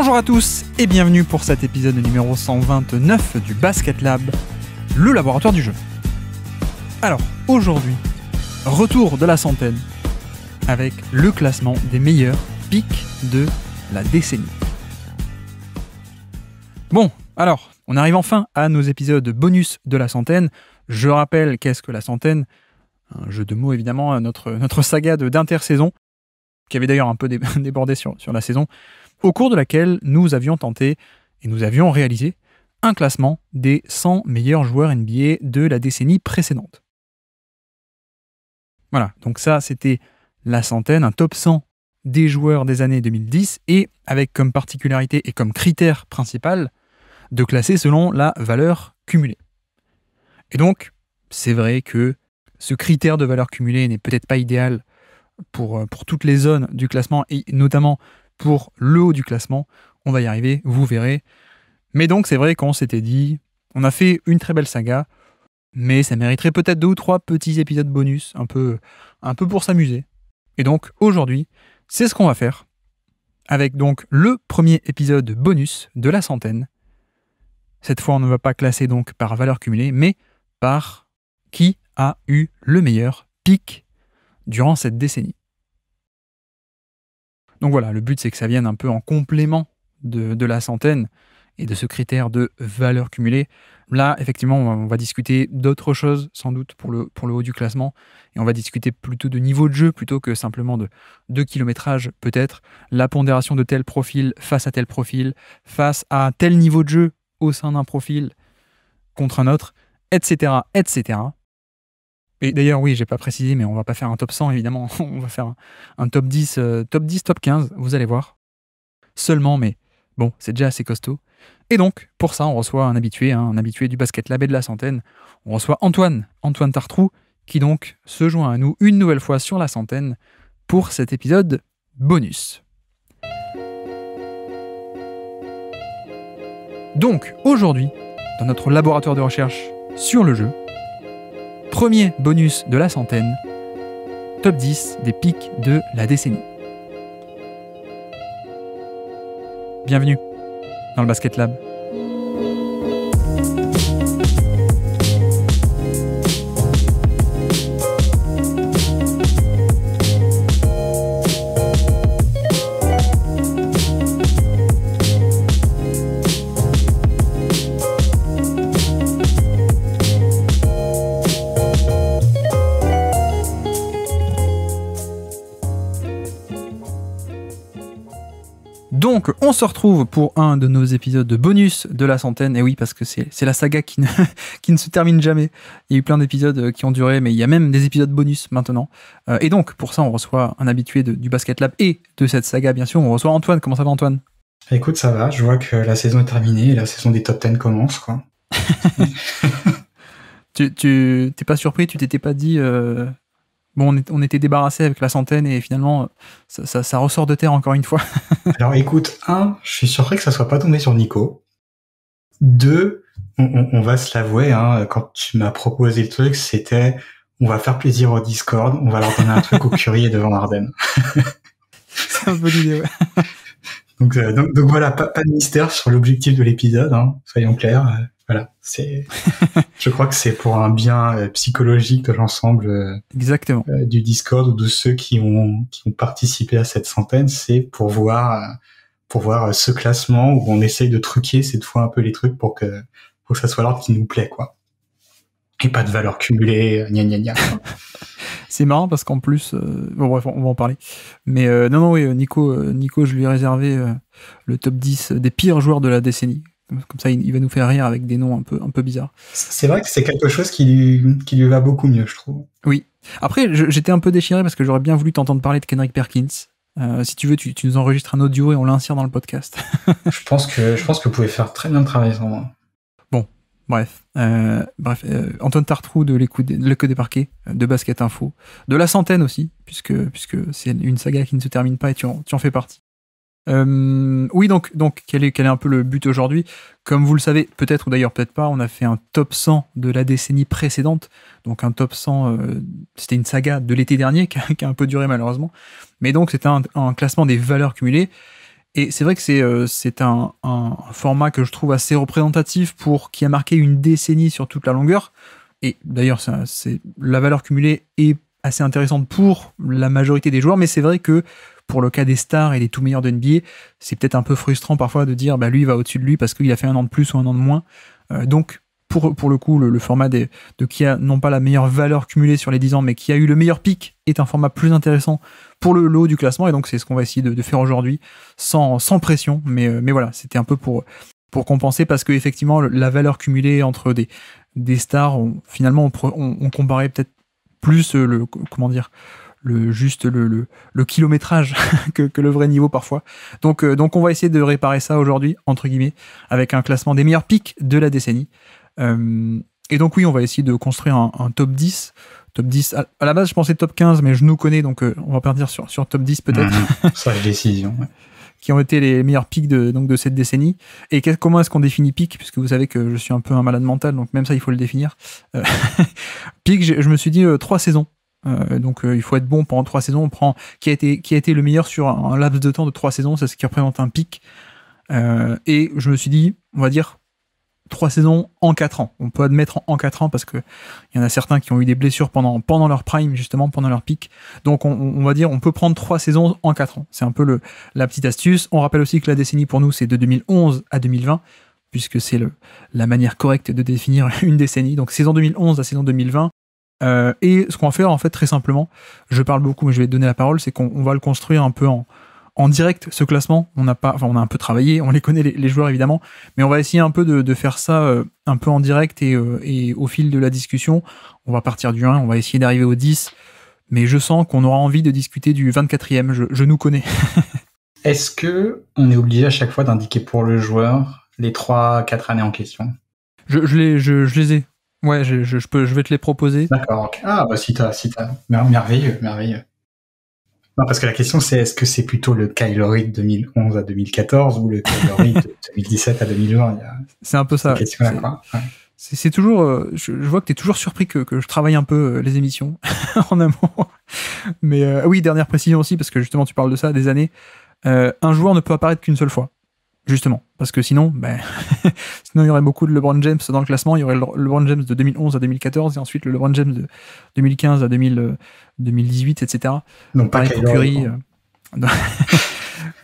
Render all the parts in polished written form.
Bonjour à tous et bienvenue pour cet épisode numéro 129 du Basket Lab, le laboratoire du jeu. Alors, aujourd'hui, retour de la centaine avec le classement des meilleurs pics de la décennie. Bon, alors, on arrive enfin à nos épisodes bonus de la centaine. Je rappelle qu'est-ce que la centaine, un jeu de mots évidemment, notre saga d'intersaison, qui avait d'ailleurs un peu débordé sur la saison, au cours de laquelle nous avions tenté et nous avions réalisé un classement des 100 meilleurs joueurs NBA de la décennie précédente. Voilà, donc ça c'était la centaine, un top 100 des joueurs des années 2010 et avec comme particularité et comme critère principal de classer selon la valeur cumulée. Et donc, c'est vrai que ce critère de valeur cumulée n'est peut-être pas idéal pour toutes les zones du classement et notamment pour le haut du classement. On va y arriver, vous verrez. Mais donc, c'est vrai qu'on s'était dit, on a fait une très belle saga, mais ça mériterait peut-être 2 ou 3 petits épisodes bonus, un peu pour s'amuser. Et donc, aujourd'hui, c'est ce qu'on va faire, avec donc le premier épisode bonus de la centaine. Cette fois, on ne va pas classer donc par valeur cumulée, mais par qui a eu le meilleur pic durant cette décennie. Donc voilà, le but c'est que ça vienne un peu en complément de la centaine et de ce critère de valeur cumulée. Là, effectivement, on va discuter d'autres choses, sans doute, pour le haut du classement. Et on va discuter plutôt de niveau de jeu, plutôt que simplement de kilométrage, peut-être. La pondération de tel profil face à tel profil, face à tel niveau de jeu au sein d'un profil contre un autre, etc., etc. Et d'ailleurs, oui, j'ai pas précisé, mais on va pas faire un top 100, évidemment. On va faire un top 10, top 15, vous allez voir. Seulement, mais bon, c'est déjà assez costaud. Et donc, pour ça, on reçoit un habitué du Basket Lab et de la centaine. On reçoit Antoine Tartrou, qui donc se joint à nous une nouvelle fois sur la centaine pour cet épisode bonus. Donc, aujourd'hui, dans notre laboratoire de recherche sur le jeu, premier bonus de la centaine, top 10 des pics de la décennie. Bienvenue dans le Basket Lab. Donc, on se retrouve pour un de nos épisodes de bonus de la centaine. Et oui, parce que c'est la saga qui ne se termine jamais. Il y a eu plein d'épisodes qui ont duré, mais il y a même des épisodes bonus maintenant. Et donc, pour ça, on reçoit un habitué du Basket Lab et de cette saga, bien sûr. On reçoit Antoine. Comment ça va, Antoine ? Écoute, ça va. Je vois que la saison est terminée et la saison des top 10 commence, quoi. Tu t'es pas surpris ? Tu t'étais pas dit... Bon, on était débarrassé avec la centaine et finalement, ça ressort de terre encore une fois. Alors écoute, 1, je suis surpris que ça soit pas tombé sur Nico. 2, on va se l'avouer, hein, quand tu m'as proposé le truc, c'était on va faire plaisir au Discord, on va leur donner un truc au Curry et devant Arden. C'est un peu l'idée, ouais. Donc voilà, pas de mystère sur l'objectif de l'épisode, hein, soyons clairs. Voilà, je crois que c'est pour un bien psychologique de l'ensemble Exactement. Du Discord ou de ceux qui ont participé à cette centaine, c'est pour voir ce classement où on essaye de truquer cette fois un peu les trucs pour que ça soit l'ordre qui nous plaît, quoi. Et pas de valeur cumulée, gna gna gna. C'est marrant parce qu'en plus, bon bref, on va en parler. Mais non, oui, Nico, je lui ai réservé le top 10 des pires joueurs de la décennie. Comme ça, il va nous faire rire avec des noms un peu bizarres. C'est vrai que c'est quelque chose qui lui va beaucoup mieux, je trouve. Oui. Après, j'étais un peu déchiré parce que j'aurais bien voulu t'entendre parler de Kendrick Perkins. Si tu veux, tu nous enregistres un audio et on l'insère dans le podcast. Je pense que vous pouvez faire très bien le travail sans moi. Bon, bref. Antoine Tartrou de l'écoute des parquets, de Basket Info, de la centaine aussi, puisque c'est une saga qui ne se termine pas et tu en fais partie. Oui, donc quel est un peu le but aujourd'hui ? Comme vous le savez, peut-être ou d'ailleurs peut-être pas, on a fait un top 100 de la décennie précédente. Donc un top 100, c'était une saga de l'été dernier qui a un peu duré malheureusement. Mais donc c'était un classement des valeurs cumulées. Et c'est vrai que c'est un format que je trouve assez représentatif qui a marqué une décennie sur toute la longueur. Et d'ailleurs, la valeur cumulée est assez intéressante pour la majorité des joueurs, mais c'est vrai que pour le cas des stars et des tout meilleurs de NBA, c'est peut-être un peu frustrant parfois de dire lui il va au-dessus de lui parce qu'il a fait un an de plus ou un an de moins. Donc pour le coup, le format de qui a non pas la meilleure valeur cumulée sur les 10 ans, mais qui a eu le meilleur pic est un format plus intéressant pour le haut du classement, et donc c'est ce qu'on va essayer de faire aujourd'hui, sans pression, mais voilà, c'était un peu pour compenser, parce que effectivement la valeur cumulée entre des stars, finalement on comparait peut-être plus le kilométrage que le vrai niveau parfois. Donc on va essayer de réparer ça aujourd'hui, entre guillemets, avec un classement des meilleurs pics de la décennie. Et donc oui, on va essayer de construire un top 10. Top 10, à la base je pensais top 15, mais je nous connais, donc on va partir sur top 10 peut-être. Sage décision, ouais. Qui ont été les meilleurs pics de cette décennie. Et comment est-ce qu'on définit pic, puisque vous savez que je suis un peu un malade mental, donc même ça il faut le définir. Pic, je me suis dit 3 saisons. Donc il faut être bon pendant 3 saisons. On prend qui a été le meilleur sur un laps de temps de 3 saisons, c'est ce qui représente un pic. Et je me suis dit, on va dire 3 saisons en 4 ans. On peut admettre en 4 ans parce que il y en a certains qui ont eu des blessures pendant leur prime, justement, pendant leur pic. Donc on va dire, on peut prendre 3 saisons en 4 ans. C'est un peu la petite astuce. On rappelle aussi que la décennie pour nous, c'est de 2011 à 2020, puisque c'est la manière correcte de définir une décennie. Donc saison 2011 à saison 2020. Et ce qu'on va faire, en fait, très simplement, je parle beaucoup, mais je vais te donner la parole, c'est qu'on va le construire un peu en direct, ce classement. On a un peu travaillé, on les connaît les joueurs évidemment, mais on va essayer un peu de faire ça un peu en direct, et au fil de la discussion, on va partir du 1, on va essayer d'arriver au 10, mais je sens qu'on aura envie de discuter du 24e, je nous connais. Est-ce que on est obligé à chaque fois d'indiquer pour le joueur les 3-4 années en question? Je les ai. Ouais, je vais te les proposer. D'accord, ok. Ah, bah si t'as. Merveilleux. Non, parce que la question c'est, est-ce que c'est plutôt le Kyle-Lowry de 2011 à 2014 ou le Kyle-Lowry de 2017 à 2020? C'est un peu ça. Ouais. C'est toujours. Je vois que t'es toujours surpris que je travaille un peu les émissions en amont. Mais oui, dernière précision aussi, parce que justement tu parles de ça, des années. Un joueur ne peut apparaître qu'une seule fois. Justement, parce que sinon il y aurait beaucoup de LeBron James dans le classement. Il y aurait le LeBron James de 2011 à 2014 et ensuite le LeBron James de 2015 à 2018, etc. Donc pas Kyle Lowry.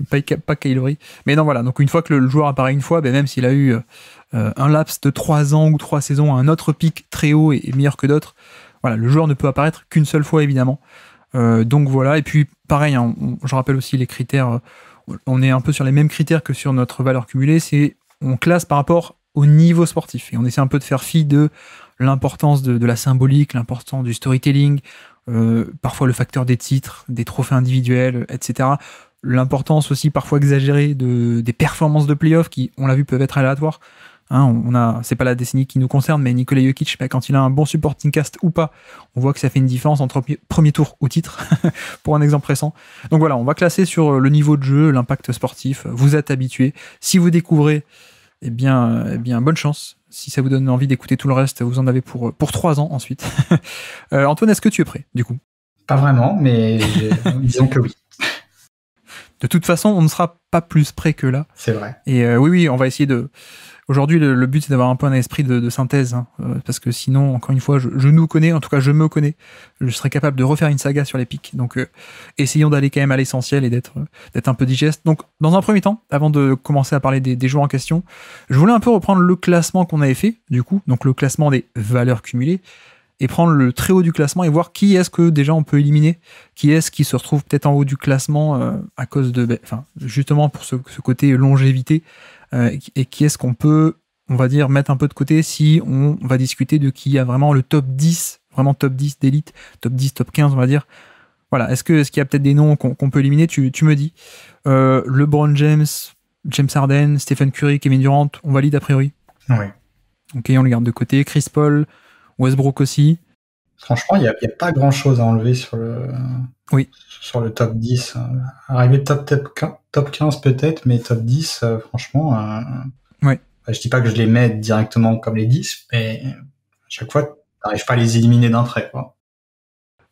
Pas Kyle Lowry. Mais non, voilà. Donc une fois que le joueur apparaît une fois, même s'il a eu un laps de 3 ans ou 3 saisons, un autre pic très haut et meilleur que d'autres, voilà, le joueur ne peut apparaître qu'une seule fois, évidemment. Donc voilà. Et puis pareil, je rappelle aussi les critères. On est un peu sur les mêmes critères que sur notre valeur cumulée, on classe par rapport au niveau sportif, et on essaie un peu de faire fi de l'importance de la symbolique, l'importance du storytelling, parfois le facteur des titres, des trophées individuels, etc. L'importance aussi parfois exagérée des performances de playoff qui, on l'a vu, peuvent être aléatoires. C'est pas la décennie qui nous concerne, mais Nikola Jokic, quand il a un bon supporting cast ou pas, on voit que ça fait une différence entre premier tour ou titre, pour un exemple récent. Donc voilà, on va classer sur le niveau de jeu, l'impact sportif, vous êtes habitués. Si vous découvrez, eh bien, bonne chance. Si ça vous donne envie d'écouter tout le reste, vous en avez pour 3 ans ensuite. Antoine, est-ce que tu es prêt, du coup? Pas vraiment, mais disons que oui. De toute façon, on ne sera pas plus près que là. C'est vrai. Et oui, on va essayer de... Aujourd'hui, le but, c'est d'avoir un peu un esprit de synthèse, parce que sinon, encore une fois, je nous connais, en tout cas, je me connais. Je serais capable de refaire une saga sur les pics. Donc, essayons d'aller quand même à l'essentiel et d'être un peu digeste. Donc, dans un premier temps, avant de commencer à parler des joueurs en question, je voulais un peu reprendre le classement qu'on avait fait, du coup, donc le classement des valeurs cumulées, et prendre le très haut du classement et voir qui est-ce que déjà on peut éliminer, qui est-ce qui se retrouve peut-être en haut du classement à cause justement pour ce côté longévité, et qui est-ce qu'on peut, on va dire, mettre un peu de côté si on va discuter de qui a vraiment le top 10, vraiment top 10 d'élite, top 10, top 15, on va dire. Voilà, est-ce qu'il y a peut-être des noms qu'on peut éliminer, tu me dis. LeBron James, James Harden, Stephen Curry, Kevin Durant, on valide a priori? Oui. Ok, on les garde de côté. Chris Paul, Westbrook aussi. Franchement, il n'y a pas grand-chose à enlever sur le top 10. Arriver top 15 peut-être, mais top 10, franchement, ouais. Je dis pas que je les mets directement comme les 10, mais à chaque fois, tu n'arrives pas à les éliminer d'un trait, quoi.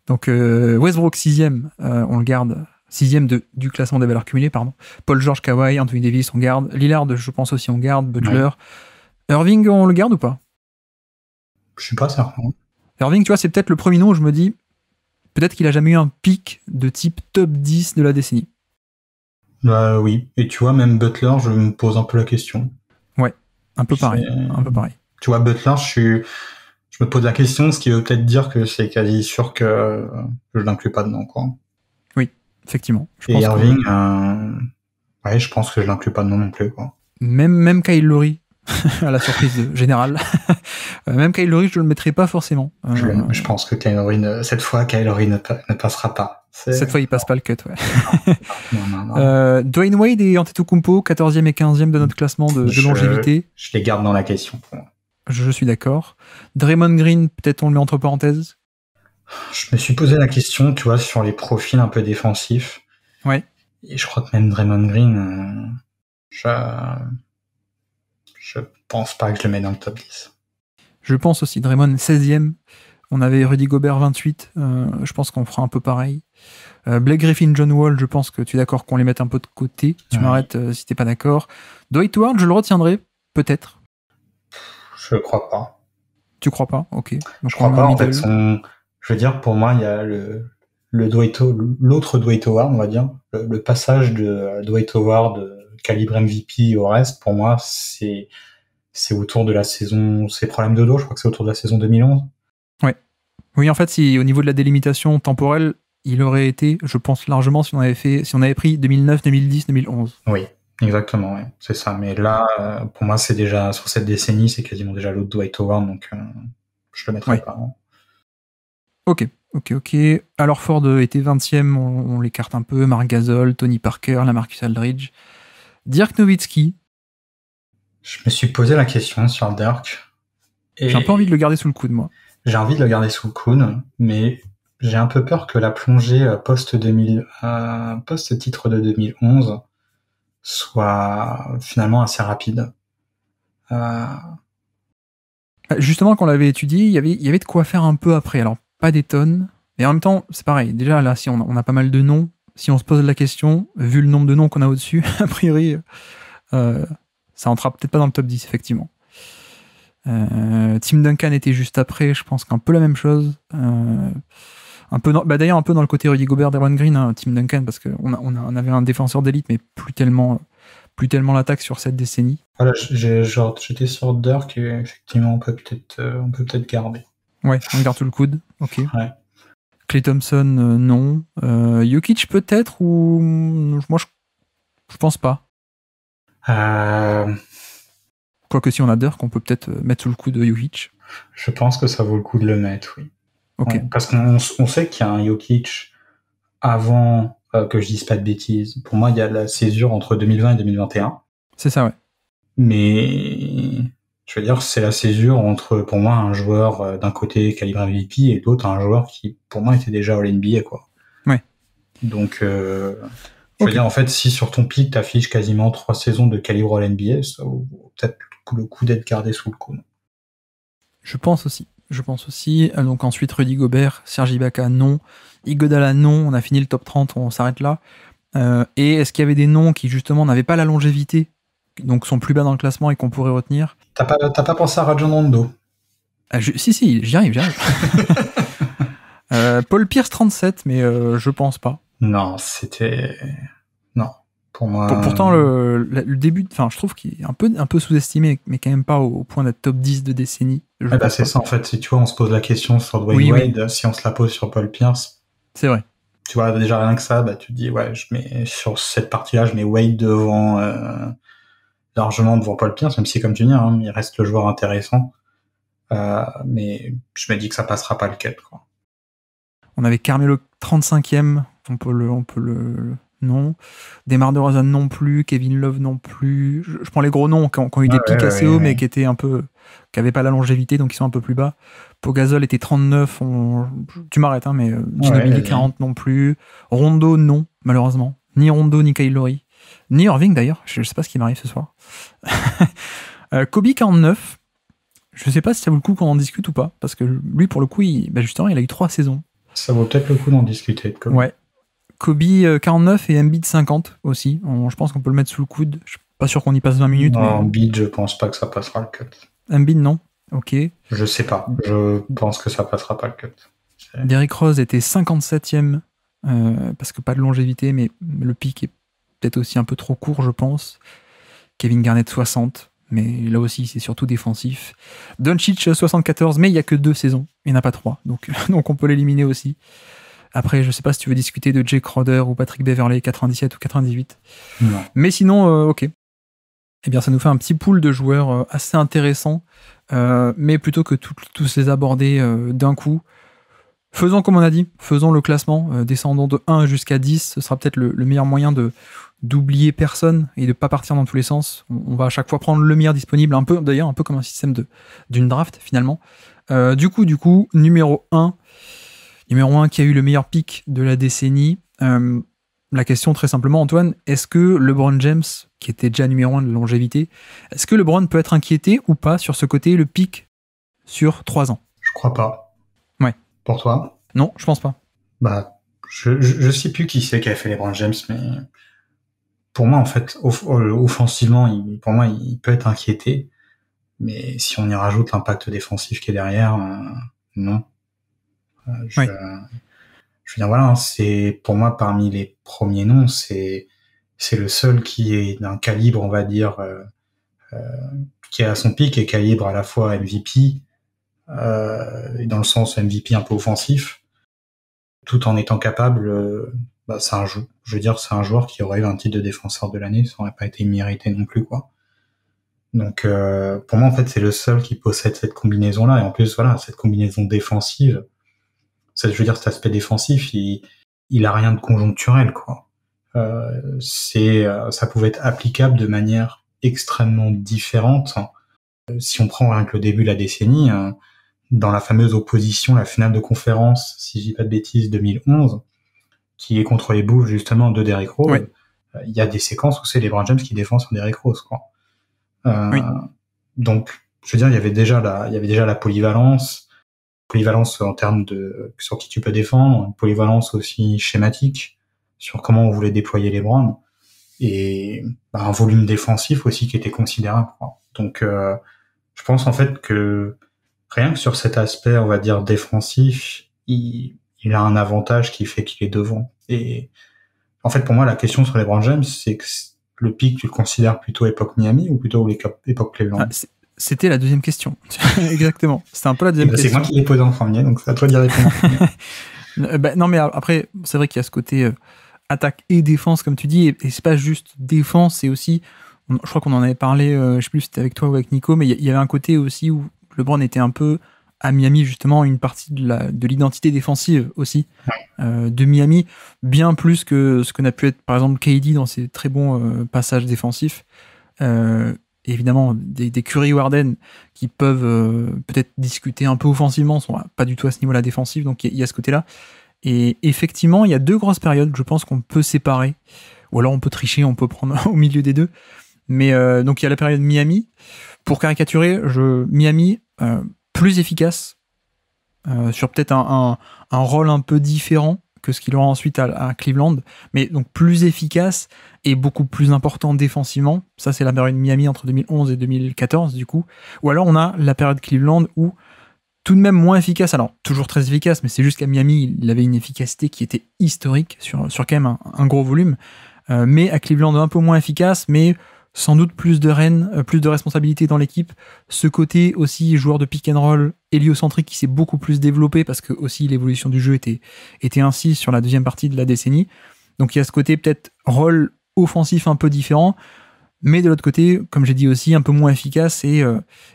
Donc Westbrook 6e, on le garde Sixième du classement des valeurs cumulées, pardon. Paul George, Kawhi, Anthony Davis, on garde. Lillard, je pense aussi, on garde. Butler. Ouais. Irving, on le garde ou pas? Je suis pas certain. Irving, tu vois, c'est peut-être le premier nom où je me dis, peut-être qu'il a jamais eu un pic de type top 10 de la décennie. Bah oui. Et tu vois, même Butler, je me pose un peu la question. Ouais, un peu pareil. Tu vois, Butler, je me pose la question, ce qui veut peut-être dire que c'est quasi sûr que je l'inclus pas dedans, quoi. Oui, effectivement. Et Irving, ouais, je pense que je l'inclus pas dedans non plus, quoi. Même Kyle Lowry, à la surprise générale. Même Kyle Lowry, je le mettrai pas forcément. Je pense que Kyle Lowry, cette fois, Kyle Lowry ne passera pas. Cette fois, il passe pas le cut, ouais. Non. Dwayne Wade et Antetokounmpo, 14e et 15e de notre classement de longévité. Je les garde dans la question. Je suis d'accord. Draymond Green, peut-être on le met entre parenthèses. Je me suis posé la question, tu vois, sur les profils un peu défensifs. Ouais. Et je crois que même Draymond Green, je pense pas que je le mets dans le top 10. Je pense aussi. Draymond, 16e. On avait Rudy Gobert, 28. Je pense qu'on fera un peu pareil. Blake Griffin, John Wall, je pense que tu es d'accord qu'on les mette un peu de côté. Tu m'arrêtes si t'es pas d'accord. Dwight Howard, je le retiendrai, peut-être. Je crois pas. Tu crois pas? Ok. Donc je crois pas. En fait, je veux dire, pour moi, il y a l'autre Dwight Howard, on va dire. Le passage de Dwight Howard calibre MVP au reste, pour moi, c'est autour de la saison. C'est problème de dos, je crois que c'est autour de la saison 2011. Ouais. Oui, en fait, si au niveau de la délimitation temporelle, il aurait été, je pense largement, si on avait pris 2009, 2010, 2011. Oui. Exactement, ouais. C'est ça. Mais là, pour moi, c'est déjà, sur cette décennie, c'est quasiment déjà l'autre Dwight Howard, donc je le mettrai pas. Ok. Alors Ford était 20e, on l'écarte un peu. Marc Gasol, Tony Parker, LaMarcus Aldridge. Dirk Nowitzki. Je me suis posé la question sur Dirk. Et j'ai un peu envie de le garder sous le coude, moi. J'ai envie de le garder sous le coude, mais j'ai un peu peur que la plongée post-titre de 2011 soit finalement assez rapide. Justement, quand on l'avait étudié, il y avait de quoi faire un peu après. Alors, pas des tonnes. Et en même temps, c'est pareil. Déjà, là, si on a pas mal de noms, si on se pose la question, vu le nombre de noms qu'on a au-dessus, a priori, ça entrera peut-être pas dans le top 10, effectivement. Tim Duncan était juste après, je pense qu'un peu la même chose. D'ailleurs, un peu dans le côté Rudy Gobert, Draymond Green, hein, Tim Duncan, parce qu'on avait un défenseur d'élite, mais plus tellement l'attaque sur cette décennie. Voilà, j'étais sur Dirk et effectivement on peut peut-être garder. Ouais, on garde tout le coude, ok. Ouais. Klay Thompson, non. Jokic peut-être, ou moi je pense pas. Quoique si on a Dirk, on peut peut-être mettre sous le coup de Jokic. Je pense que ça vaut le coup de le mettre, oui. Ok. Ouais, parce qu'on sait qu'il y a un Jokic avant que je dise pas de bêtises. Pour moi, il y a la césure entre 2020 et 2021. C'est ça, ouais. Mais je veux dire, c'est la césure entre, pour moi, un joueur d'un côté calibre MVP et l'autre un joueur qui, pour moi, était déjà All-NBA, quoi. Ouais. Donc, je veux dire, en fait, si sur ton pic, t'affiches quasiment 3 saisons de calibre All-NBA, ça vaut peut-être le coup d'être gardé sous le coude. Je pense aussi. Donc ensuite, Rudy Gobert, Serge Ibaka, non. Iguodala, non. On a fini le top 30, on s'arrête là. Et est-ce qu'il y avait des noms qui, justement, n'avaient pas la longévité, donc sont plus bas dans le classement et qu'on pourrait retenir? T'as pas pensé à Rajon Rondo? Si, j'y arrive. Paul Pierce, 37, mais je pense pas. Non, non. Pour moi. Pourtant, le début, je trouve qu'il est un peu sous-estimé, mais quand même pas au point d'être top 10 de décennie. C'est ça, en fait. Si tu vois, on se pose la question sur Dwayne Wade, si on se la pose sur Paul Pierce. C'est vrai. Tu vois, déjà rien que ça, tu te dis, ouais, sur cette partie-là, je mets Wade largement devant Paul Pierce, même si, comme tu dis, il reste le joueur intéressant. Mais je me dis que ça passera pas le cut, quoi. On avait Carmelo 35e, on peut le non. Demar DeRozan non plus, Kevin Love non plus. Je prends les gros noms qui ont eu des pics assez hauts, mais qui étaient qui n'avaient pas la longévité, donc ils sont un peu plus bas. Pogazol était 39, tu m'arrêtes, mais Ginobili 40 non plus. Rondo, non, malheureusement. Ni Rondo, ni Kyle Lowry. Ni Irving d'ailleurs, je sais pas ce qui m'arrive ce soir. Kobe 49. Je sais pas si ça vaut le coup qu'on en discute ou pas, parce que lui, pour le coup, justement, il a eu 3 saisons. Ça vaut peut-être le coup d'en discuter. Ouais. Kobe 49 et Embiid 50 aussi. Je pense qu'on peut le mettre sous le coude. Je suis pas sûr qu'on y passe 20 minutes. Non, mais... Embiid, je pense pas que ça passera le cut. Embiid, non. Ok. Je sais pas. Je pense que ça passera pas le cut. Derrick Rose était 57e parce que pas de longévité, mais le pic est peut-être aussi un peu trop court, je pense. Kevin Garnett 60, mais là aussi c'est surtout défensif. Doncic 74, mais il y a que 2 saisons, il n'y en a pas 3, donc on peut l'éliminer aussi. Après, je sais pas si tu veux discuter de Jay Crowder ou Patrick Beverley 97 ou 98. Non. Mais sinon, ok. Eh bien, ça nous fait un petit pool de joueurs assez intéressant, mais plutôt que tous les aborder d'un coup, faisons comme on a dit, faisons le classement, descendons de 1 jusqu'à 10, ce sera peut-être le meilleur moyen d'oublier personne et de pas partir dans tous les sens. On va à chaque fois prendre le meilleur disponible, un peu comme un système d'une draft finalement. Du coup, numéro 1 qui a eu le meilleur pick de la décennie. La question très simplement, Antoine, est-ce que LeBron James, qui était déjà numéro 1 de longévité, est-ce que LeBron peut être inquiété ou pas sur ce côté, le pick sur 3 ans? Je crois pas. Ouais. Pour toi? Non, je pense pas. Bah, je sais plus qui c'est qui a fait LeBron James, mais pour moi, en fait, offensivement, pour moi, il peut être inquiété. Mais si on y rajoute l'impact défensif qui est derrière, non. Oui. Je veux dire, voilà, c'est pour moi parmi les premiers noms, c'est le seul qui est d'un calibre, on va dire, qui est à son pic et calibre à la fois MVP, dans le sens MVP un peu offensif, tout en étant capable. C'est un joueur qui aurait eu un titre de défenseur de l'année, ça aurait pas été mérité non plus, quoi. Donc pour moi, en fait, c'est le seul qui possède cette combinaison-là, et en plus, voilà, cette combinaison défensive. Je veux dire, cet aspect défensif, il a rien de conjoncturel, quoi. Ça pouvait être applicable de manière extrêmement différente. Si on prend rien que le début de la décennie, dans la fameuse opposition, la finale de conférence, si je dis pas de bêtises, 2011, qui est contre les Bulls, justement, de Derrick Rose, Oui. Il y a des séquences où c'est LeBron James qui défend sur Derrick Rose, quoi. Oui. Donc, je veux dire, il y avait déjà la polyvalence en termes de sur qui tu peux défendre, une polyvalence aussi schématique sur comment on voulait déployer les LeBron, et un volume défensif aussi qui était considérable, quoi. Donc je pense en fait que rien que sur cet aspect, on va dire défensif, il a un avantage qui fait qu'il est devant. Et en fait, pour moi, la question sur LeBron James, c'est que le pic, tu le considères plutôt époque Miami ou plutôt époque Cleveland? C'était la deuxième question. Exactement. C'était un peu la deuxième question. C'est moi qui l'ai posé en premier, donc c'est à toi d'y répondre. Non, mais après, c'est vrai qu'il y a ce côté attaque et défense, comme tu dis, et c'est pas juste défense, c'est aussi, je crois qu'on en avait parlé, je sais plus si c'était avec toi ou avec Nico, mais il y avait un côté aussi où LeBron était un peu à Miami, justement, une partie de l'identité défensive aussi de Miami, bien plus que ce que n'a pu être, par exemple, KD dans ses très bons passages défensifs. Évidemment, des Curry ou Harden qui peuvent peut-être discuter un peu offensivement, sont pas du tout à ce niveau-là défensif, donc il y a ce côté-là. Et effectivement, il y a 2 grosses périodes, je pense qu'on peut séparer, ou alors on peut tricher, on peut prendre au milieu des deux. Mais donc il y a la période Miami. Pour caricaturer, Miami, plus efficace, sur peut-être un rôle un peu différent que ce qu'il aura ensuite à Cleveland, mais donc plus efficace et beaucoup plus important défensivement. Ça, c'est la période Miami entre 2011 et 2014, du coup. Ou alors, on a la période Cleveland où, tout de même moins efficace, alors toujours très efficace, mais c'est juste qu'à Miami, il avait une efficacité qui était historique sur quand même un gros volume. Mais à Cleveland, un peu moins efficace, mais sans doute plus de rênes, plus de responsabilités dans l'équipe. Ce côté aussi joueur de pick and roll héliocentrique qui s'est beaucoup plus développé parce que aussi l'évolution du jeu était ainsi sur la deuxième partie de la décennie. Donc il y a ce côté peut-être rôle offensif un peu différent, mais de l'autre côté, comme j'ai dit aussi, un peu moins efficace et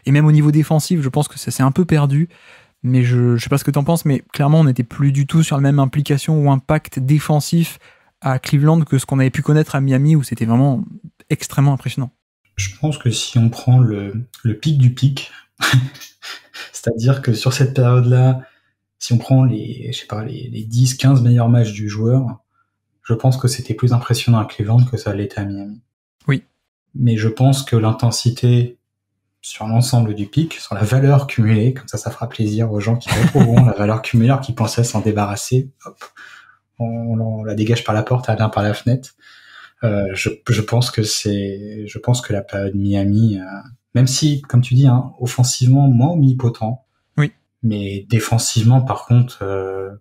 même au niveau défensif, je pense que ça s'est un peu perdu. Mais je sais pas ce que t'en penses, mais clairement on n'était plus du tout sur la même implication ou impact défensif à Cleveland que ce qu'on avait pu connaître à Miami où c'était vraiment extrêmement impressionnant. Je pense que si on prend le pic du pic, c'est-à-dire que sur cette période-là, si on prend les 10-15 meilleurs matchs du joueur, je pense que c'était plus impressionnant à Cleveland que ça l'était à Miami. Oui. Mais je pense que l'intensité sur l'ensemble du pic, sur la valeur cumulée, comme ça fera plaisir aux gens qui retrouveront la valeur cumulée, qui pensaient s'en débarrasser, hop, on la dégage par la porte, elle vient par la fenêtre. Je pense que la période Miami, même si, comme tu dis, hein, offensivement moins omnipotent, Oui. mais défensivement, par contre,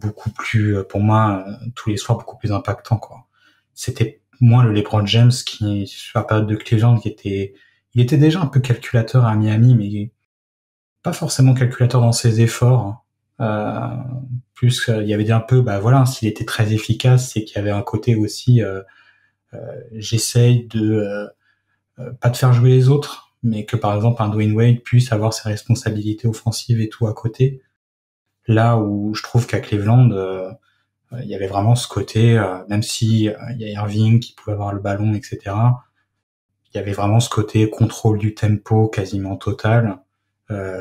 beaucoup plus, pour moi, tous les soirs, beaucoup plus impactant, quoi. C'était moins le LeBron James qui, sur la période de Cleveland, il était déjà un peu calculateur à Miami, mais pas forcément calculateur dans ses efforts. Plus, il y avait un peu, s'il était très efficace, c'est qu'il y avait un côté aussi, j'essaye de pas de faire jouer les autres, mais que par exemple un Dwayne Wade puisse avoir ses responsabilités offensives et tout à côté. Là où je trouve qu'à Cleveland, il y avait vraiment ce côté, même si il y a Irving qui pouvait avoir le ballon, etc. Il y avait vraiment ce côté contrôle du tempo quasiment total,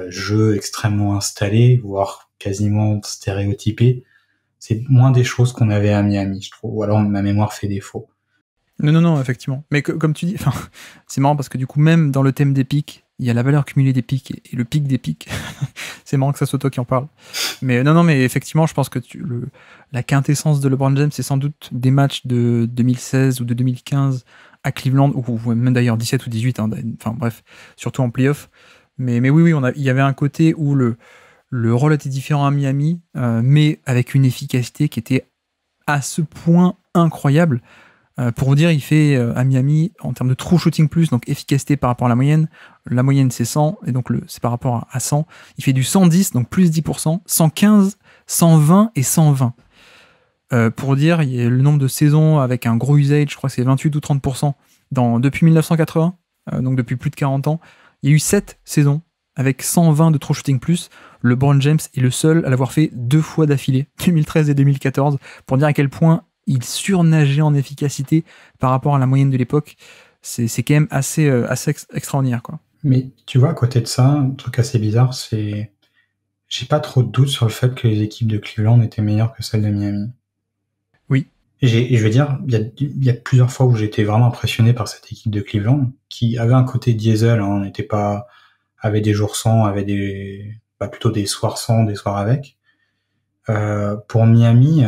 jeu extrêmement installé, voire quasiment stéréotypé. C'est moins des choses qu'on avait à Miami, je trouve, ou alors ma mémoire fait défaut. Non, effectivement. Mais comme tu dis, c'est marrant parce que du coup, même dans le thème des pics, il y a la valeur cumulée des pics et le pic des pics. C'est marrant que ça soit toi qui en parle. Mais non, mais effectivement, je pense que la quintessence de LeBron James, c'est sans doute des matchs de 2016 ou de 2015 à Cleveland, ou même d'ailleurs 17 ou 18, hein, enfin bref, surtout en playoff. Mais oui, il y avait un côté où le rôle était différent à Miami, mais avec une efficacité qui était à ce point incroyable. Pour vous dire, il fait à Miami, en termes de true shooting plus, donc efficacité par rapport à la moyenne c'est 100, et donc c'est par rapport à 100, il fait du 110, donc plus 10%, 115, 120 et 120. Pour dire, il y a le nombre de saisons avec un gros usage, je crois que c'est 28 ou 30%, depuis 1980, donc depuis plus de 40 ans, il y a eu 7 saisons avec 120 de true shooting plus. LeBron James est le seul à l'avoir fait 2 fois d'affilée, 2013 et 2014, pour dire à quel point il surnageait en efficacité par rapport à la moyenne de l'époque. C'est quand même assez extraordinaire, quoi. Mais tu vois, à côté de ça, un truc assez bizarre, c'est... J'ai pas trop de doute sur le fait que les équipes de Cleveland étaient meilleures que celles de Miami. Oui. Et je veux dire, il y a plusieurs fois où j'ai été vraiment impressionné par cette équipe de Cleveland, qui avait un côté diesel, hein, n'était pas... avait des jours sans, avait plutôt des soirs sans, des soirs avec. Pour Miami...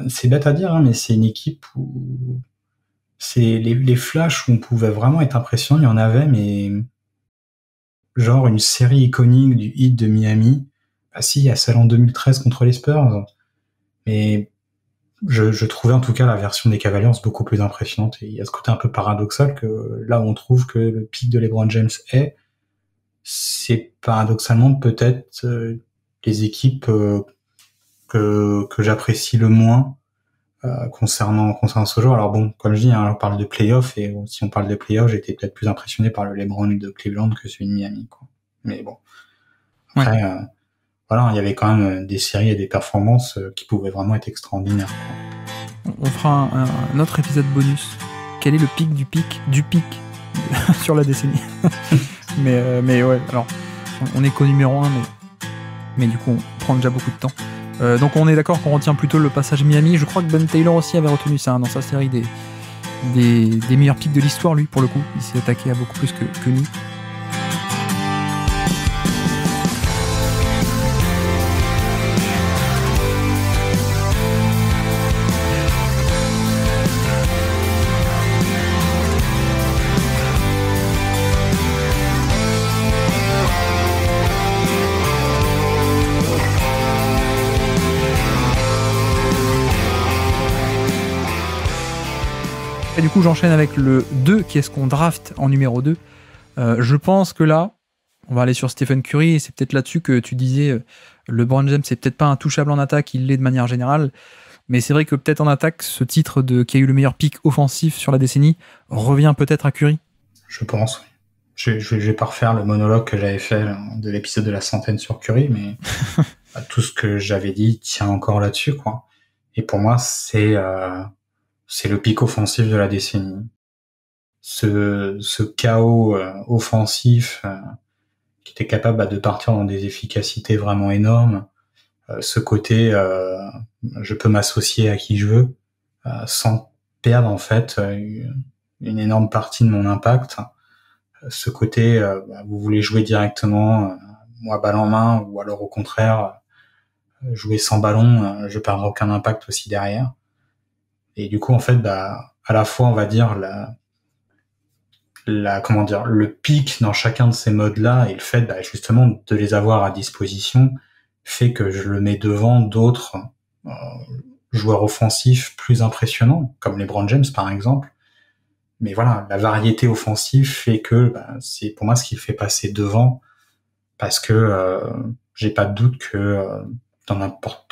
c'est bête à dire, hein, mais c'est une équipe où c'est les flashs où on pouvait vraiment être impressionnant, il y en avait, mais genre une série iconique du Heat de Miami. Si, il y a celle en 2013 contre les Spurs, mais je trouvais en tout cas la version des Cavaliers beaucoup plus impressionnante. Et il y a ce côté un peu paradoxal que là où on trouve que le pic de LeBron James c'est paradoxalement peut-être les équipes que j'apprécie le moins concernant ce joueur. Alors bon, comme je dis, hein, on parle de playoffs, et si on parle de playoffs, j'étais peut-être plus impressionné par le LeBron de Cleveland que celui de Miami, quoi. Mais bon, après, il y avait quand même des séries et des performances qui pouvaient vraiment être extraordinaires, quoi. On fera un autre épisode bonus. Quel est le pic du pic sur la décennie? mais ouais, alors on est qu'au numéro 1, mais du coup on prend déjà beaucoup de temps. Donc on est d'accord qu'on retient plutôt le passage Miami. Je crois que Ben Taylor aussi avait retenu ça, hein, dans sa série des meilleurs pics de l'histoire, lui, pour le coup. Il s'est attaqué à beaucoup plus que nous. Et du coup, j'enchaîne avec le 2, qui est ce qu'on draft en numéro 2. Je pense que là, on va aller sur Stephen Curry, et c'est peut-être là-dessus que tu disais, LeBron James, c'est peut-être pas intouchable en attaque, il l'est de manière générale, mais c'est vrai que peut-être en attaque, ce titre qui a eu le meilleur pic offensif sur la décennie revient peut-être à Curry. Je pense. Je vais pas refaire le monologue que j'avais fait de l'épisode de la centaine sur Curry, mais tout ce que j'avais dit tient encore là-dessus, quoi. Et pour moi, c'est le pic offensif de la décennie. Ce chaos offensif qui était capable de partir dans des efficacités vraiment énormes, ce côté je peux m'associer à qui je veux sans perdre en fait une énorme partie de mon impact, ce côté vous voulez jouer directement moi balle en main, ou alors au contraire jouer sans ballon, je perdrai aucun impact aussi derrière. Et du coup, en fait, à la fois, on va dire comment dire, le pic dans chacun de ces modes-là et le fait, justement, de les avoir à disposition fait que je le mets devant d'autres joueurs offensifs plus impressionnants, comme les LeBron James, par exemple. Mais voilà, la variété offensive fait que c'est pour moi ce qui le fait passer devant, parce que j'ai pas de doute que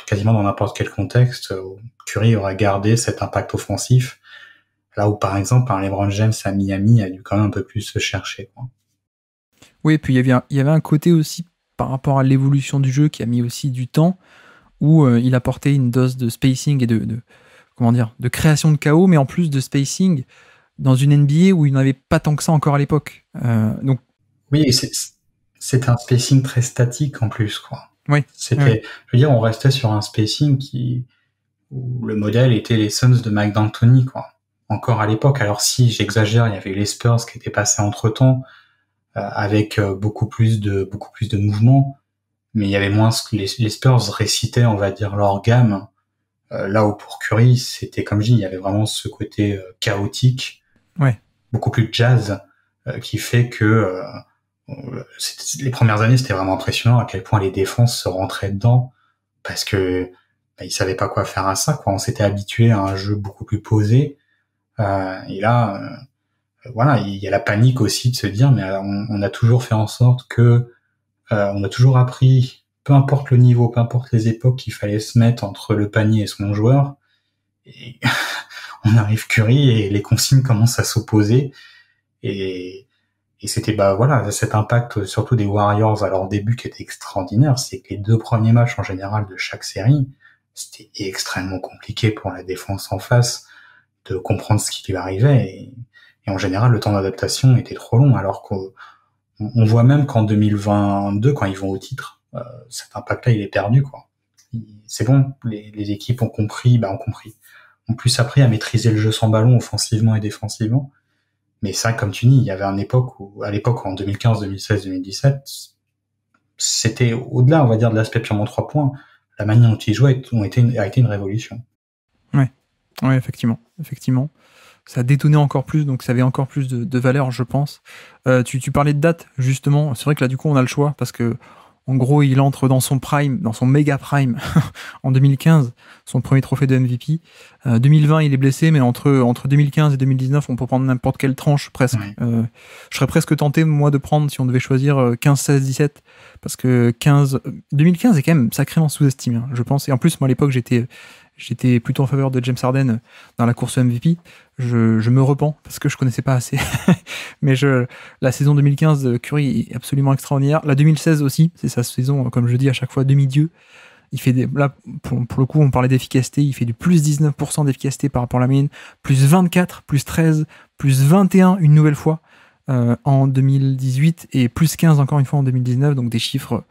quasiment dans n'importe quel contexte, Curry aurait gardé cet impact offensif, là où par exemple un LeBron James à Miami a dû quand même un peu plus se chercher, quoi. Oui, et puis il y avait un côté aussi par rapport à l'évolution du jeu qui a mis aussi du temps, où il apportait une dose de spacing et de création de chaos, mais en plus de spacing dans une NBA où il n'avait pas tant que ça encore à l'époque. Donc oui, c'était un spacing très statique en plus, quoi. Oui. Je veux dire, on restait sur un spacing où le modèle était les Suns de Mike D'Antoni, quoi. Encore à l'époque. Alors si j'exagère, il y avait les Spurs qui étaient passés entre temps, avec beaucoup plus de mouvements, mais il y avait moins les Spurs récitaient, on va dire, leur gamme. Là où pour Curry, c'était comme je dis, il y avait vraiment ce côté chaotique, beaucoup plus jazz, qui fait que les premières années, c'était vraiment impressionnant à quel point les défenses se rentraient dedans, parce que ils savaient pas quoi faire à ça, quoi. On s'était habitué à un jeu beaucoup plus posé, et là, voilà, il y a la panique aussi de se dire, mais on a toujours fait en sorte que on a toujours appris, peu importe le niveau, peu importe les époques, qu'il fallait se mettre entre le panier et son joueur. Et on arrive Curry et les consignes commencent à s'opposer. Et c'était voilà, cet impact surtout des Warriors à leur début qui était extraordinaire, c'est que les 2 premiers matchs en général de chaque série, c'était extrêmement compliqué pour la défense en face de comprendre ce qui lui arrivait. Et en général, le temps d'adaptation était trop long, alors qu'on voit même qu'en 2022, quand ils vont au titre, cet impact-là, il est perdu, quoi. C'est bon, les équipes ont compris, ont plus appris à maîtriser le jeu sans ballon offensivement et défensivement. Mais ça, comme tu dis, il y avait à l'époque en 2015, 2016, 2017, c'était au-delà, on va dire, de l'aspect purement 3 points. La manière dont ils jouaient a été une révolution. Ouais, effectivement. Ça a détonné encore plus, donc ça avait encore plus de valeur, je pense. Tu parlais de date, justement. C'est vrai que là, du coup, on a le choix, parce que, en gros, il entre dans son prime, dans son méga prime, en 2015, son premier trophée de MVP. 2020, il est blessé, mais entre 2015 et 2019, on peut prendre n'importe quelle tranche, presque. Ouais. Je serais presque tenté, moi, de prendre, si on devait choisir 15, 16, 17, parce que 2015 est quand même sacrément sous-estimé, hein, je pense. Et en plus, moi, à l'époque, j'étais plutôt en faveur de James Harden dans la course MVP. Je me repens parce que je connaissais pas assez. Mais la saison 2015 de Curry est absolument extraordinaire. La 2016 aussi, c'est sa saison, comme je dis à chaque fois, demi-dieu. Il fait là, pour le coup, on parlait d'efficacité, il fait du plus 19% d'efficacité par rapport à la moyenne, plus 24, plus 13, plus 21 une nouvelle fois en 2018 et plus 15 encore une fois en 2019. Donc des chiffres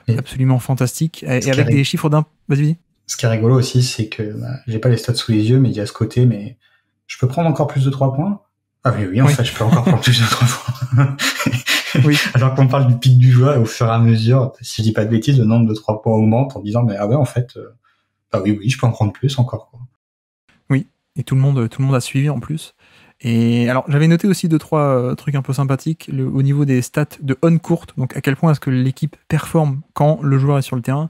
absolument fantastiques. Et avec des chiffres d'un... Vas-y. Ce qui est rigolo aussi, c'est que j'ai pas les stats sous les yeux, mais il y a ce côté, mais je peux prendre encore plus de 3 points? Ah oui, en fait, je peux encore prendre plus de 3 points. Oui. Alors qu'on parle du pic du joueur, et au fur et à mesure, si je dis pas de bêtises, le nombre de 3 points augmente en disant, mais en fait, oui, je peux en prendre plus encore, quoi. Oui, et tout le monde a suivi en plus. Et alors, j'avais noté aussi 2-3 trucs un peu sympathiques au niveau des stats de on-court, donc à quel point est-ce que l'équipe performe quand le joueur est sur le terrain.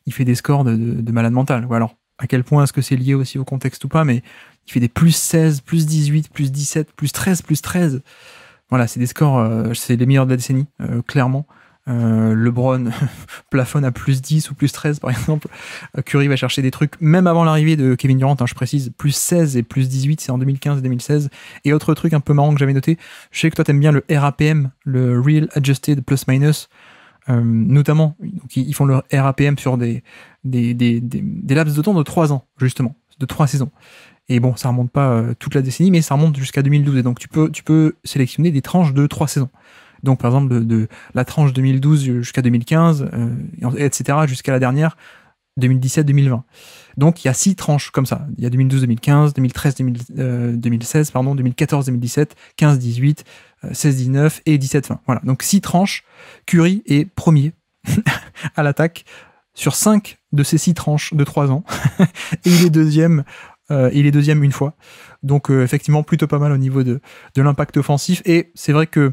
Il fait des scores de malade mental. Ou alors, à quel point est-ce que c'est lié aussi au contexte ou pas, mais il fait des plus 16, plus 18, plus 17, plus 13, plus 13. Voilà, c'est des scores, c'est les meilleurs de la décennie, clairement. LeBron plafonne à plus 10 ou plus 13, par exemple. Curry va chercher des trucs, même avant l'arrivée de Kevin Durant, je précise, plus 16 et plus 18, c'est en 2015 et 2016. Et autre truc un peu marrant que j'avais noté, je sais que toi t'aimes bien le RAPM, le Real Adjusted Plus Minus. Notamment, donc ils font leur RAPM sur des laps de temps de 3 ans, justement, de 3 saisons. Et bon, ça remonte pas toute la décennie, mais ça remonte jusqu'à 2012. Et donc, tu peux sélectionner des tranches de 3 saisons. Donc, par exemple, de la tranche 2012 jusqu'à 2015, etc., jusqu'à la dernière, 2017-2020. Donc, il y a 6 tranches comme ça. Il y a 2012-2015, 2013-2016, 2014-2017, 15-18, 16-19 et 17-20. Voilà. Donc, 6 tranches. Curry est premier à l'attaque sur 5 de ces 6 tranches de 3 ans. Et il est deuxième une fois. Donc effectivement, plutôt pas mal au niveau de l'impact offensif. Et c'est vrai que,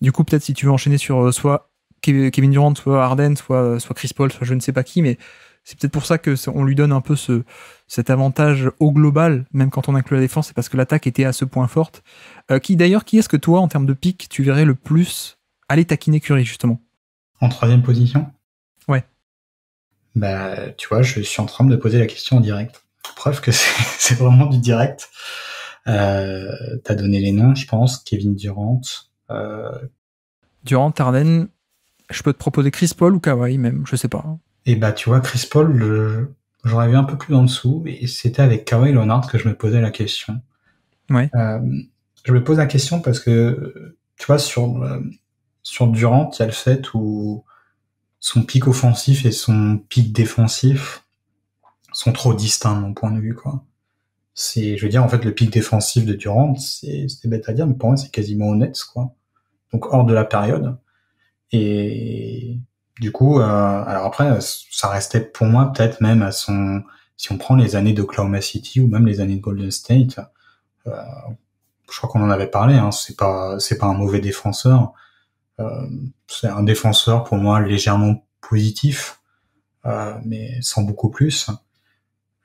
du coup, peut-être si tu veux enchaîner sur soit Kevin Durant, soit Harden, soit Chris Paul, soit je ne sais pas qui, mais c'est peut-être pour ça qu'on lui donne un peu cet avantage au global, même quand on inclut la défense, c'est parce que l'attaque était à ce point forte. Qui est-ce que toi, en termes de pick, tu verrais le plus aller taquiner Curry, justement? En 3e position? Ouais. Bah, tu vois, je suis en train de me poser la question en direct. Preuve que c'est vraiment du direct. T'as donné les noms, je pense. Kevin Durant. Durant, Harden, je peux te proposer Chris Paul ou Kawhi même, je sais pas. Et bah, tu vois, Chris Paul, j'aurais vu un peu plus en dessous, et c'était avec Kawhi Leonard que je me posais la question. Ouais. Je me pose la question parce que, tu vois, sur Durant, il y a le fait où son pic offensif et son pic défensif sont trop distincts, de mon point de vue, quoi. Je veux dire, en fait, le pic défensif de Durant, c'est bête à dire, mais pour moi, c'est quasiment honnête, quoi. Donc, hors de la période. Et du coup, alors après, ça restait pour moi peut-être même à si on prend les années d'Oklahoma City ou même les années de Golden State, je crois qu'on en avait parlé, hein, c'est pas un mauvais défenseur. C'est un défenseur pour moi légèrement positif, mais sans beaucoup plus.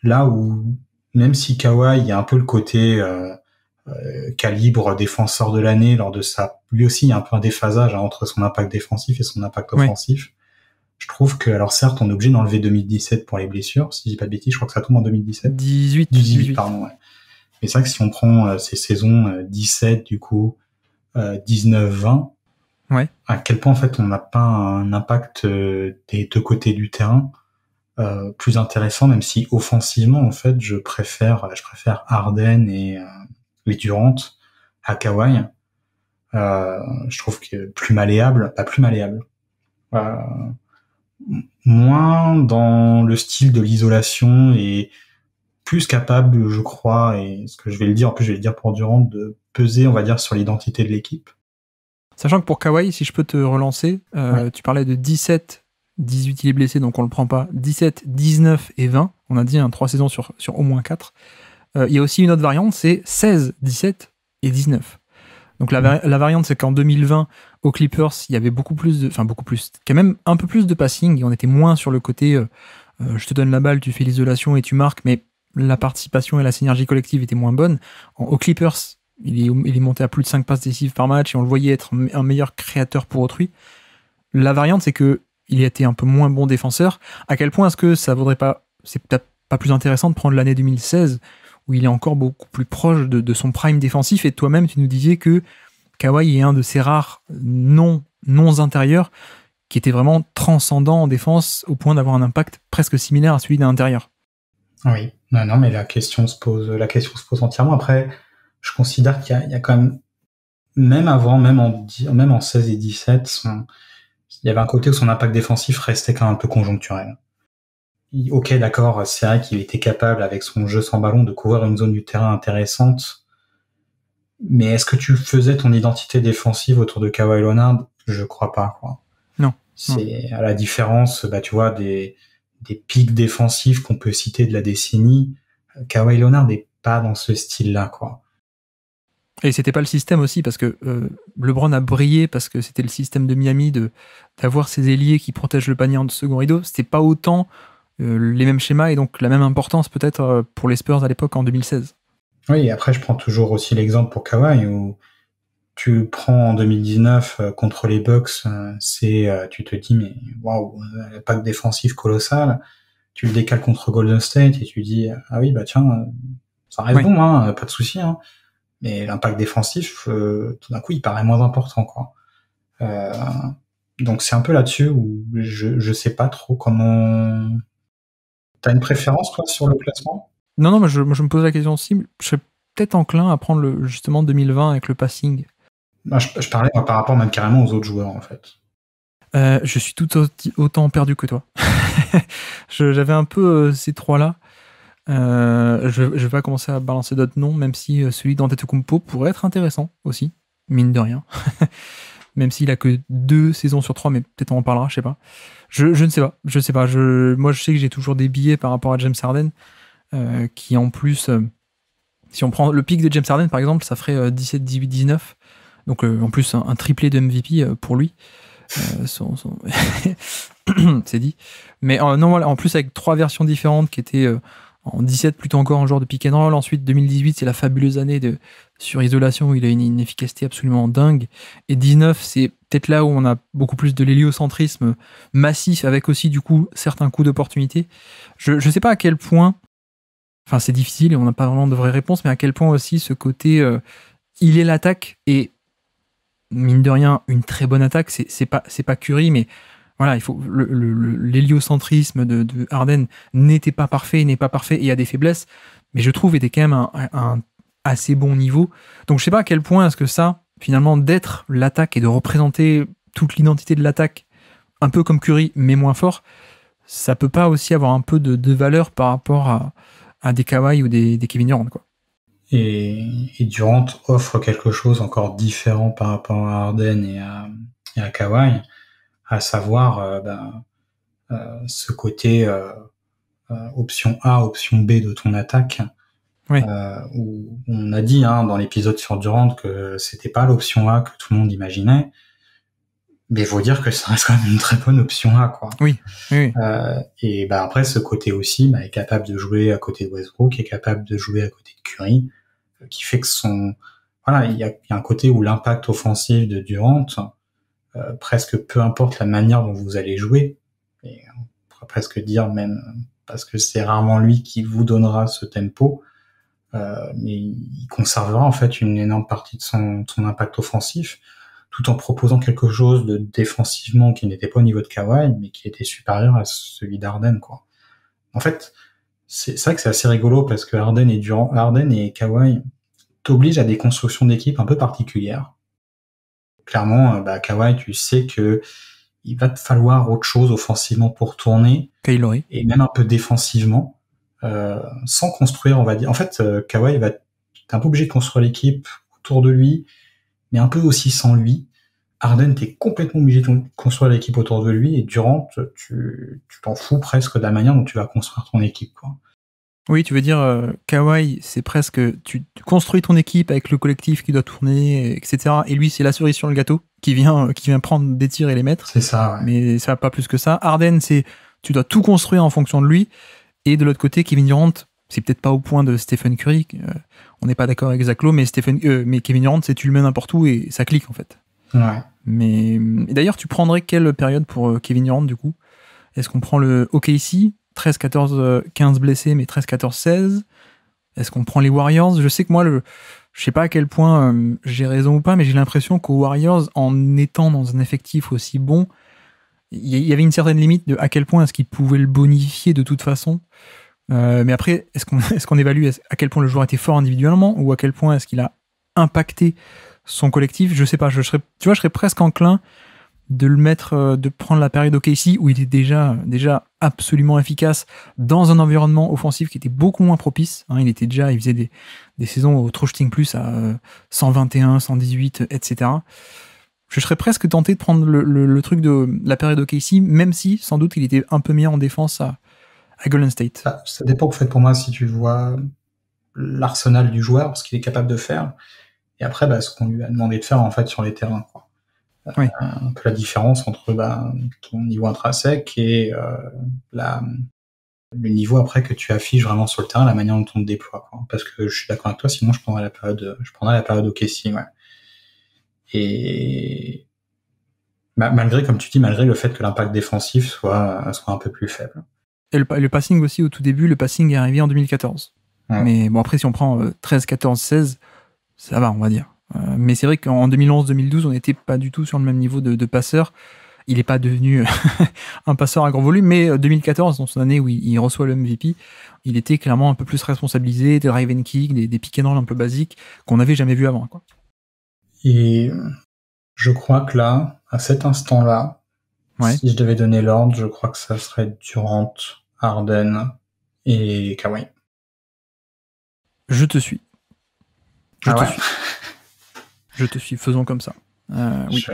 Là où, même si Kawhi, il y a un peu le côté calibre défenseur de l'année lors de lui aussi il y a un peu un déphasage, hein, entre son impact défensif et son impact offensif. Ouais. Je trouve que, alors certes, on est obligé d'enlever 2017 pour les blessures, si je dis pas de bêtises, je crois que ça tombe en 2017. 18, pardon, ouais. Mais c'est vrai que si on prend ces saisons 17, du coup, 19-20, ouais. À quel point, en fait, on n'a pas un impact des deux côtés du terrain plus intéressant, même si offensivement, en fait, je préfère Harden et Durant à Kawhi. Je trouve que plus malléable, moins dans le style de l'isolation et plus capable, je crois, et ce que je vais le dire, en plus je vais le dire pour Durant, de peser, on va dire, sur l'identité de l'équipe. Sachant que pour Kawhi, si je peux te relancer, ouais. Tu parlais de 17, 18 il est blessé, donc on le prend pas, 17, 19 et 20, on a dit 3 saisons sur au moins 4. Il y a aussi une autre variante, c'est 16, 17 et 19. Donc la variante, c'est qu'en 2020, aux Clippers, il y avait quand même un peu plus de passing, et on était moins sur le côté je te donne la balle, tu fais l'isolation et tu marques, mais la participation et la synergie collective étaient moins bonnes. Aux Clippers, il est monté à plus de 5 passes décisives par match, et on le voyait être un meilleur créateur pour autrui. La variante, c'est que il était un peu moins bon défenseur. À quel point est-ce que ça vaudrait pas, c'est peut-être pas plus intéressant de prendre l'année 2016, où il est encore beaucoup plus proche de son prime défensif, et toi-même tu nous disais que Kawhi est un de ces rares non intérieurs qui était vraiment transcendant en défense au point d'avoir un impact presque similaire à celui d'un intérieur. Oui, non, mais la question se pose entièrement. Après, je considère qu'il y a quand même, même avant, même en 16 et 17, il y avait un côté où son impact défensif restait quand même un peu conjoncturel. Ok, d'accord, c'est vrai qu'il était capable, avec son jeu sans ballon, de couvrir une zone du terrain intéressante. Mais est-ce que tu faisais ton identité défensive autour de Kawhi Leonard? Je crois pas, quoi. Non. C'est à la différence, tu vois, des pics défensifs qu'on peut citer de la décennie. Kawhi Leonard n'est pas dans ce style-là, quoi. Et c'était pas le système aussi, parce que LeBron a brillé parce que c'était le système de Miami d'avoir ses ailiers qui protègent le panier en second rideau. C'était pas autant les mêmes schémas et donc la même importance peut-être pour les Spurs à l'époque en 2016. Oui, et après je prends toujours aussi l'exemple pour Kawhi où tu prends en 2019 contre les Bucks, tu te dis mais waouh, l'impact défensif colossal. Tu le décales contre Golden State et tu dis ah oui bah tiens, ça reste bon, hein, pas de souci, hein. Mais l'impact défensif, tout d'un coup, il paraît moins important, quoi. Donc c'est un peu là-dessus où je sais pas trop comment. T'as une préférence, toi, sur le classement? Non, mais je me pose la question aussi. Je serais peut-être enclin à prendre justement 2020 avec le passing. Non, je parlais par rapport même carrément aux autres joueurs, en fait. Je suis tout autant perdu que toi. J'avais un peu ces trois-là. Je vais pas commencer à balancer d'autres noms, même si celui d'Antetokounmpo pourrait être intéressant aussi, mine de rien. même s'il a que 2 saisons sur 3, mais peut-être on en parlera, je sais pas. Je ne sais pas, moi je sais que j'ai toujours des billets par rapport à James Harden, qui en plus, si on prend le pic de James Harden par exemple, ça ferait 17, 18, 19, donc en plus un triplé de MVP pour lui. C'est dit. Mais non, voilà, en plus avec 3 versions différentes qui étaient en 17 plutôt encore en genre de pick and roll. Ensuite 2018 c'est la fabuleuse année sur isolation où il a une efficacité absolument dingue. Et 19 c'est peut-être là où on a beaucoup plus de l'héliocentrisme massif avec aussi du coup certains coups d'opportunité. Je sais pas à quel point, enfin c'est difficile et on n'a pas vraiment de vraie réponse, mais à quel point aussi ce côté il est l'attaque et mine de rien une très bonne attaque, c'est pas Curry, mais voilà, il faut l'héliocentrisme de Harden n'est pas parfait, et il y a des faiblesses, mais je trouve était quand même un assez bon niveau. Donc je sais pas à quel point est-ce que ça, finalement, d'être l'attaque et de représenter toute l'identité de l'attaque, un peu comme Curry, mais moins fort, ça peut pas aussi avoir un peu de valeur par rapport à des Kawhi ou des Kevin Durant, quoi. Et Durant offre quelque chose encore différent par rapport à Harden et à Kawhi, à savoir ce côté option A, option B de ton attaque. Oui. Où on a dit dans l'épisode sur Durant que c'était pas l'option A que tout le monde imaginait, mais il faut dire que ça reste quand même une très bonne option A, quoi. Oui. Et après ce côté aussi est capable de jouer à côté de Westbrook, est capable de jouer à côté de Curry, qui fait que il y a un côté où l'impact offensif de Durant, presque peu importe la manière dont vous allez jouer, et on pourrait presque dire même parce que c'est rarement lui qui vous donnera ce tempo, mais il conservera en fait une énorme partie de son impact offensif, tout en proposant quelque chose de défensivement qui n'était pas au niveau de Kawhi, mais qui était supérieur à celui d'Harden, quoi. En fait, c'est vrai que c'est assez rigolo parce que Harden et Kawhi t'obligent à des constructions d'équipe un peu particulières. Clairement, Kawhi, tu sais que il va te falloir autre chose offensivement pour tourner, Kyle Lowry. Et même un peu défensivement, sans construire, on va dire. En fait, Kawhi t'es un peu obligé de construire l'équipe autour de lui, mais un peu aussi sans lui. Harden, t'es complètement obligé de construire l'équipe autour de lui, et Durant, tu t'en fous presque de la manière dont tu vas construire ton équipe, quoi. Oui, tu veux dire, Kawhi, c'est presque, tu construis ton équipe avec le collectif qui doit tourner, etc. Et lui, c'est la cerise sur le gâteau qui vient prendre des tirs et les mettre. C'est ça, ouais. Mais ça va pas plus que ça. Harden, c'est, tu dois tout construire en fonction de lui. Et de l'autre côté, Kevin Durant, c'est peut-être pas au point de Stephen Curry. On n'est pas d'accord avec Zach Lowe, mais Kevin Durant, c'est tu le mets n'importe où et ça clique en fait. Ouais. Mais et d'ailleurs, tu prendrais quelle période pour Kevin Durant du coup? Est-ce qu'on prend le OKC 13, 14, 15 blessés, mais 13, 14, 16? Est-ce qu'on prend les Warriors? Je sais que moi, je sais pas à quel point j'ai raison ou pas, mais j'ai l'impression qu'aux Warriors, en étant dans un effectif aussi bon, il y avait une certaine limite de à quel point est-ce qu'ils pouvaient le bonifier de toute façon. Mais après, est-ce qu'on évalue à quel point le joueur était fort individuellement ou à quel point est-ce qu'il a impacté son collectif? Je sais pas, je serais presque enclin de le mettre, de prendre la période OKC où il était déjà absolument efficace dans un environnement offensif qui était beaucoup moins propice. Il faisait des saisons au True Shooting Plus à 121, 118, etc. Je serais presque tenté de prendre le truc de la période OKC, même si sans doute il était un peu meilleur en défense à Golden State. Ça dépend en fait pour moi si tu vois l'arsenal du joueur, ce qu'il est capable de faire, et après ce qu'on lui a demandé de faire en fait sur les terrains, quoi. Oui. Un peu la différence entre ton niveau intrinsèque et le niveau après que tu affiches vraiment sur le terrain, la manière dont on te déploie, quoi. Parce que je suis d'accord avec toi, sinon je prendrais la période OKC, ouais. Et malgré, comme tu dis, malgré le fait que l'impact défensif soit un peu plus faible. Et le passing aussi, au tout début, le passing est arrivé en 2014. Ouais. Mais bon, après, si on prend 13, 14, 16, ça va, on va dire. Mais c'est vrai qu'en 2011-2012, on n'était pas du tout sur le même niveau de passeur. Il n'est pas devenu un passeur à grand volume, mais 2014, dans son année où il reçoit le MVP, il était clairement un peu plus responsabilisé, des drive and kick, des pick and roll un peu basiques qu'on n'avait jamais vu avant, quoi. Et je crois que là, à cet instant-là, ouais, si je devais donner l'ordre, je crois que ça serait Durant, Harden et Kawhi. Je te suis. Je te suis, faisons comme ça. Oui.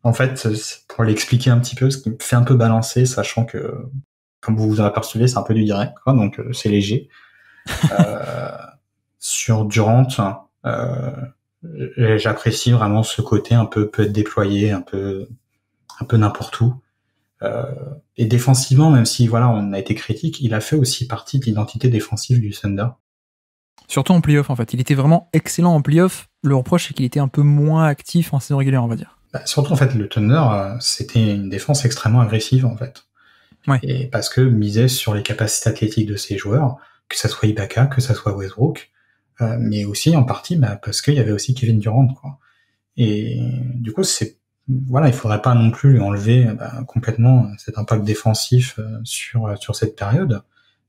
En fait, pour l'expliquer un petit peu, ce qui me fait un peu balancer, sachant que, comme vous vous en apercevez, c'est un peu du direct, quoi, donc c'est léger. Sur Durant, j'apprécie vraiment ce côté un peu peut être déployé, un peu n'importe où. Et défensivement, même si voilà, on a été critique, il a fait aussi partie de l'identité défensive du Thunder. Surtout en play-off, en fait. Il était vraiment excellent en play-off. Le reproche, c'est qu'il était un peu moins actif en saison régulière, on va dire. Surtout, en fait, le Thunder, c'était une défense extrêmement agressive, en fait. Ouais. Et parce que misait sur les capacités athlétiques de ses joueurs, que ça soit Ibaka, que ça soit Westbrook, mais aussi en partie parce qu'il y avait aussi Kevin Durant, quoi. Et du coup, il faudrait pas non plus lui enlever complètement cet impact défensif sur cette période,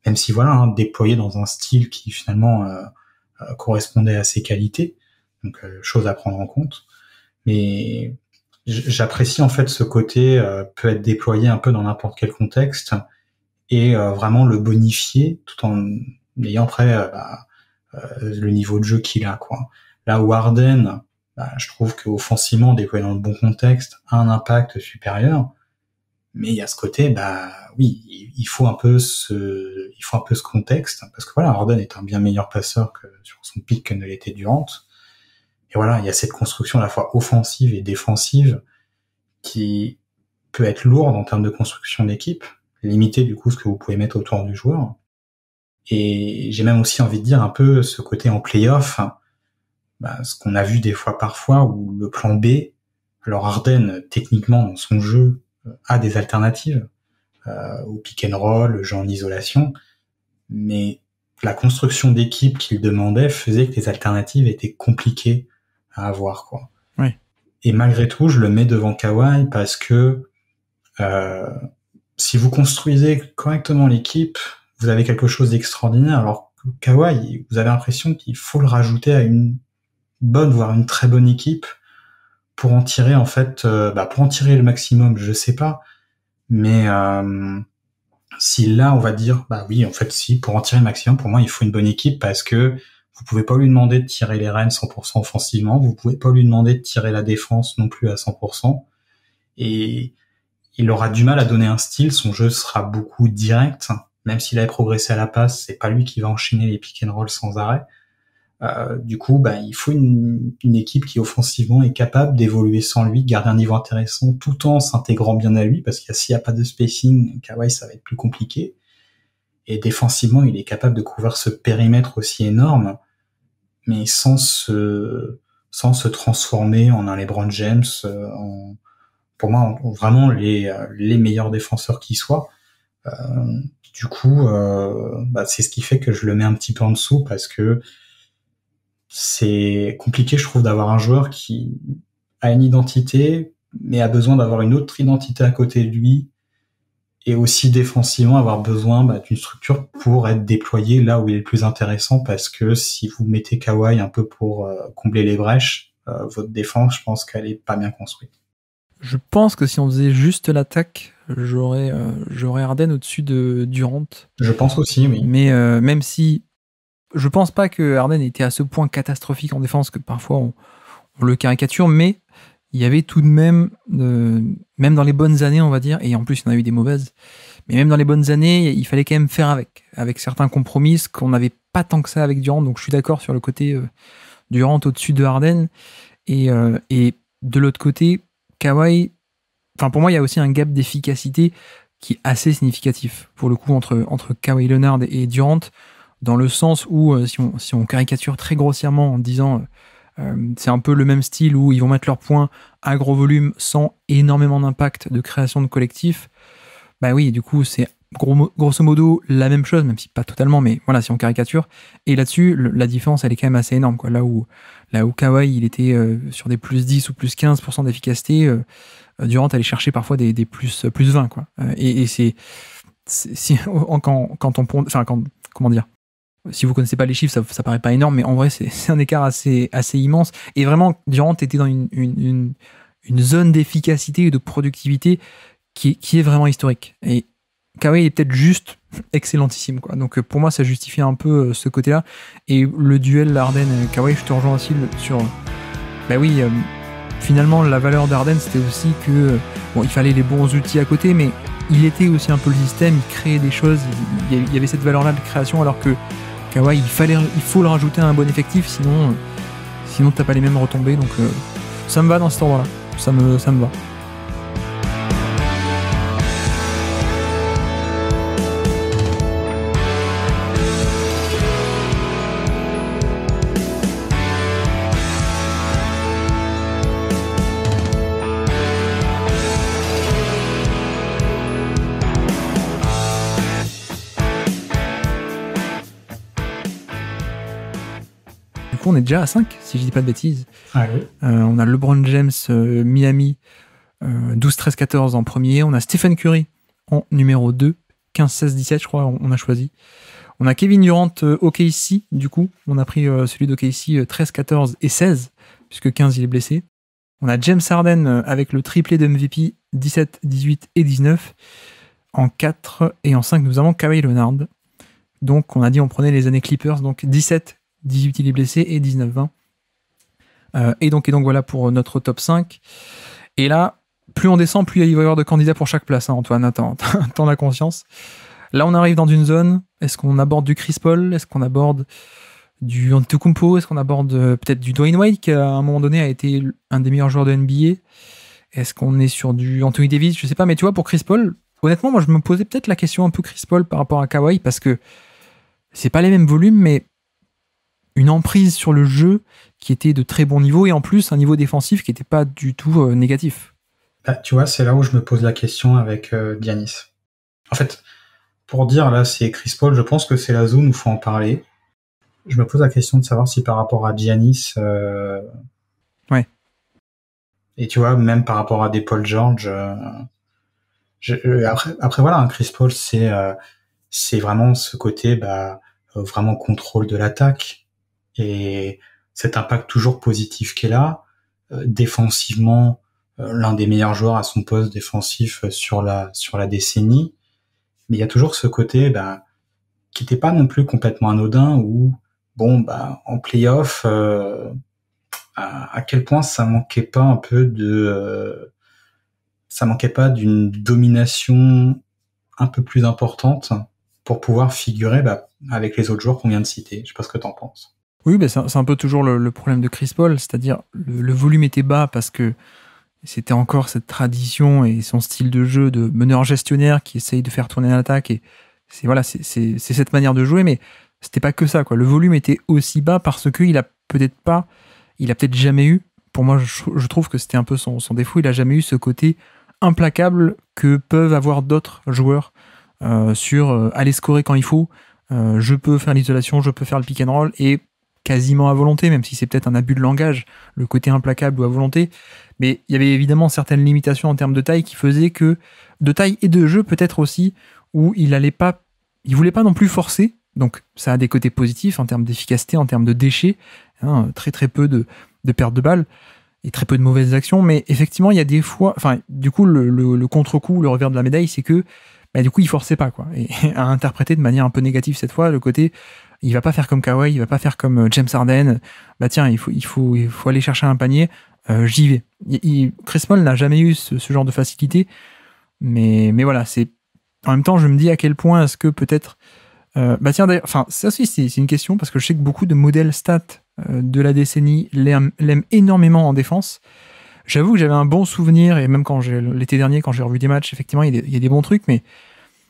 même si déployé dans un style qui finalement correspondait à ses qualités, donc chose à prendre en compte. Mais j'apprécie en fait ce côté peut être déployé un peu dans n'importe quel contexte et vraiment le bonifier tout en ayant après le niveau de jeu qu'il a, quoi. Là où Harden, je trouve qu'offensivement, déployé dans le bon contexte, a un impact supérieur. Mais il y a ce côté, oui, il faut un peu ce contexte, parce que voilà, Harden est un bien meilleur passeur que sur son pic que ne l'était Durant. Et voilà, il y a cette construction à la fois offensive et défensive qui peut être lourde en termes de construction d'équipe, limiter du coup ce que vous pouvez mettre autour du joueur. Et j'ai même aussi envie de dire un peu ce côté en play-off, ce qu'on a vu des fois parfois où le plan B, alors Harden techniquement dans son jeu a des alternatives au pick and roll, le jeu en isolation, mais la construction d'équipe qu'il demandait faisait que les alternatives étaient compliquées à avoir, quoi. Oui. Et malgré tout, je le mets devant Kawhi parce que si vous construisez correctement l'équipe, vous avez quelque chose d'extraordinaire. Alors que Kawhi, vous avez l'impression qu'il faut le rajouter à une bonne, voire une très bonne équipe pour en tirer en fait, pour en tirer le maximum, je sais pas. Mais si là, on va dire, oui, en fait, si, pour en tirer le maximum, pour moi, il faut une bonne équipe parce que vous pouvez pas lui demander de tirer les rênes 100% offensivement, vous pouvez pas lui demander de tirer la défense non plus à 100%, et il aura du mal à donner un style, son jeu sera beaucoup direct, même s'il avait progressé à la passe, c'est pas lui qui va enchaîner les pick and roll sans arrêt. Du coup, il faut une équipe qui offensivement est capable d'évoluer sans lui, garder un niveau intéressant, tout en s'intégrant bien à lui, parce que s'il n'y a pas de spacing, Kawhi, ça va être plus compliqué. Et défensivement, il est capable de couvrir ce périmètre aussi énorme, mais sans se transformer en un LeBron James, pour moi, vraiment les meilleurs défenseurs qui soient. Du coup, c'est ce qui fait que je le mets un petit peu en dessous, parce que c'est compliqué, je trouve, d'avoir un joueur qui a une identité, mais a besoin d'avoir une autre identité à côté de lui, et aussi défensivement avoir besoin d'une structure pour être déployé là où il est le plus intéressant, parce que si vous mettez Kawhi un peu pour combler les brèches, votre défense, je pense qu'elle est pas bien construite. Je pense que si on faisait juste l'attaque, j'aurais Harden au-dessus de Durant. Je pense aussi, oui. Mais même si je pense pas que Harden était à ce point catastrophique en défense, que parfois on le caricature, mais il y avait tout de même, même dans les bonnes années, on va dire, et en plus il y en a eu des mauvaises, mais même dans les bonnes années, il fallait quand même faire avec certains compromis qu'on n'avait pas tant que ça avec Durant, donc je suis d'accord sur le côté Durant au-dessus de Harden, et de l'autre côté, Kawhi, pour moi il y a aussi un gap d'efficacité qui est assez significatif, pour le coup, entre Kawhi Leonard et Durant, dans le sens où, si on caricature très grossièrement en disant c'est un peu le même style où ils vont mettre leurs points à gros volume sans énormément d'impact de création de collectif, oui, du coup, c'est grosso modo la même chose, même si pas totalement, mais voilà, si on caricature. Et là-dessus, la différence, elle est quand même assez énorme, quoi. Là où Kawhi, il était sur des plus 10 ou plus 15% d'efficacité, Durant allait chercher parfois des plus 20, quoi. Et c'est comment dire, si vous connaissez pas les chiffres, ça paraît pas énorme, mais en vrai, c'est un écart assez immense. Et vraiment, Durant était dans une zone d'efficacité et de productivité qui est vraiment historique. Et Kawhi est peut-être juste excellentissime, quoi. Donc pour moi, ça justifie un peu ce côté-là. Et le duel Harden-Kawhi, je te rejoins aussi sur... finalement, la valeur d'Harden, c'était aussi que bon, il fallait les bons outils à côté, mais il était aussi un peu le système, il créait des choses, il y avait cette valeur-là de création, alors que Kawhi, il faut le rajouter à un bon effectif, sinon t'as pas les mêmes retombées. Donc ça me va dans cet ordre-là, ça me va. Du coup, on est déjà à 5, si je dis pas de bêtises. Ah oui. On a LeBron James, Miami, 12, 13, 14 en premier. On a Stephen Curry en numéro 2, 15, 16, 17, je crois, on a choisi. On a Kevin Durant, OKC, du coup. On a pris celui d'OKC, 13, 14 et 16, puisque 15, il est blessé. On a James Harden avec le triplé de MVP, 17, 18 et 19. En 4 et en 5, nous avons Kawhi Leonard. Donc, on a dit on prenait les années Clippers, donc 17, 18 il est blessé et 19-20. Et donc voilà pour notre top 5. Et là, plus on descend, plus il va y avoir de candidats pour chaque place, hein, Antoine, t'en as conscience. Là, on arrive dans une zone. Est-ce qu'on aborde du Chris Paul? Est-ce qu'on aborde du Antetokounmpo? Est-ce qu'on aborde peut-être du Dwayne Wade, qui à un moment donné a été un des meilleurs joueurs de NBA? Est-ce qu'on est sur du Anthony Davis? Je sais pas, mais tu vois, pour Chris Paul, honnêtement, moi je me posais peut-être la question un peu Chris Paul par rapport à Kawhi, parce que c'est pas les mêmes volumes, mais une emprise sur le jeu qui était de très bon niveau, et en plus un niveau défensif qui n'était pas du tout négatif. Bah, tu vois, c'est là où je me pose la question avec Giannis. En fait, pour dire là, c'est Chris Paul, je pense que c'est la zone où il faut en parler. Je me pose la question de savoir si par rapport à Giannis... Ouais. Et tu vois, même par rapport à des Paul George... Après voilà, hein, Chris Paul, c'est vraiment ce côté vraiment contrôle de l'attaque et cet impact toujours positif qu'est là. Défensivement, l'un des meilleurs joueurs à son poste défensif sur la décennie. Mais il y a toujours ce côté qui n'était pas non plus complètement anodin où en play-off, à quel point ça manquait pas un peu de ça manquait pas d'une domination un peu plus importante pour pouvoir figurer avec les autres joueurs qu'on vient de citer. Je sais pas ce que t'en penses. Oui, c'est un peu toujours le problème de Chris Paul, c'est-à-dire le volume était bas parce que c'était encore cette tradition et son style de jeu de meneur gestionnaire qui essaye de faire tourner l'attaque, et c'est cette manière de jouer, mais c'était pas que ça, quoi. Le volume était aussi bas parce qu'il a peut-être jamais eu, pour moi je trouve que c'était un peu son défaut, il a jamais eu ce côté implacable que peuvent avoir d'autres joueurs sur aller scorer quand il faut, je peux faire l'isolation, je peux faire le pick and roll, et quasiment à volonté, même si c'est peut-être un abus de langage, le côté implacable ou à volonté, mais il y avait évidemment certaines limitations en termes de taille qui faisaient que, de taille et de jeu peut-être aussi, où il voulait pas non plus forcer, donc ça a des côtés positifs en termes d'efficacité, en termes de déchets, hein, très très peu de pertes de balles, et très peu de mauvaises actions, mais effectivement il y a des fois, du coup le contre-coup, le revers de la médaille, c'est que du coup il forçait pas, quoi, et à interpréter de manière un peu négative cette fois, le côté il va pas faire comme Kawhi, il va pas faire comme James Harden, tiens, il faut aller chercher un panier, j'y vais. Chris Paul n'a jamais eu ce genre de facilité, mais voilà, en même temps je me dis à quel point est-ce que peut-être tiens d'ailleurs, ça aussi c'est une question, parce que je sais que beaucoup de modèles stats de la décennie l'aiment énormément en défense. J'avoue que j'avais un bon souvenir, et même l'été dernier quand j'ai revu des matchs, effectivement il y a des bons trucs, mais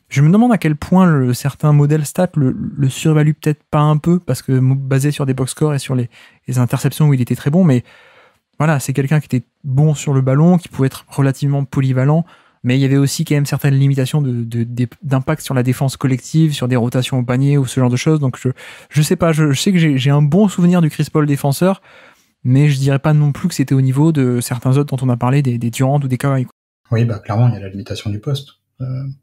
je me demande à quel point certains modèles stats le survaluent peut-être pas un peu, parce que basé sur des box scores et sur les interceptions où il était très bon, mais voilà, c'est quelqu'un qui était bon sur le ballon, qui pouvait être relativement polyvalent, mais il y avait aussi quand même certaines limitations d'impact sur la défense collective, sur des rotations au panier ou ce genre de choses. Donc je sais pas, je sais que j'ai un bon souvenir du Chris Paul défenseur, mais je dirais pas non plus que c'était au niveau de certains autres dont on a parlé, des Durant ou des Kawhi. Oui, clairement, il y a la limitation du poste.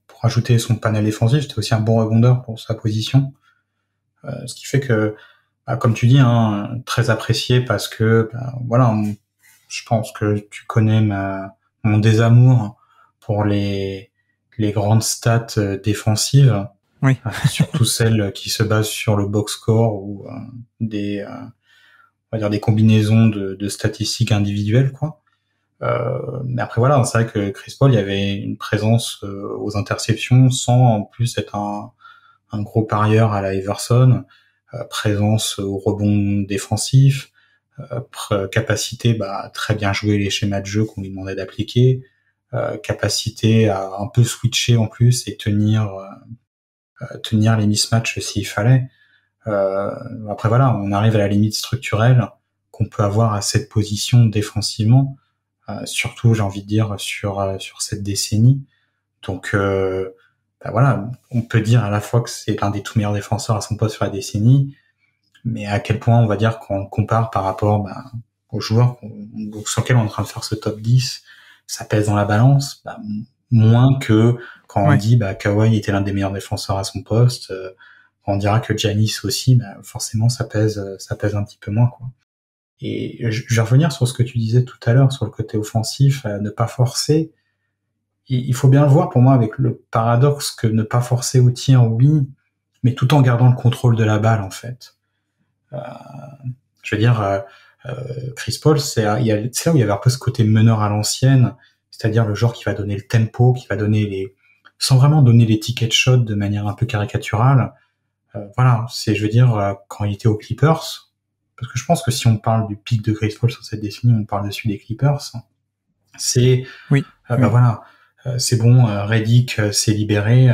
Pour ajouter son panel défensif, c'était aussi un bon rebondeur pour sa position. Ce qui fait que, comme tu dis, hein, très apprécié, parce que, je pense que tu connais mon désamour pour les grandes stats défensives. Oui. Surtout celles qui se basent sur le box score ou on va dire des combinaisons de statistiques individuelles, quoi. Mais après voilà, c'est vrai que Chris Paul, il y avait une présence aux interceptions sans en plus être un gros parieur à la Iverson, présence au rebond défensif, capacité à très bien jouer les schémas de jeu qu'on lui demandait d'appliquer, capacité à un peu switcher en plus et tenir les mismatchs s'il fallait. Après voilà, on arrive à la limite structurelle qu'on peut avoir à cette position défensivement, surtout j'ai envie de dire sur cette décennie. Donc voilà, on peut dire à la fois que c'est l'un des tout meilleurs défenseurs à son poste sur la décennie, mais à quel point on va dire qu'on compare par rapport aux joueurs sur lesquels on est en train de faire ce top 10, ça pèse dans la balance, moins que quand on dit Kawhi était l'un des meilleurs défenseurs à son poste, on dira que Giannis aussi, forcément ça pèse un petit peu moins, quoi. Et je vais revenir sur ce que tu disais tout à l'heure sur le côté offensif, ne pas forcer. Il faut bien le voir pour moi avec le paradoxe que ne pas forcer au tir, oui, mais tout en gardant le contrôle de la balle en fait. Je veux dire, Chris Paul, c'est là où il y avait un peu ce côté meneur à l'ancienne, c'est-à-dire le joueur qui va donner le tempo, qui va donner sans vraiment donner les tickets de shot de manière un peu caricaturale. Voilà, je veux dire, quand il était aux Clippers, parce que je pense que si on parle du pic de Chris Paul sur cette décennie, on parle dessus des Clippers, c'est, voilà, c'est bon, Redick s'est libéré,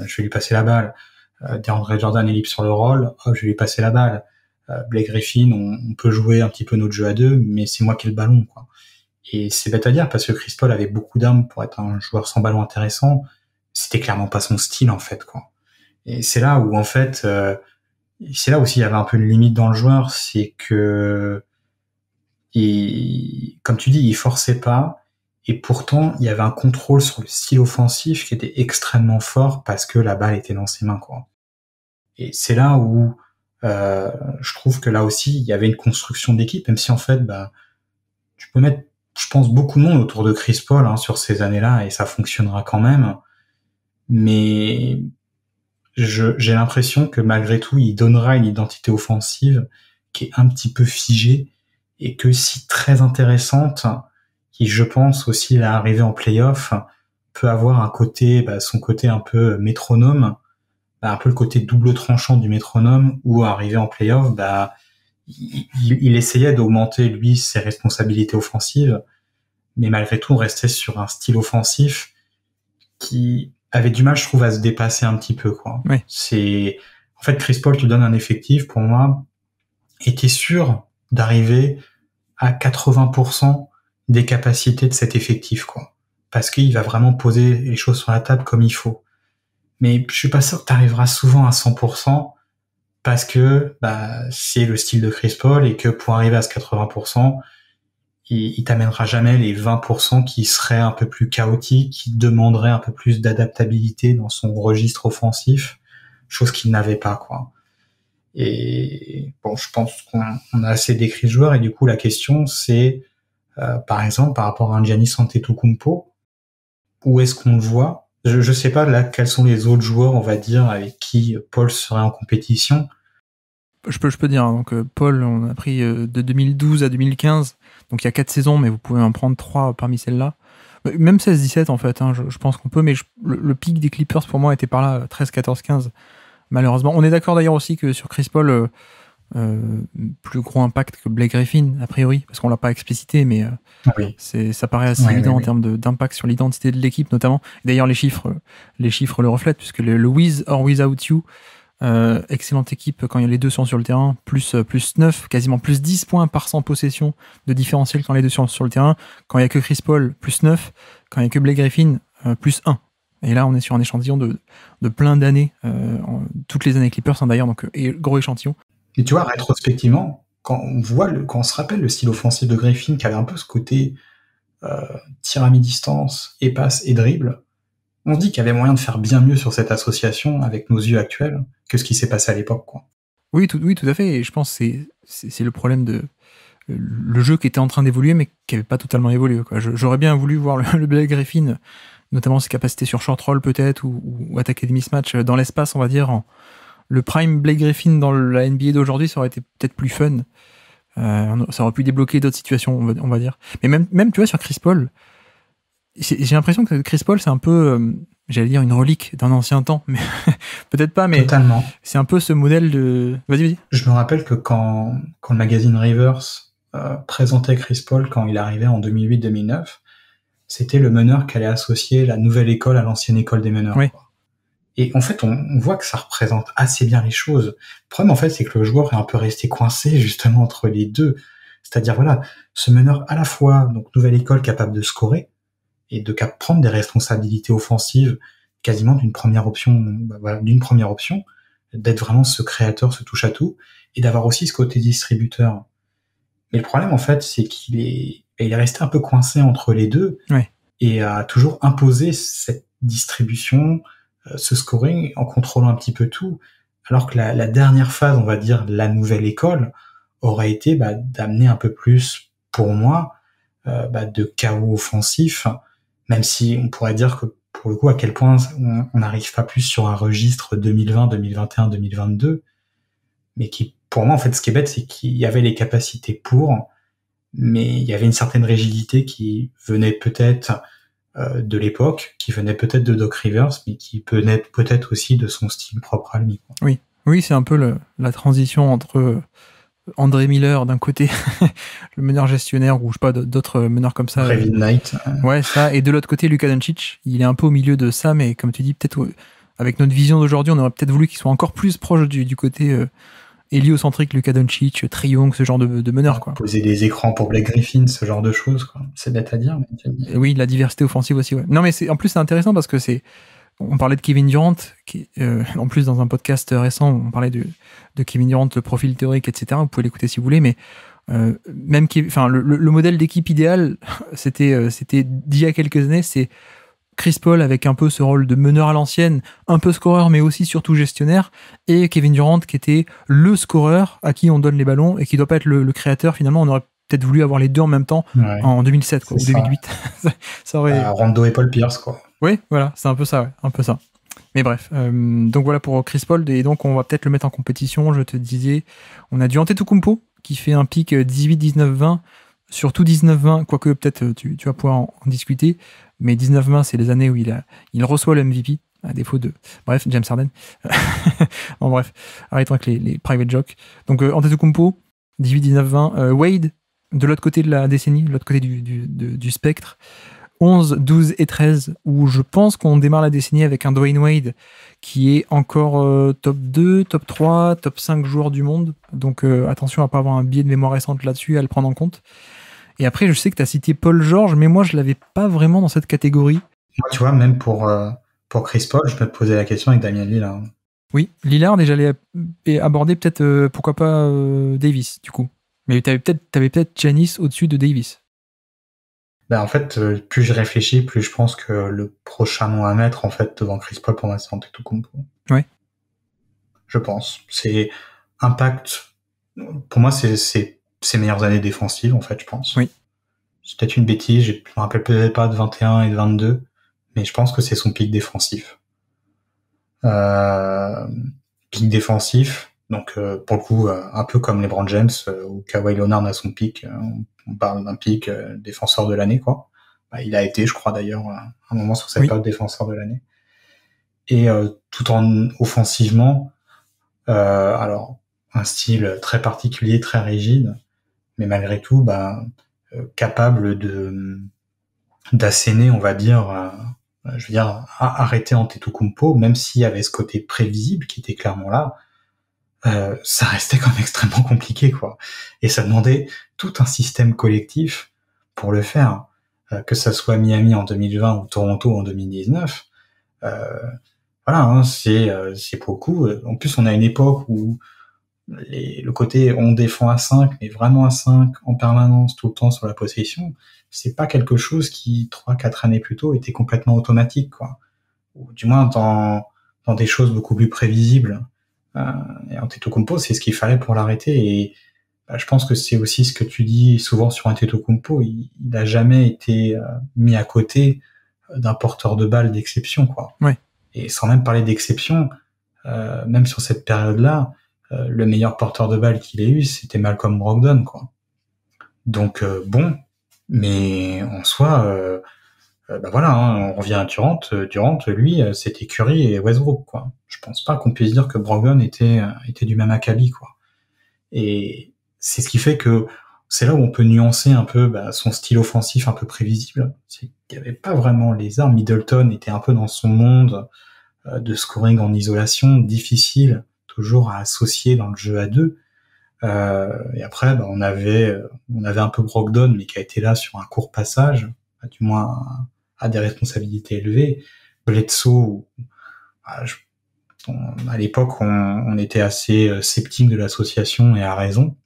je vais lui passer la balle. DeAndre Jordan est libre sur le roll, je vais lui passer la balle. Blake Griffin, on peut jouer un petit peu notre jeu à deux, mais c'est moi qui ai le ballon, quoi. Et c'est bête à dire parce que Chris Paul avait beaucoup d'armes pour être un joueur sans ballon intéressant. C'était clairement pas son style, en fait, quoi. Et c'est là où, en fait, c'est là aussi il y avait un peu une limite dans le joueur, c'est que, comme tu dis, il forçait pas, et pourtant, il y avait un contrôle sur le style offensif qui était extrêmement fort parce que la balle était dans ses mains, quoi. Et c'est là où je trouve que là aussi, il y avait une construction d'équipe, même si en fait, tu peux mettre, je pense, beaucoup de monde autour de Chris Paul sur ces années-là, et ça fonctionnera quand même. Mais j'ai l'impression que malgré tout, il donnera une identité offensive qui est un petit peu figée, et que si très intéressante, qui je pense aussi, là, arriver en play-off, peut avoir un côté, son côté un peu métronome, un peu le côté double tranchant du métronome, où arrivé en play-off, il essayait d'augmenter lui ses responsabilités offensives, mais malgré tout on restait sur un style offensif qui avait du mal, je trouve, à se dépasser un petit peu, quoi. Oui. C'est en fait Chris Paul te donne un effectif pour moi, et t'es sûr d'arriver à 80% des capacités de cet effectif, quoi, parce qu'il va vraiment poser les choses sur la table comme il faut. Mais je suis pas sûr que t'arriveras souvent à 100%, parce que c'est le style de Chris Paul, et que pour arriver à ce 80%, il t'amènera jamais les 20% qui seraient un peu plus chaotiques, qui demanderaient un peu plus d'adaptabilité dans son registre offensif, chose qu'il n'avait pas, quoi. Et bon, je pense qu'on a assez décrit le joueur, et du coup la question c'est, par exemple, par rapport à un Giannis Antetokounmpo, où est-ce qu'on le voit? Je sais pas là quels sont les autres joueurs, on va dire, avec qui Paul serait en compétition. Je peux dire, donc Paul, on a pris de 2012 à 2015, donc il y a 4 saisons, mais vous pouvez en prendre 3 parmi celles-là. Même 16-17 en fait, je pense qu'on peut, mais le pic des Clippers pour moi était par là, 13, 14, 15, malheureusement. On est d'accord d'ailleurs aussi que sur Chris Paul, plus gros impact que Blake Griffin, a priori, parce qu'on l'a pas explicité, mais oui. Ça paraît assez évident en termes d'impact sur l'identité de l'équipe notamment. D'ailleurs les chiffres le reflètent, puisque le with or without you, excellente équipe quand les deux sont sur le terrain, plus 9, quasiment plus 10 points par 100 possessions de différentiel quand les deux sont sur le terrain. Quand il n'y a que Chris Paul, plus 9. Quand il n'y a que Blake Griffin, plus 1. Et là, on est sur un échantillon de plein d'années, toutes les années Clippers d'ailleurs, donc gros échantillon. Et tu vois, rétrospectivement, quand on se rappelle le style offensif de Griffin, qui avait un peu ce côté tir à mi-distance, et passe et dribble, on se dit qu'il y avait moyen de faire bien mieux sur cette association avec nos yeux actuels que ce qui s'est passé à l'époque, quoi. Oui, tout à fait. Et je pense que c'est le problème de le jeu qui était en train d'évoluer, mais qui n'avait pas totalement évolué, quoi. J'aurais bien voulu voir le Blake Griffin, notamment ses capacités sur short roll peut-être, ou attaquer des mismatchs dans l'espace, on va dire. Le prime Blake Griffin dans la NBA d'aujourd'hui, ça aurait été peut-être plus fun. Ça aurait pu débloquer d'autres situations, on va dire. Mais même tu vois, sur Chris Paul, j'ai l'impression que Chris Paul, c'est un peu, j'allais dire, une relique d'un ancien temps, mais peut-être pas, mais Totalement. c'est un peu ce modèle de... Vas-y. Je me rappelle que quand le magazine Rivers présentait Chris Paul quand il arrivait en 2008-2009, c'était le meneur qui allait associer la nouvelle école à l'ancienne école des meneurs. Oui. Et en fait, on voit que ça représente assez bien les choses. Le problème, en fait, c'est que le joueur est un peu resté coincé justement entre les deux. C'est-à-dire, voilà, ce meneur à la fois, donc nouvelle école capable de scorer et de prendre des responsabilités offensives quasiment d'une première option, d'être vraiment ce créateur, ce touche-à-tout, et d'avoir aussi ce côté distributeur. Mais le problème, en fait, c'est qu'il est resté un peu coincé entre les deux, ouais. Et a toujours imposé cette distribution, ce scoring, en contrôlant un petit peu tout, alors que la dernière phase, on va dire, la nouvelle école, aurait été d'amener un peu plus, pour moi, de chaos offensif, même si on pourrait dire que, pour le coup, à quel point on n'arrive pas plus sur un registre 2020, 2021, 2022, mais qui, pour moi, en fait, ce qui est bête, c'est qu'il y avait les capacités pour, mais il y avait une certaine rigidité qui venait peut-être de l'époque, qui venait peut-être de Doc Rivers, mais qui venait peut-être aussi de son style propre à lui. Oui, c'est un peu la transition entre André Miller d'un côté, le meneur gestionnaire, ou je sais pas, d'autres meneurs comme ça. Revin Knight. Ouais, ça. Et de l'autre côté, Luka Doncic, il est un peu au milieu de ça, mais comme tu dis, peut-être avec notre vision d'aujourd'hui, on aurait peut-être voulu qu'il soit encore plus proche du côté héliocentrique, Luka Doncic, Trae Young, ce genre de meneur, quoi. Poser des écrans pour Blake Griffin, ce genre de choses, quoi. C'est bête à dire, mais oui, la diversité offensive aussi, ouais. Non, mais en plus, c'est intéressant parce que on parlait de Kevin Durant, qui, en plus dans un podcast récent, on parlait de Kevin Durant, le profil théorique, etc. Vous pouvez l'écouter si vous voulez, mais même le modèle d'équipe idéal, c'était d'il y a quelques années, c'est Chris Paul avec un peu ce rôle de meneur à l'ancienne, un peu scoreur, mais aussi surtout gestionnaire, et Kevin Durant qui était le scoreur à qui on donne les ballons et qui doit pas être le créateur. Finalement, on aurait peut-être voulu avoir les deux en même temps en 2007 quoi, ou 2008. Ça aurait... Rondo et Paul Pierce, quoi. Oui, voilà, c'est un peu ça, ouais, un peu ça. Mais bref, donc voilà pour Chris Paul, et donc on va peut-être le mettre en compétition. Je te disais, on a du Antetokounmpo qui fait un pic 18, 19, 20, surtout 19, 20, quoique peut-être tu vas pouvoir en discuter, mais 19, 20, c'est les années où il reçoit le MVP, à défaut de... Bref, James Harden. Bon, bref, arrêtons avec les private jokes. Donc Antetokounmpo, 18, 19, 20, Wade, de l'autre côté de la décennie, de l'autre côté du spectre, 11, 12 et 13, où je pense qu'on démarre la décennie avec un Dwayne Wade qui est encore top 2, top 3, top 5 joueurs du monde. Donc attention à ne pas avoir un biais de mémoire récente là-dessus, à le prendre en compte. Et après, je sais que tu as cité Paul George, mais moi, je ne l'avais pas vraiment dans cette catégorie. Moi, tu vois, même pour Chris Paul, je peux te poser la question avec Damian Lillard. Oui, Lillard, déjà, j'allais aborder peut-être, pourquoi pas Davis, du coup. Mais tu avais peut-être Giannis au-dessus de Davis. En fait, plus je réfléchis, plus je pense que le prochain nom à mettre, en fait, devant Chris Paul, pour moi, c'est Antetokounmpo. Ouais. Je pense. C'est impact. Pour moi, c'est ses meilleures années défensives, en fait, je pense. Oui. C'est peut-être une bêtise, je me rappelle peut-être pas de 21 et de 22, mais je pense que c'est son pic défensif. Pic défensif, donc pour le coup, un peu comme LeBron James, ou Kawhi Leonard a son pic, on parle d'un pic défenseur de l'année, quoi. Il a été, je crois d'ailleurs, un moment sur cette période défenseur de l'année. Et tout en offensivement, alors un style très particulier, très rigide, mais malgré tout, capable d'asséner, on va dire, arrêter Antetokounmpo, même s'il y avait ce côté prévisible qui était clairement là, ça restait quand même extrêmement compliqué, quoi. Et ça demandait tout un système collectif pour le faire, que ça soit Miami en 2020 ou Toronto en 2019. C'est beaucoup. En plus, on a une époque où le côté on défend à 5, mais vraiment à 5 en permanence tout le temps sur la possession, c'est pas quelque chose qui 3-4 années plus tôt était complètement automatique, quoi. Ou du moins dans des choses beaucoup plus prévisibles. Et Antetokounmpo, c'est ce qu'il fallait pour l'arrêter. Et je pense que c'est aussi ce que tu dis souvent sur Antetokounmpo. Il a jamais été mis à côté d'un porteur de balle d'exception, quoi. Ouais. Et sans même parler d'exception, même sur cette période-là, le meilleur porteur de balle qu'il ait eu, c'était Malcolm Brogdon, quoi. Donc bon, mais en soi, bah voilà, hein, on revient à Durant. Durant, lui, c'était Curry et Westbrook, quoi. Je pense pas qu'on puisse dire que Brogdon était du même acabit, quoi. Et c'est ce qui fait que c'est là où on peut nuancer un peu son style offensif un peu prévisible. C'est qu'il y avait pas vraiment les armes. Middleton était un peu dans son monde de scoring en isolation, difficile toujours à associer dans le jeu à deux. Et après, on avait un peu Brogdon, mais qui a été là sur un court passage, du moins à des responsabilités élevées. Bledsoe, à l'époque, on était assez sceptique de l'association et à raison.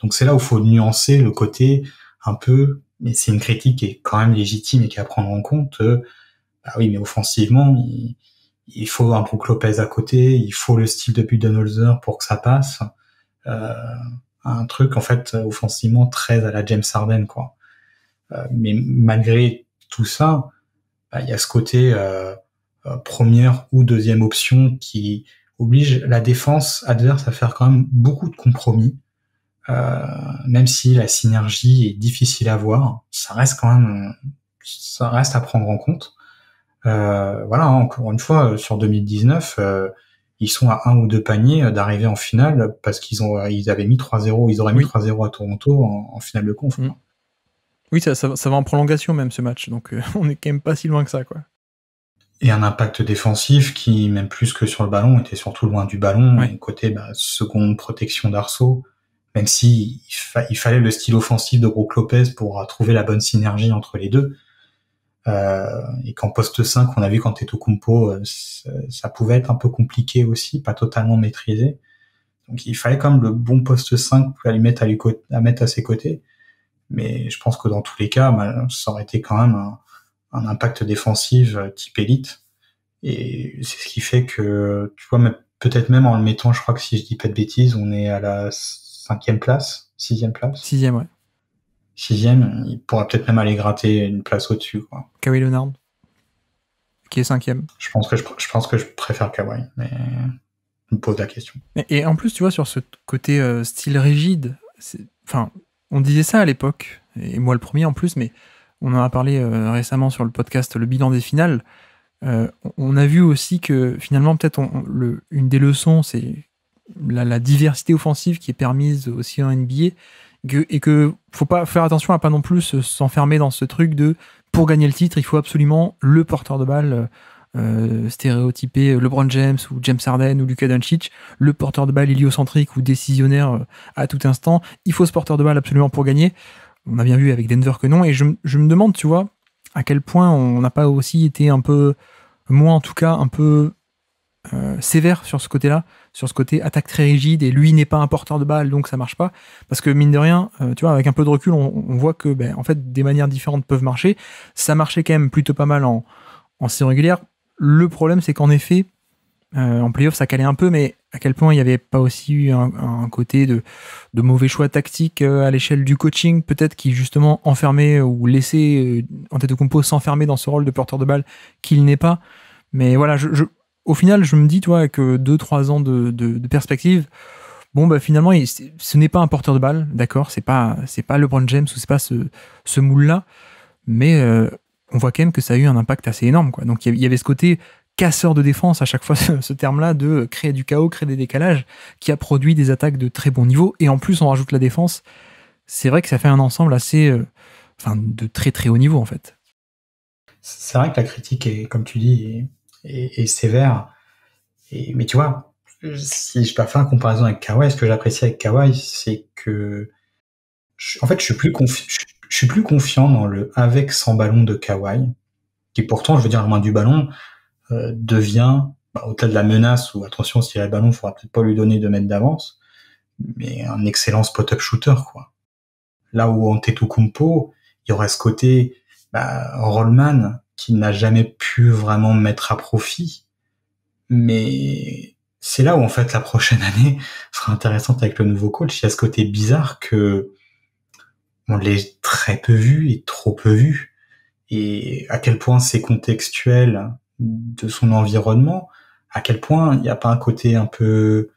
Donc c'est là où il faut nuancer le côté un peu, mais c'est une critique qui est quand même légitime et qui est à prendre en compte. Bah oui, mais offensivement, il faut un Brook Lopez à côté, il faut le style de Budenholzer pour que ça passe. Un truc en fait offensivement très à la James Harden, quoi. Mais malgré tout ça, il y a ce côté première ou deuxième option qui oblige la défense adverse à faire quand même beaucoup de compromis. Même si la synergie est difficile à voir, ça reste à prendre en compte. Voilà, hein, encore une fois, sur 2019, ils sont à 1 ou 2 paniers d'arriver en finale parce ils avaient mis 3-0, ils auraient mis 3-0 à Toronto en finale de conf. Oui, ça va en prolongation même ce match, donc on est quand même pas si loin que ça, quoi. Et un impact défensif qui, même plus que sur le ballon, était surtout loin du ballon, côté seconde protection d'arceau, même si il fallait le style offensif de Brook Lopez pour trouver la bonne synergie entre les deux. Et qu'en poste 5, on a vu qu'Antetokounmpo, ça pouvait être un peu compliqué aussi, pas totalement maîtrisé. Donc il fallait quand même le bon poste 5 pour lui mettre à mettre à ses côtés. Mais je pense que dans tous les cas, ça aurait été quand même un impact défensif type élite. Et c'est ce qui fait que, tu vois, peut-être même en le mettant, je crois que si je dis pas de bêtises, on est à la 6e place. 6e, ouais. 6e, il pourra peut-être même aller gratter une place au-dessus, quoi. Kawhi Leonard, qui est 5e. Je pense que je préfère Kawhi, mais je me pose la question. Et en plus, tu vois, sur ce côté style rigide, on disait ça à l'époque, et moi le premier en plus, mais on en a parlé récemment sur le podcast Le Bilan des Finales. On a vu aussi que finalement, peut-être une des leçons, c'est la diversité offensive qui est permise aussi en NBA, et que faut pas faire attention à pas non plus s'enfermer dans ce truc de pour gagner le titre, il faut absolument le porteur de balle stéréotypé LeBron James ou James Harden ou Luka Doncic, le porteur de balle héliocentrique ou décisionnaire à tout instant. Il faut ce porteur de balle absolument pour gagner. On a bien vu avec Denver que non, et je me demande, tu vois, à quel point on n'a pas aussi été un peu, moi en tout cas, un peu sévère sur ce côté-là, sur ce côté attaque très rigide, et lui n'est pas un porteur de balle, donc ça marche pas. Parce que mine de rien, tu vois, avec un peu de recul, on voit que en fait, des manières différentes peuvent marcher. Ça marchait quand même plutôt pas mal en saison régulière. Le problème, c'est qu'en effet, en playoff, ça calait un peu, mais à quel point il n'y avait pas aussi eu un côté de mauvais choix tactiques à l'échelle du coaching, peut-être, qui justement enfermait ou laissait Antetokounmpo s'enfermer dans ce rôle de porteur de balle qu'il n'est pas. Mais voilà, au final, je me dis, toi, avec 2-3 ans de perspective, bon, finalement, ce n'est pas un porteur de balle, d'accord, c'est pas LeBron James ou c'est pas ce moule-là, mais on voit quand même que ça a eu un impact assez énorme, quoi. Donc il y avait ce côté casseur de défense, à chaque fois ce terme-là, de créer du chaos, créer des décalages, qui a produit des attaques de très bon niveau, et en plus on rajoute la défense. C'est vrai que ça fait un ensemble assez, de très très haut niveau en fait. C'est vrai que la critique est, comme tu dis, est sévère. Mais tu vois, si je peux faire une comparaison avec Kawhi, ce que j'apprécie avec Kawhi, c'est que en fait, je suis plus confiant dans le avec sans ballon de Kawhi, qui pourtant, je veux dire, la main du ballon devient, au-delà de la menace, où attention, s'il a le ballon, il faudra peut-être pas lui donner 2 mètres d'avance, mais un excellent spot-up shooter, quoi. Là où Antetokounmpo, il y aurait ce côté rollman qui n'a jamais pu vraiment mettre à profit, mais c'est là où en fait la prochaine année sera intéressante avec le nouveau coach. Il y a ce côté bizarre que on l'ait très peu vu et trop peu vu, et à quel point c'est contextuel de son environnement, à quel point il n'y a pas un côté un peu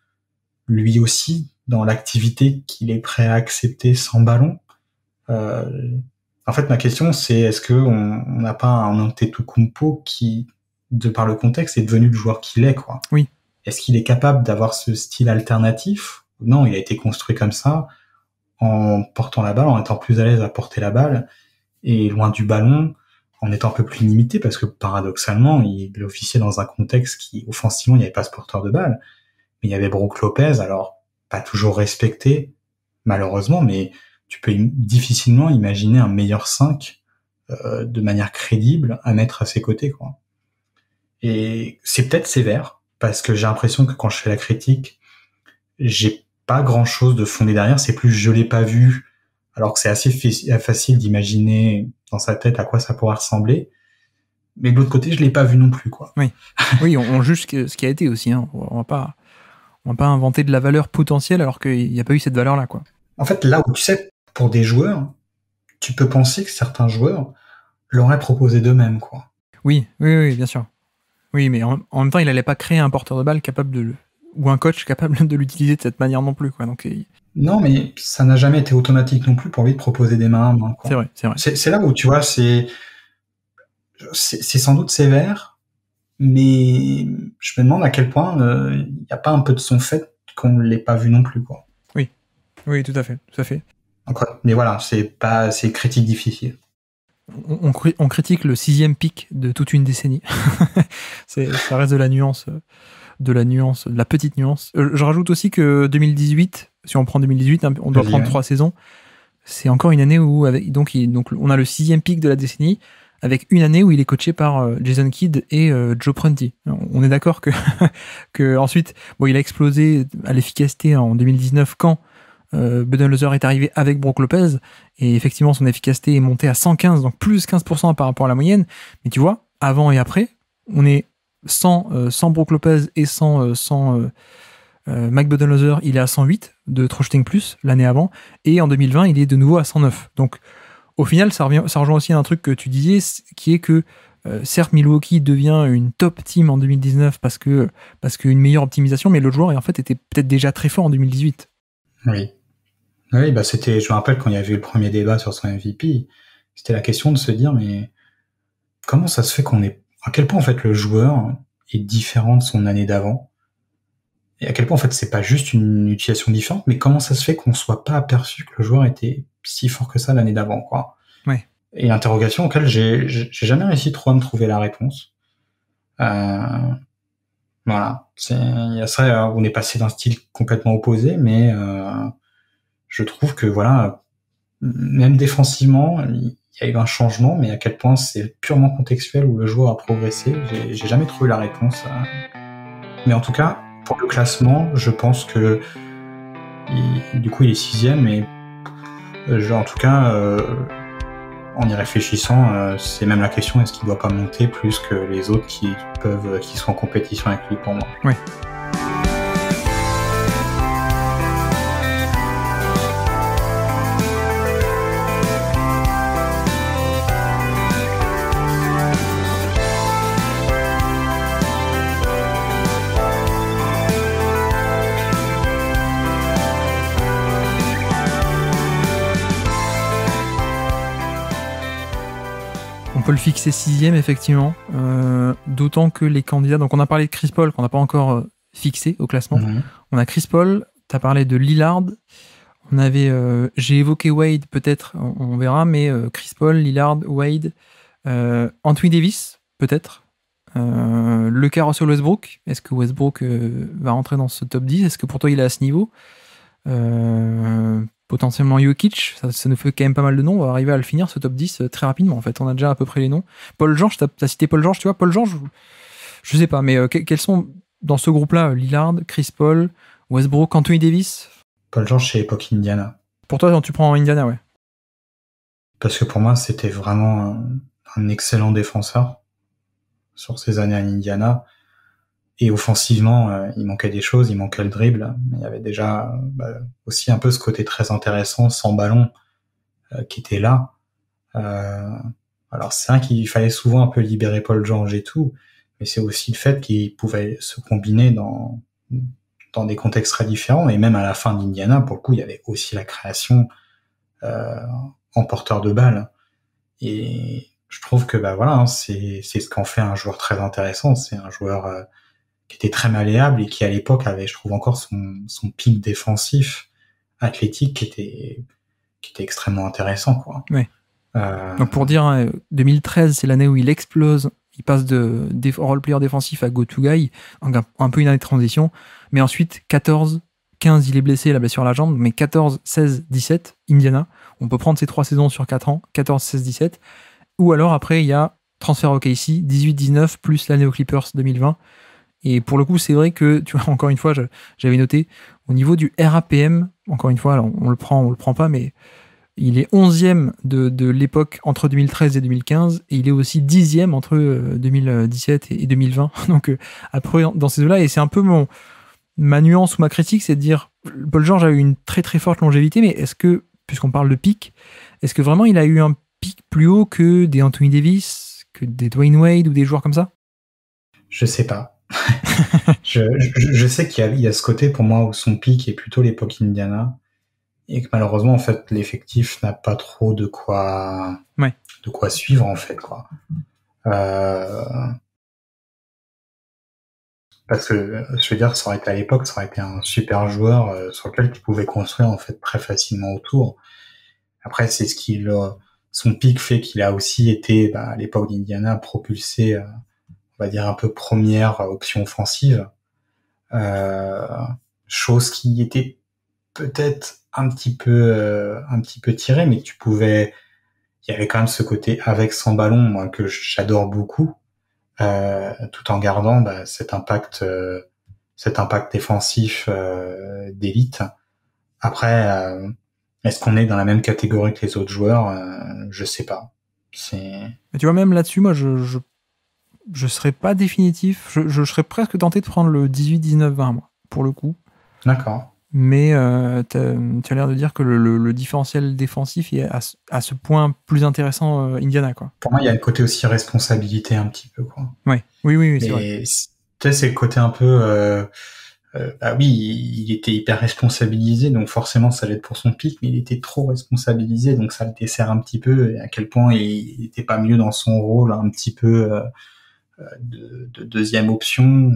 lui aussi dans l'activité qu'il est prêt à accepter sans ballon. En fait, ma question, c'est est-ce que on n'a pas un Antetokounmpo qui, de par le contexte, est devenu le joueur qu'il est, quoi. Oui. Est-ce qu'il est capable d'avoir ce style alternatif? Non, il a été construit comme ça, en portant la balle, en étant plus à l'aise à porter la balle, et loin du ballon, en étant un peu plus limité, parce que paradoxalement, il officiait dans un contexte qui, offensivement, il n'y avait pas ce porteur de balle, mais il y avait Brook Lopez, alors pas toujours respecté, malheureusement, mais tu peux difficilement imaginer un meilleur 5 de manière crédible à mettre à ses côtés, quoi. Et c'est peut-être sévère, parce que j'ai l'impression que quand je fais la critique, j'ai pas grand-chose de fondé derrière, c'est plus je l'ai pas vu, alors que c'est assez facile d'imaginer dans sa tête à quoi ça pourrait ressembler. Mais de l'autre côté, je l'ai pas vu non plus, quoi. Oui, oui, on juge ce qui a été aussi, hein. On va pas inventer de la valeur potentielle alors qu'il n'y a pas eu cette valeur-là, quoi. En fait, là où tu sais, pour des joueurs, tu peux penser que certains joueurs l'auraient proposé d'eux-mêmes, quoi. Oui, bien sûr. Oui, mais en même temps, il allait pas créer un porteur de balle capable ou un coach capable de l'utiliser de cette manière non plus, quoi. Donc, non, mais ça n'a jamais été automatique non plus pour lui de proposer des mains à main, quoi. C'est vrai. C'est là où, tu vois, c'est sans doute sévère, mais je me demande à quel point il n'y a pas un peu de son fait qu'on ne l'ait pas vu non plus, quoi. Oui, tout à fait. Donc, mais voilà, c'est critique difficile. On critique le 6e pic de toute une décennie. Ça reste de la nuance, de la petite nuance. Je rajoute aussi que 2018, si on prend 2018, on doit prendre 3 saisons. C'est encore une année où donc on a le 6e pic de la décennie, avec une année où il est coaché par Jason Kidd et Joe Prunty. On est d'accord que ensuite, bon, il a explosé à l'efficacité en 2019 quand Budenholzer est arrivé avec Brook Lopez, et effectivement son efficacité est montée à 115, donc plus 15% par rapport à la moyenne. Mais tu vois, avant et après, on est sans Brook Lopez et sans Mike Budenholzer, il est à 108 de true shooting plus l'année avant, et en 2020 il est de nouveau à 109. Donc au final, ça rejoint aussi à un truc que tu disais, qui est que certes, Milwaukee devient une top team en 2019 parce qu'une meilleure optimisation, mais le joueur en fait était peut-être déjà très fort en 2018. Oui, bah je me rappelle quand il y avait eu le premier débat sur son MVP, c'était la question de se dire, mais comment ça se fait à quel point en fait le joueur est différent de son année d'avant, et à quel point en fait c'est pas juste une utilisation différente, mais comment ça se fait qu'on soit pas aperçu que le joueur était si fort que ça l'année d'avant, quoi. Ouais. Et l'interrogation auquel j'ai jamais réussi trop à me trouver la réponse. Voilà, il y a ça, on est passé d'un style complètement opposé, mais je trouve que voilà, même défensivement, il y a eu un changement, mais à quel point c'est purement contextuel où le joueur a progressé, j'ai jamais trouvé la réponse. Mais en tout cas, pour le classement, je pense que du coup il est 6e, mais en tout cas, en y réfléchissant, c'est même la question, est-ce qu'il doit pas monter plus que les autres qui sont en compétition avec lui pour moi. Oui. On peut le fixer 6e, effectivement, d'autant que les candidats, donc on a parlé de Chris Paul qu'on n'a pas encore fixé au classement. Mmh. On a Chris Paul, tu as parlé de Lillard, on avait, j'ai évoqué Wade peut-être, on verra, mais Chris Paul, Lillard, Wade, Anthony Davis peut-être, le cas Russell Westbrook, est-ce que Westbrook va rentrer dans ce top 10, est-ce que pour toi il est à ce niveau, potentiellement Jokic, ça nous fait quand même pas mal de noms, on va arriver à le finir ce top 10 très rapidement en fait, on a déjà à peu près les noms. Paul George, t'as cité Paul George, tu vois, Paul George, je sais pas, mais quels sont dans ce groupe-là, Lillard, Chris Paul, Westbrook, Anthony Davis? Paul George, c'est l'époque Indiana. Pour toi, tu prends Indiana, ouais. Parce que pour moi, c'était vraiment un excellent défenseur sur ces années à Indiana. Et offensivement, il manquait des choses, il manquait le dribble, mais il y avait déjà aussi un peu ce côté très intéressant sans ballon qui était là. Alors c'est vrai qu'il fallait souvent un peu libérer Paul George et tout, mais c'est aussi le fait qu'il pouvait se combiner dans des contextes très différents. Et même à la fin d'Indiana, pour le coup, il y avait aussi la création en porteur de balle. Et je trouve que c'est ce qu'en fait un joueur très intéressant. C'est un joueur qui était très malléable et qui à l'époque avait, je trouve, encore son pic défensif, athlétique, qui était extrêmement intéressant, quoi. Ouais. Donc pour dire, 2013, c'est l'année où il explose. Il passe de role-player défensif à go-to-guy, un peu une année de transition. Mais ensuite, 14, 15, il est blessé, la blessure à la jambe. Mais 14, 16, 17, Indiana. On peut prendre ces 3 saisons sur 4 ans, 14, 16, 17. Ou alors après, il y a transfert au KC, 18, 19, plus l'année aux Clippers 2020. Et pour le coup, c'est vrai que, tu vois, encore une fois, j'avais noté, au niveau du RAPM, encore une fois, alors on le prend pas, mais il est 11e de l'époque entre 2013 et 2015, et il est aussi 10e entre 2017 et 2020. Donc, après, dans ces deux-là, et c'est un peu ma nuance ou ma critique, c'est de dire, Paul George a eu une très très forte longévité, mais est-ce que, puisqu'on parle de pic, est-ce que vraiment il a eu un pic plus haut que des Anthony Davis, que des Dwayne Wade ou des joueurs comme ça? Je sais pas. je sais qu'il y a ce côté pour moi où son pic est plutôt l'époque Indiana et que malheureusement en fait l'effectif n'a pas trop de quoi suivre en fait, quoi. Parce que je veux dire, ça aurait été à l'époque, ça aurait été un super joueur sur lequel tu pouvais construire en fait très facilement autour. Après c'est son pic fait qu'il a aussi été à l'époque d'Indiana propulsé, on va dire un peu première option offensive. Chose qui était peut-être un petit peu tirée, mais il y avait quand même ce côté avec sans ballon, moi, que j'adore beaucoup, tout en gardant cet impact défensif d'élite. Après, est-ce qu'on est dans la même catégorie que les autres joueurs? Je sais pas. Mais tu vois, même là-dessus, moi, je serais pas définitif. Je serais presque tenté de prendre le 18, 19, 20, moi, pour le coup. D'accord. Mais tu as l'air de dire que le différentiel défensif est à ce point plus intéressant Indiana, quoi. Pour moi, il y a le côté aussi responsabilité un petit peu, quoi. Ouais. Oui, c'est vrai. C'est le côté un peu... oui, il était hyper responsabilisé, donc forcément ça l'aide pour son pic, mais il était trop responsabilisé, donc ça le dessert un petit peu, et à quel point il était pas mieux dans son rôle, un petit peu de deuxième option,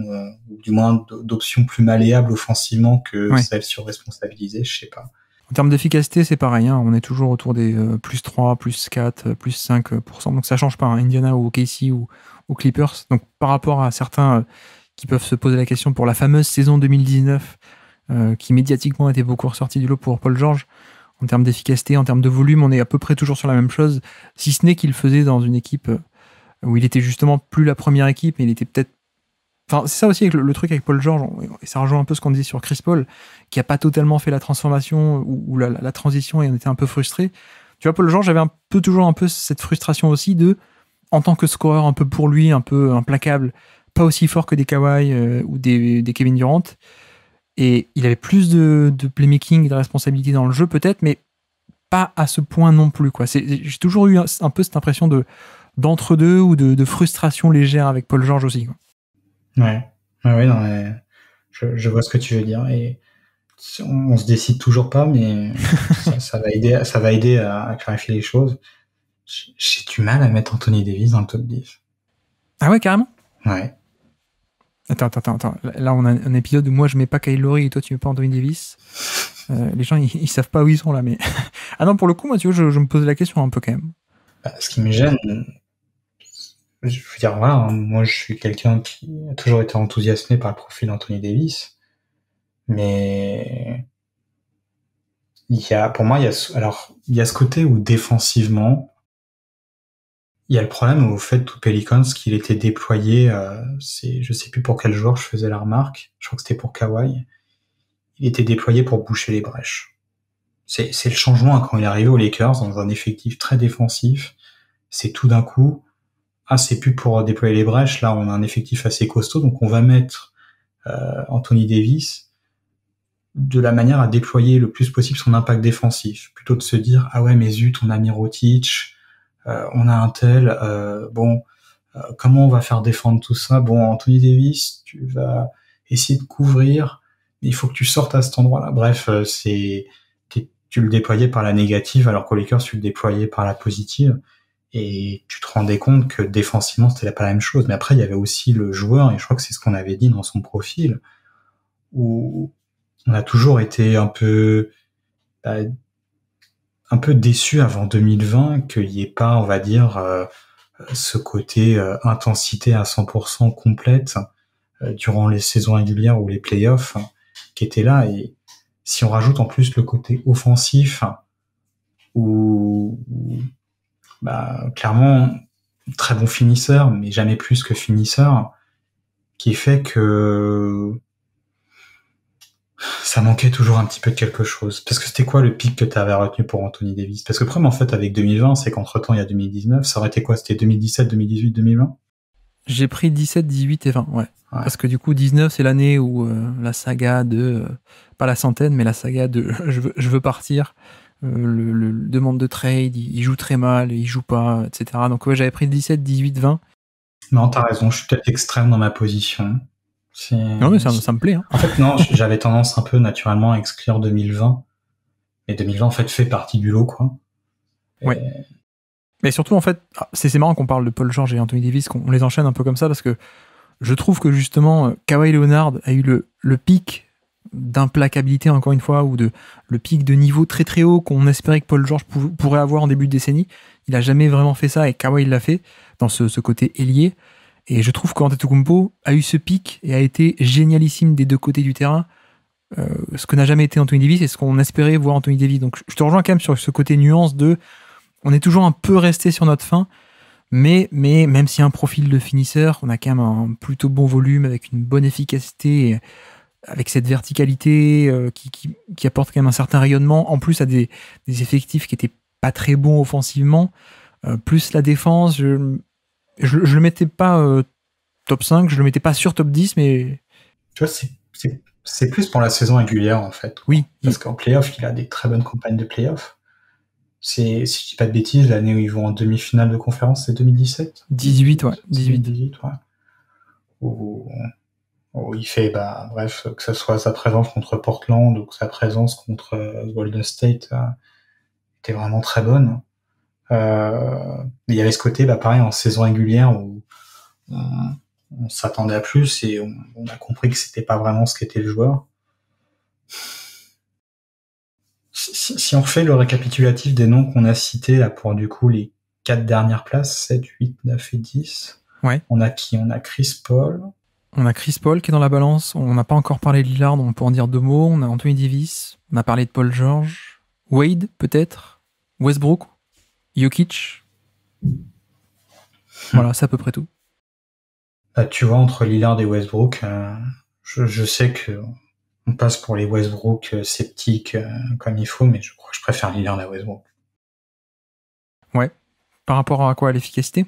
ou du moins d'option plus malléable offensivement que celle sur-responsabilisée, je sais pas. En termes d'efficacité, c'est pareil, hein, on est toujours autour des plus 3, plus 4, plus 5%, donc ça change pas, hein, Indiana ou KC ou Clippers. Donc par rapport à certains qui peuvent se poser la question pour la fameuse saison 2019, qui médiatiquement était beaucoup ressortie du lot pour Paul George, en termes d'efficacité, en termes de volume, on est à peu près toujours sur la même chose, si ce n'est qu'il faisait dans une équipe où il était justement plus la première équipe, mais il était peut-être... Enfin, c'est ça aussi avec le truc avec Paul George, et ça rejoint un peu ce qu'on disait sur Chris Paul, qui a pas totalement fait la transformation ou la transition, et on était un peu frustré. Tu vois, Paul George avait toujours un peu cette frustration aussi en tant que scoreur un peu pour lui, un peu implacable, pas aussi fort que des Kawhi ou des Kevin Durant, et il avait plus de playmaking et de responsabilité dans le jeu peut-être, mais pas à ce point non plus, quoi. J'ai toujours eu un peu cette impression d'entre-deux ou de frustration légère avec Paul George aussi, quoi. Ouais, non, mais je vois ce que tu veux dire, et on se décide toujours pas, mais ça va aider à clarifier les choses. J'ai du mal à mettre Anthony Davis dans le top 10. Ah ouais, carrément? Ouais. Attends. Là, on a un épisode où moi je mets pas Kyle Lowry et toi tu mets pas Anthony Davis. Les gens ils savent pas où ils sont là, mais ah non, pour le coup, moi tu vois, je me pose la question un peu quand même. Ce qui me gêne, je veux dire, voilà, hein, moi je suis quelqu'un qui a toujours été enthousiasmé par le profil d'Anthony Davis, mais pour moi il y a ce côté où défensivement il y a le problème au fait tout Pelicans qu'il était déployé, je sais plus pour quel joueur je faisais la remarque, je crois que c'était pour Kawhi, il était déployé pour boucher les brèches. C'est le changement quand il est arrivé aux Lakers dans un effectif très défensif, c'est tout d'un coup, c'est plus pour déployer les brèches, là on a un effectif assez costaud, donc on va mettre Anthony Davis de la manière à déployer le plus possible son impact défensif, plutôt de se dire ah ouais mais zut on a Mirotic, on a un tel, comment on va faire défendre tout ça? Bon, Anthony Davis, tu vas essayer de couvrir, il faut que tu sortes à cet endroit-là. Bref, tu le déployais par la négative, alors qu'au Lakers, tu le déployais par la positive. Et tu te rendais compte que défensivement, c'était pas la même chose. Mais après, il y avait aussi le joueur, et je crois que c'est ce qu'on avait dit dans son profil, où on a toujours été un peu déçu avant 2020 qu'il n'y ait pas, on va dire, ce côté intensité à 100% complète durant les saisons régulières ou les playoffs qui étaient là. Et si on rajoute en plus le côté offensif, où clairement, très bon finisseur, mais jamais plus que finisseur, qui fait que ça manquait toujours un petit peu de quelque chose. Parce que c'était quoi le pic que tu avais retenu pour Anthony Davis? Parce que le problème, en fait, avec 2020, c'est qu'entre-temps, il y a 2019. Ça aurait été quoi? C'était 2017, 2018, 2020? J'ai pris 17, 18 et 20, ouais. Parce que du coup, 19, c'est l'année où la saga de... pas la centaine, mais la saga de je veux partir, le demande de trade, il joue très mal, il joue pas, etc. Donc ouais, j'avais pris 17, 18, 20. Non, t'as raison, je suis peut-être extrême dans ma position. Non, mais ça me plaît. Hein. En fait, non, j'avais tendance un peu naturellement à exclure 2020. Mais 2020, en fait, fait partie du lot, quoi. Ouais. Mais surtout, en fait, c'est marrant qu'on parle de Paul George et Anthony Davis, qu'on les enchaîne un peu comme ça, parce que je trouve que justement, Kawhi Leonard a eu le pic d'implacabilité, encore une fois, ou le pic de niveau très très haut qu'on espérait que Paul George pourrait avoir en début de décennie. Il a jamais vraiment fait ça, et Kawhi l'a fait, dans ce côté ailier. Et je trouve qu'Antetokounmpo a eu ce pic et a été génialissime des deux côtés du terrain, ce que n'a jamais été Anthony Davis et ce qu'on espérait voir Anthony Davis. Donc je te rejoins quand même sur ce côté nuance de on est toujours un peu resté sur notre fin, mais même s'il y a un profil de finisseur, on a quand même un plutôt bon volume avec une bonne efficacité, avec cette verticalité qui apporte quand même un certain rayonnement, en plus à des effectifs qui étaient pas très bons offensivement, plus la défense, je le mettais pas top 5, je le mettais pas sur top 10, mais... Tu vois, c'est plus pour la saison régulière, en fait. Oui. Parce qu'en playoff, il a des très bonnes campagnes de playoff. Si je dis pas de bêtises, l'année où ils vont en demi-finale de conférence, c'est 2017? 18, ouais. 18, ouais. Où il fait, bref, que ce soit sa présence contre Portland ou que sa présence contre Golden State était vraiment très bonne. Il y avait ce côté, pareil, en saison régulière où on s'attendait à plus et on a compris que c'était pas vraiment ce qu'était le joueur. Si on refait le récapitulatif des noms qu'on a cités là pour du coup les 4 dernières places, 7, 8, 9 et 10, ouais. On a qui? On a Chris Paul. On a Chris Paul qui est dans la balance. On n'a pas encore parlé de Lillard, on peut en dire 2 mots. On a Anthony Davis. On a parlé de Paul George. Wade, peut-être. Westbrook. Jokic. Voilà, c'est à peu près tout. Tu vois, entre Lillard et Westbrook, je sais que on passe pour les Westbrook sceptiques comme il faut, mais je crois que je préfère Lillard à Westbrook. Ouais. Par rapport à quoi? À l'efficacité?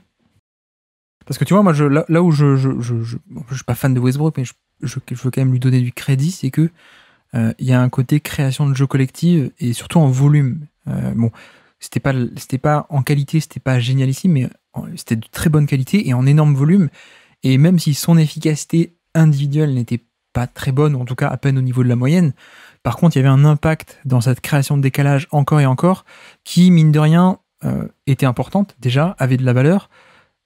Parce que tu vois, moi, là où je suis pas fan de Westbrook, mais je veux quand même lui donner du crédit, c'est que il y a un côté création de jeu collective et surtout en volume. Bon, c'était pas en qualité, c'était pas génialissime, mais c'était de très bonne qualité et en énorme volume. Et même si son efficacité individuelle n'était pas très bonne, ou en tout cas à peine au niveau de la moyenne, par contre, il y avait un impact dans cette création de décalage encore et encore qui, mine de rien, était importante déjà, avait de la valeur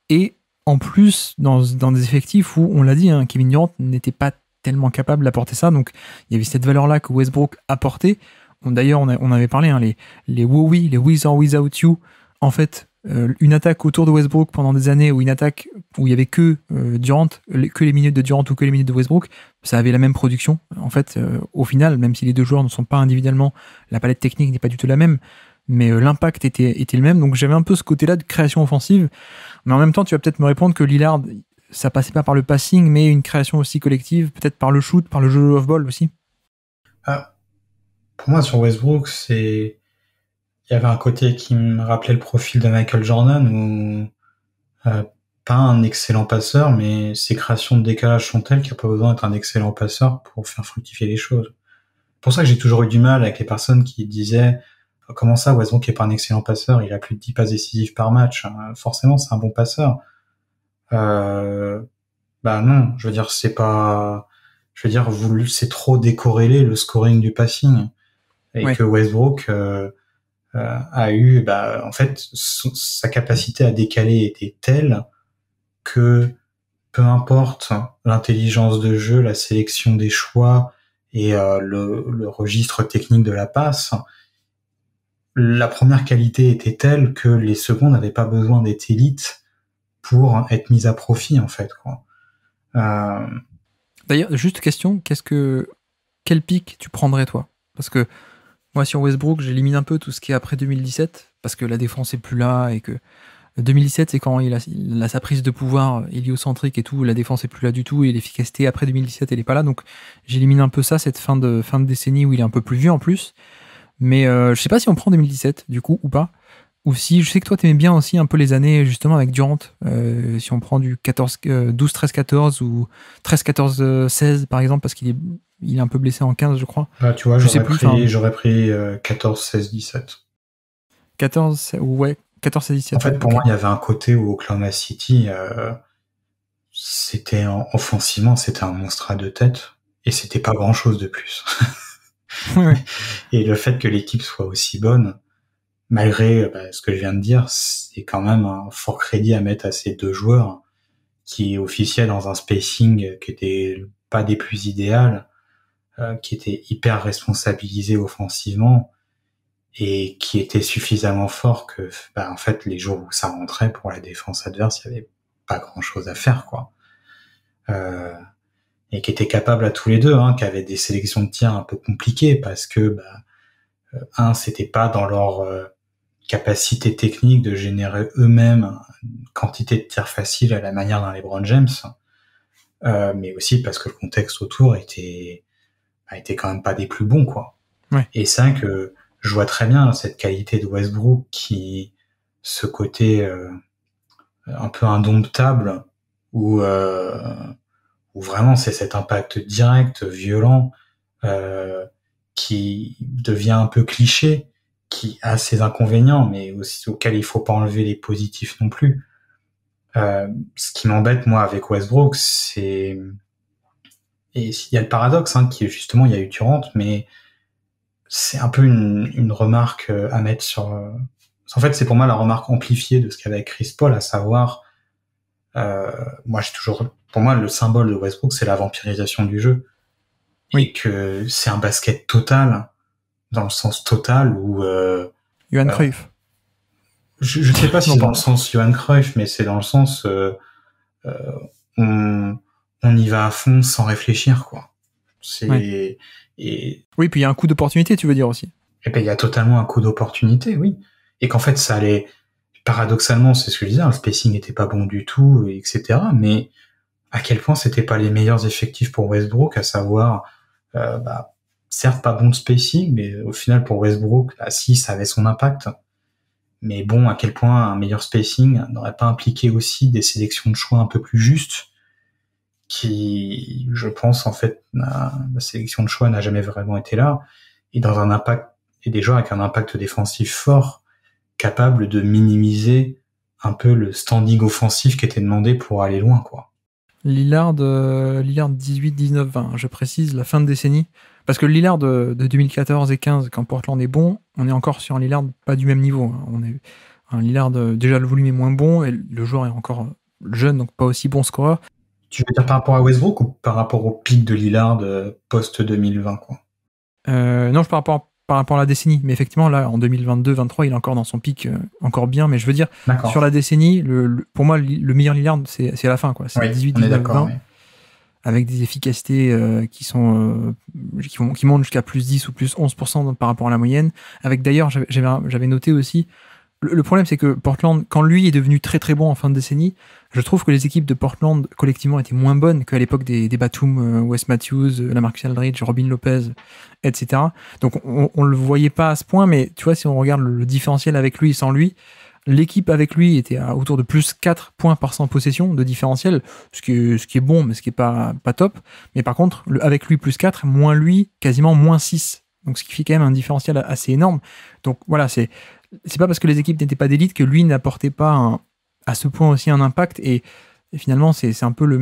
et en plus dans des effectifs où, on l'a dit, Kevin Durant n'était pas tellement capable d'apporter ça, donc il y avait cette valeur-là que Westbrook apportait. D'ailleurs, on avait parlé, les WoWi, les With or Without You, en fait, une attaque autour de Westbrook pendant des années, ou une attaque où il y avait que Durant, que les minutes de Durant ou que les minutes de Westbrook, ça avait la même production. En fait, au final, même si les deux joueurs ne sont pas individuellement, la palette technique n'est pas du tout la même, mais l'impact était le même. Donc j'avais un peu ce côté-là de création offensive. Mais en même temps, tu vas peut-être me répondre que Lillard, ça passait pas par le passing, mais une création aussi collective, peut-être par le shoot, par le jeu off-ball aussi. Pour moi, sur Westbrook, il y avait un côté qui me rappelait le profil de Michael Jordan, où pas un excellent passeur, mais ses créations de décalage sont telles qu'il n'y a pas besoin d'être un excellent passeur pour faire fructifier les choses. C'est pour ça que j'ai toujours eu du mal avec les personnes qui disaient comment ça, Westbrook n'est pas un excellent passeur, il a plus de 10 passes décisives par match. Forcément, c'est un bon passeur. Non, je veux dire, c'est pas je veux dire, c'est trop décorrélé le scoring du passing. Et que Westbrook a eu, en fait, sa capacité à décaler était telle que peu importe l'intelligence de jeu, la sélection des choix et le registre technique de la passe, la première qualité était telle que les secondes n'avaient pas besoin d'être élites pour être mises à profit, en fait, quoi. D'ailleurs, juste question, quel pic tu prendrais, toi? Parce que moi, sur Westbrook, j'élimine un peu tout ce qui est après 2017, parce que la défense est plus là, et que 2017, c'est quand il a sa prise de pouvoir héliocentrique et tout, la défense est plus là du tout, et l'efficacité après 2017, elle est pas là, donc j'élimine un peu ça, cette fin de décennie où il est un peu plus vieux en plus. Mais je sais pas si on prend 2017, du coup, ou pas. Ou si, je sais que toi, t'aimais bien aussi un peu les années, justement, avec Durant. Si on prend du 12-13-14 ou 13-14-16, par exemple, parce qu'il est un peu blessé en 15, je crois. Tu vois, j'aurais pris 14-16-17. 14, ouais, 14-17. En fait, pour moi, il y avait un côté où Oklahoma City, offensivement, c'était un monstre à deux têtes, et c'était pas grand-chose de plus. Ouais. Et le fait que l'équipe soit aussi bonne, malgré ce que je viens de dire, c'est quand même un fort crédit à mettre à ces deux joueurs qui officiaient dans un spacing qui était pas des plus idéales, qui étaient hyper responsabilisés offensivement et qui étaient suffisamment forts que en fait les jours où ça rentrait pour la défense adverse, il y avait pas grand-chose à faire, quoi. Et qui étaient capables à tous les deux, qui avaient des sélections de tirs un peu compliquées parce que c'était pas dans leur capacité technique de générer eux-mêmes une quantité de tirs faciles à la manière d'un LeBron James, mais aussi parce que le contexte autour était quand même pas des plus bons, quoi. Ouais. Et c'est vrai que je vois très bien cette qualité de Westbrook ce côté un peu indomptable où vraiment c'est cet impact direct, violent, qui devient un peu cliché, qui a ses inconvénients, mais aussi auxquels il faut pas enlever les positifs non plus. Ce qui m'embête, moi, avec Westbrook, et il y a le paradoxe, qui est justement, il y a eu Durant, mais c'est un peu une remarque à mettre sur... En fait, c'est pour moi la remarque amplifiée de ce qu'avait Chris Paul, à savoir, pour moi, le symbole de Westbrook, c'est la vampirisation du jeu. Oui. Et que c'est un basket total, dans le sens total où... Johan Cruyff. Je ne sais pas si c'est dans le sens Johan Cruyff, mais c'est dans le sens on y va à fond sans réfléchir, quoi. Oui, puis il y a un coup d'opportunité, tu veux dire aussi. Et il y a totalement un coup d'opportunité, oui. Et qu'en fait, ça allait... Paradoxalement, c'est ce que je disais, le spacing n'était pas bon du tout, etc. Mais à quel point c'était pas les meilleurs effectifs pour Westbrook, à savoir, certes pas bon de spacing, mais au final pour Westbrook, si, ça avait son impact. Mais bon, à quel point un meilleur spacing n'aurait pas impliqué aussi des sélections de choix un peu plus justes, qui, je pense, en fait, la sélection de choix n'a jamais vraiment été là, et dans un impact, et des joueurs avec un impact défensif fort, capable de minimiser un peu le standing offensif qui était demandé pour aller loin, quoi. Lillard 18, 19, 20, je précise, la fin de décennie. Parce que Lillard de 2014 et 15, quand Portland est bon, on est encore sur un Lillard pas du même niveau. On est un Lillard, déjà le volume est moins bon, et le joueur est encore jeune, donc pas aussi bon scoreur. Tu veux dire par rapport à Westbrook ou par rapport au pic de Lillard post-2020, quoi? Non, par rapport à la décennie. Mais effectivement, là, en 2022-23, il est encore dans son pic, encore bien. Mais je veux dire, sur la décennie, pour moi, le meilleur Lillard, c'est à la fin, quoi. C'est 18, 19, 20. Oui. Avec des efficacités qui montent jusqu'à plus 10 ou plus 11% par rapport à la moyenne. Avec d'ailleurs, j'avais noté aussi, le problème c'est que Portland, quand lui est devenu très très bon en fin de décennie, je trouve que les équipes de Portland collectivement étaient moins bonnes qu'à l'époque des Batum, Wes Matthews, LaMarcus Aldridge, Robin Lopez, etc. Donc on le voyait pas à ce point, mais tu vois, si on regarde le différentiel avec lui et sans lui, l'équipe avec lui était autour de plus 4 points par 100 possessions de différentiel, ce qui est bon, mais ce qui est pas top. Mais par contre, avec lui plus 4, moins lui, quasiment moins 6. Donc ce qui fait quand même un différentiel assez énorme. Donc voilà, c'est pas parce que les équipes n'étaient pas d'élite que lui n'apportait pas à ce point aussi un impact. Et Et finalement, c'est un peu la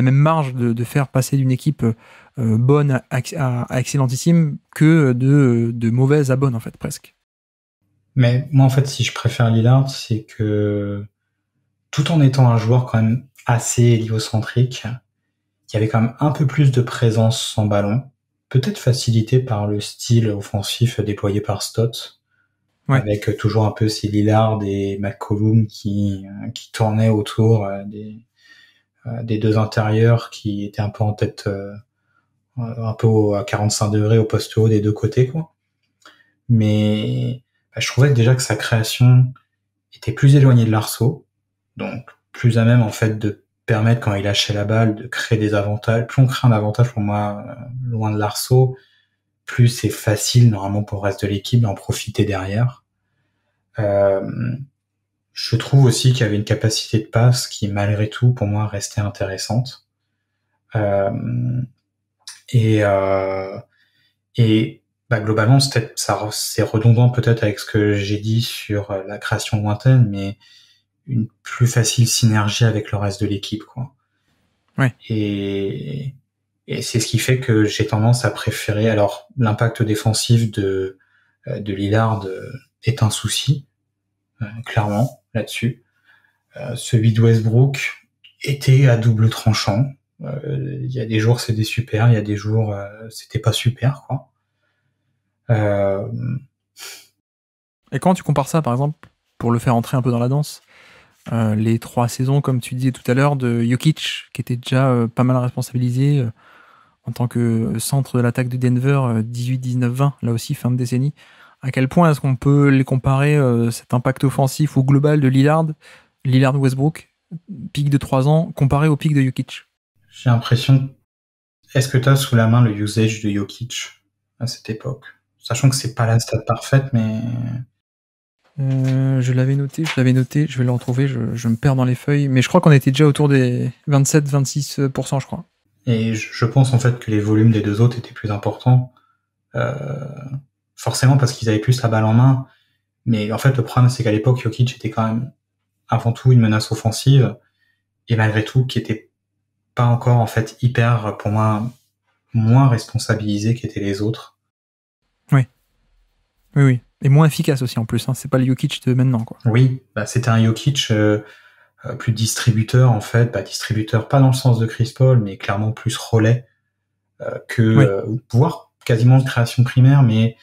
même marge de faire passer d'une équipe bonne à excellentissime que de mauvaise à bonne, en fait, presque. Mais moi, en fait, si je préfère Lillard, c'est que tout en étant un joueur quand même assez héliocentrique, il y avait quand même un peu plus de présence sans ballon, peut-être facilité par le style offensif déployé par Stott, Ouais. avec toujours un peu ces Lillard et McCollum qui tournaient autour des deux intérieurs qui étaient un peu en tête, un peu à 45 degrés au poste haut des deux côtés, quoi. Mais je trouvais déjà que sa création était plus éloignée de l'arceau, donc plus à même en fait de permettre quand il lâchait la balle de créer des avantages. Plus on crée un avantage pour moi loin de l'arceau, plus c'est facile normalement pour le reste de l'équipe d'en profiter derrière. Je trouve aussi qu'il y avait une capacité de passe qui malgré tout pour moi restait intéressante. Et globalement c'est redondant peut-être avec ce que j'ai dit sur la création lointaine, mais une plus facile synergie avec le reste de l'équipe, quoi. Ouais. Et c'est ce qui fait que j'ai tendance à préférer. Alors l'impact défensif de Lillard est un souci, clairement là-dessus. Celui de Westbrook était à double tranchant. Il y a des jours c'était super, il y a des jours c'était pas super, quoi. Et quand tu compares ça, par exemple, pour le faire entrer un peu dans la danse, les 3 saisons, comme tu disais tout à l'heure, de Jokic, qui était déjà pas mal responsabilisé en tant que centre de l'attaque de Denver, 18, 19, 20, là aussi, fin de décennie. À quel point est-ce qu'on peut les comparer, cet impact offensif ou global de Lillard-Westbrook, pic de 3 ans, comparé au pic de Jokic? J'ai l'impression... Est-ce que tu as sous la main le usage de Jokic à cette époque? Sachant que c'est pas la stat parfaite, mais... Je l'avais noté, je vais le retrouver, je me perds dans les feuilles, mais je crois qu'on était déjà autour des 27-26%, je crois. Et je pense en fait que les volumes des deux autres étaient plus importants, forcément parce qu'ils avaient plus la balle en main, mais en fait le problème c'est qu'à l'époque Jokic était quand même avant tout une menace offensive, et malgré tout qui était pas encore en fait hyper, pour moi, moins responsabilisé qu'étaient les autres. Oui. Et moins efficace aussi en plus, hein. C'est pas le Jokic de maintenant, quoi. Oui, c'était un Jokic plus distributeur en fait, distributeur pas dans le sens de Chris Paul, mais clairement plus relais que voire quasiment de création primaire, mais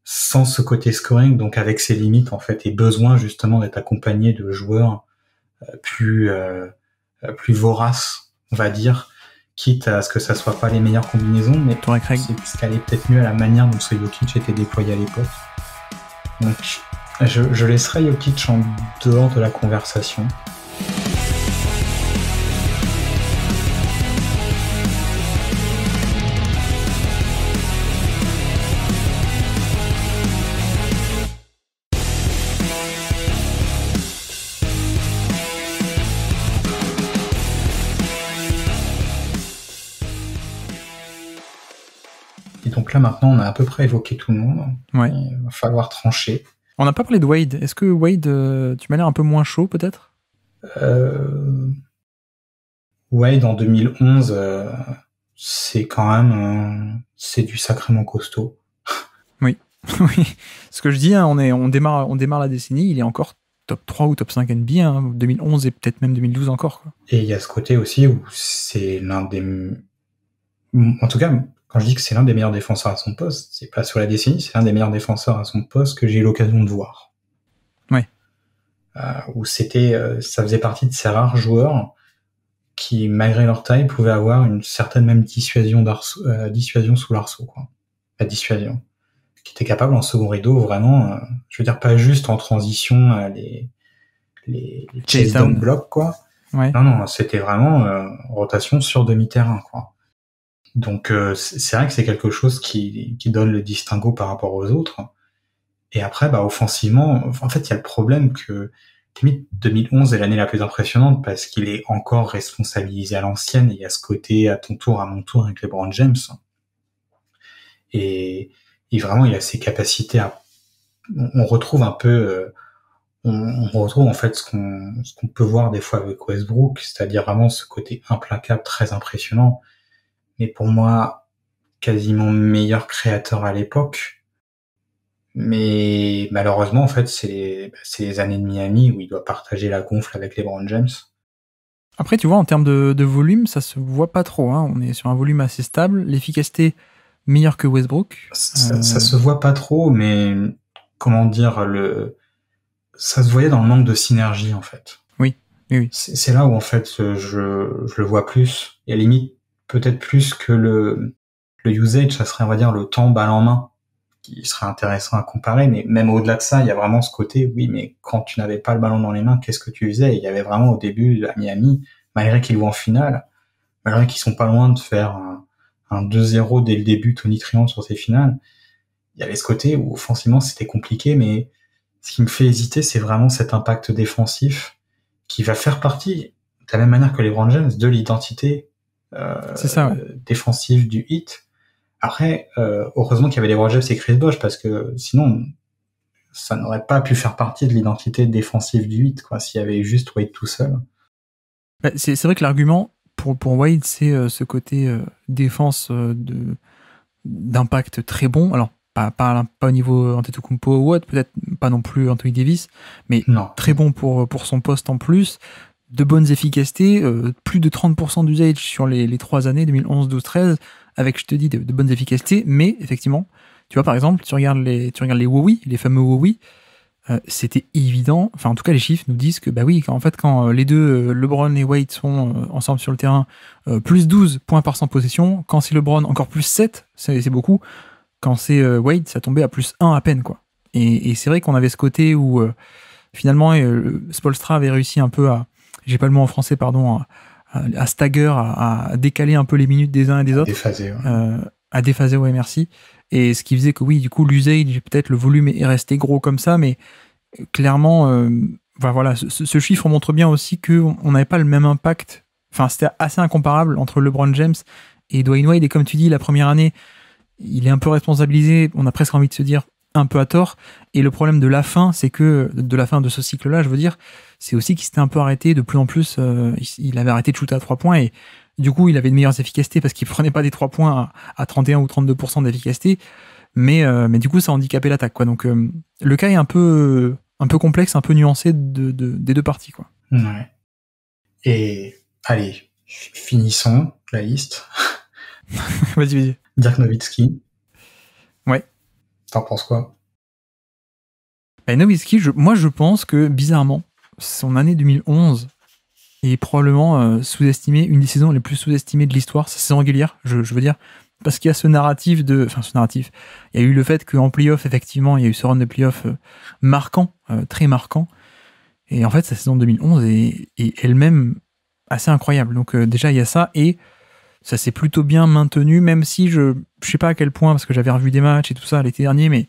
sans ce côté scoring, donc avec ses limites en fait et besoin justement d'être accompagné de joueurs plus voraces, on va dire, quitte à ce que ça soit pas les meilleures combinaisons, mais c'est ce qui allait peut-être mieux à la manière dont ce Jokic était déployé à l'époque. Donc je laisserai Jokic en dehors de la conversation. Et donc là maintenant on a à peu près évoqué tout le monde. Ouais. Il va falloir trancher. On n'a pas parlé de Wade. Est-ce que Wade, tu m'as l'air un peu moins chaud peut-être? Wade en 2011, c'est quand même c'est du sacrément costaud. Oui, oui. Ce que je dis, hein, on démarre la décennie, il est encore top 3 ou top 5 NBA, hein, 2011 et peut-être même 2012 encore, quoi. Et il y a ce côté aussi où c'est l'un des... En tout cas, quand je dis que c'est l'un des meilleurs défenseurs à son poste, c'est pas sur la décennie, c'est l'un des meilleurs défenseurs à son poste que j'ai eu l'occasion de voir. Ouais. Où c'était, ça faisait partie de ces rares joueurs qui, malgré leur taille, pouvaient avoir une certaine même dissuasion sous l'arceau, quoi. La dissuasion. Qui était capable en second rideau, vraiment, je veux dire, pas juste en transition, les chase down block, quoi. Ouais. Non, c'était vraiment rotation sur demi-terrain, quoi. Donc c'est vrai que c'est quelque chose qui donne le distinguo par rapport aux autres. Et après, offensivement, en fait, il y a le problème que limite 2011 est l'année la plus impressionnante parce qu'il est encore responsabilisé à l'ancienne. Et il y a ce côté à ton tour, à mon tour avec LeBron James. Et vraiment, il a ses capacités à... On retrouve un peu on retrouve en fait ce qu'on peut voir des fois avec Westbrook, c'est-à-dire vraiment ce côté implacable, très impressionnant. Mais pour moi, quasiment meilleur créateur à l'époque. Mais malheureusement, en fait, c'est les années de Miami où il doit partager la gonfle avec LeBron James. Après, tu vois, en termes de volume, ça se voit pas trop. Hein. On est sur un volume assez stable. L'efficacité meilleure que Westbrook. Ça se voit pas trop, mais comment dire, ça se voyait dans le manque de synergie, en fait. Oui. C'est là où, en fait, je le vois plus. Et à la limite, peut-être plus que le usage, ça serait, on va dire, le temps balle en main, qui serait intéressant à comparer. Mais même au-delà de ça, il y a vraiment ce côté, oui, mais quand tu n'avais pas le ballon dans les mains, qu'est-ce que tu faisais? Il y avait vraiment au début, à Miami, malgré qu'ils jouent en finale, malgré qu'ils sont pas loin de faire un 2-0 dès le début, tonitruant sur ces finales, il y avait ce côté où offensivement c'était compliqué, mais ce qui me fait hésiter, c'est vraiment cet impact défensif qui va faire partie, de la même manière que les LeBron James, de l'identité c'est ça, ouais. défensive du Heat. Après, heureusement qu'il y avait les LeBron James et Chris Bosh, parce que sinon, ça n'aurait pas pu faire partie de l'identité défensive du Heat, quoi, s'il y avait juste Wade tout seul. Bah, c'est vrai que l'argument pour Wade, c'est ce côté défense d'impact très bon. Alors, pas au niveau Antetokounmpo ou autre, peut-être pas non plus Anthony Davis, mais Non. très bon pour son poste en plus. De bonnes efficacités, plus de 30% d'usage sur les 3 années, 2011, 12, 13, avec, je te dis, de bonnes efficacités. Mais effectivement, tu vois, par exemple, tu regardes les WOWI, les fameux WOWI, c'était évident, enfin en tout cas les chiffres nous disent que bah oui, quand les deux, LeBron et Wade sont ensemble sur le terrain, plus 12 points par 100 possession, quand c'est LeBron encore plus 7, c'est beaucoup, quand c'est Wade ça tombait à plus 1 à peine quoi. Et c'est vrai qu'on avait ce côté où finalement Spoelstra avait réussi un peu à, j'ai pas le mot en français pardon, à stagger, à décaler un peu les minutes des uns et des autres. Déphasé, ouais. À déphaser, ouais merci. Et ce qui faisait que oui, du coup, l'usage, peut-être le volume est resté gros comme ça, mais clairement, voilà, ce chiffre montre bien aussi qu'on n'avait pas le même impact. Enfin, c'était assez incomparable entre LeBron James et Dwayne Wade. Et comme tu dis, la première année, il est un peu responsabilisé. On a presque envie de se dire un peu à tort. Et le problème de la fin, c'est que de la fin de ce cycle-là, je veux dire, c'est aussi qu'il s'était un peu arrêté de plus en plus. Il avait arrêté de shooter à 3 points et du coup, il avait de meilleures efficacités parce qu'il prenait pas des 3 points à 31 ou 32% d'efficacité. Mais du coup, ça handicapait l'attaque, quoi. Donc, le cas est un peu complexe, un peu nuancé des deux parties, quoi. Ouais. Et allez, finissons la liste. Vas-y. Dirk Nowitzki. Ouais. T'en penses quoi? Nowitzki, moi, je pense que, bizarrement, son année 2011 est probablement sous-estimée, une des saisons les plus sous-estimées de l'histoire, sa saison régulière, je veux dire, parce qu'il y a ce narratif, il y a eu le fait qu'en playoff, effectivement, il y a eu ce run de playoff marquant, très marquant, et en fait, sa saison 2011 est elle-même assez incroyable, donc déjà, il y a ça, et ça s'est plutôt bien maintenu, même si je sais pas à quel point, parce que j'avais revu des matchs et tout ça l'été dernier, mais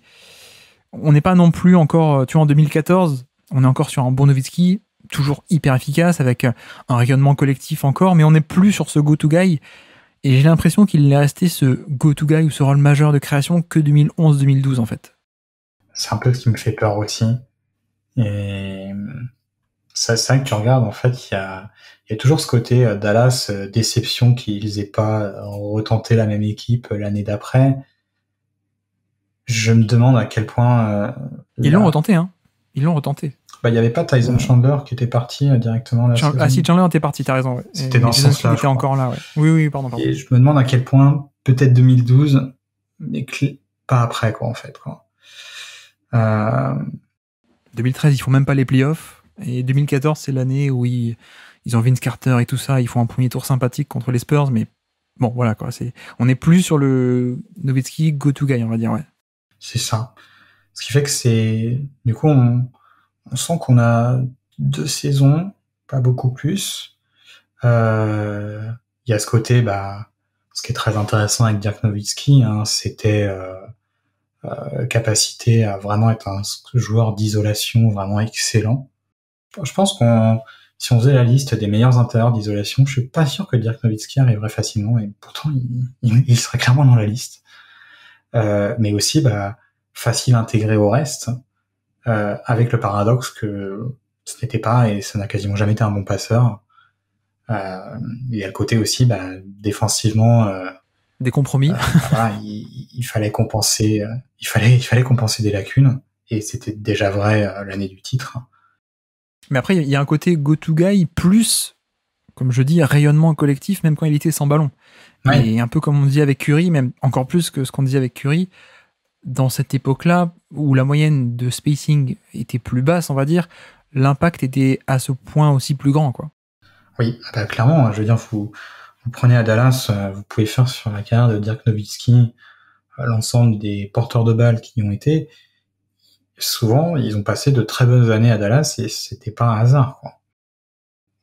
on n'est pas non plus encore, tu vois, en 2014, on est encore sur un bon Nowitzki, toujours hyper efficace, avec un rayonnement collectif encore, mais on n'est plus sur ce go-to-guy. Et j'ai l'impression qu'il est resté ce go-to-guy ou ce rôle majeur de création que 2011-2012, en fait. C'est un peu ce qui me fait peur aussi. Et c'est vrai que tu regardes, en fait, il y a toujours ce côté Dallas, déception qu'ils aient pas retenté la même équipe l'année d'après. Je me demande à quel point... Ils l'ont retenté, hein. Ils l'ont retenté. Bah, il n'y avait pas Tyson Chandler qui était parti directement là. Ah si, Chandler était parti, t'as raison. Ouais. C'était dans ce sens-là. Il était encore là, ouais. Oui, pardon. Et je me demande à quel point, peut-être 2012, mais pas après, quoi, en fait, quoi. 2013, ils font même pas les playoffs. Et 2014, c'est l'année où ils ont Vince Carter et tout ça. Ils font un premier tour sympathique contre les Spurs, mais bon, voilà, quoi. On n'est plus sur le Nowitzki go-to-guy, on va dire, ouais. C'est ça. Ce qui fait que du coup, on sent qu'on a 2 saisons, pas beaucoup plus. Il y a ce côté, ce qui est très intéressant avec Dirk Nowitzki, hein, c'était capacité à vraiment être un joueur d'isolation vraiment excellent. Je pense si on faisait la liste des meilleurs intérieurs d'isolation, je suis pas sûr que Dirk Nowitzki arriverait facilement, et pourtant il serait clairement dans la liste. Mais aussi, facile à intégrer au reste. avec le paradoxe que ce n'était pas, et ça n'a quasiment jamais été un bon passeur. Et à côté aussi, défensivement, Des compromis. voilà, il fallait compenser, il fallait compenser des lacunes, et c'était déjà vrai l'année du titre. Mais après, il y a un côté go-to-guy plus, comme je dis, rayonnement collectif, même quand il était sans ballon. Ouais. Et un peu comme on dit avec Curry, même encore plus que ce qu'on disait avec Curry, dans cette époque-là, où la moyenne de spacing était plus basse, on va dire, l'impact était à ce point aussi plus grand, quoi. Oui, clairement, je veux dire, vous prenez à Dallas, vous pouvez faire sur la carrière de Dirk Nowitzki l'ensemble des porteurs de balles qui y ont été. Souvent, ils ont passé de très bonnes années à Dallas, et c'était pas un hasard, quoi.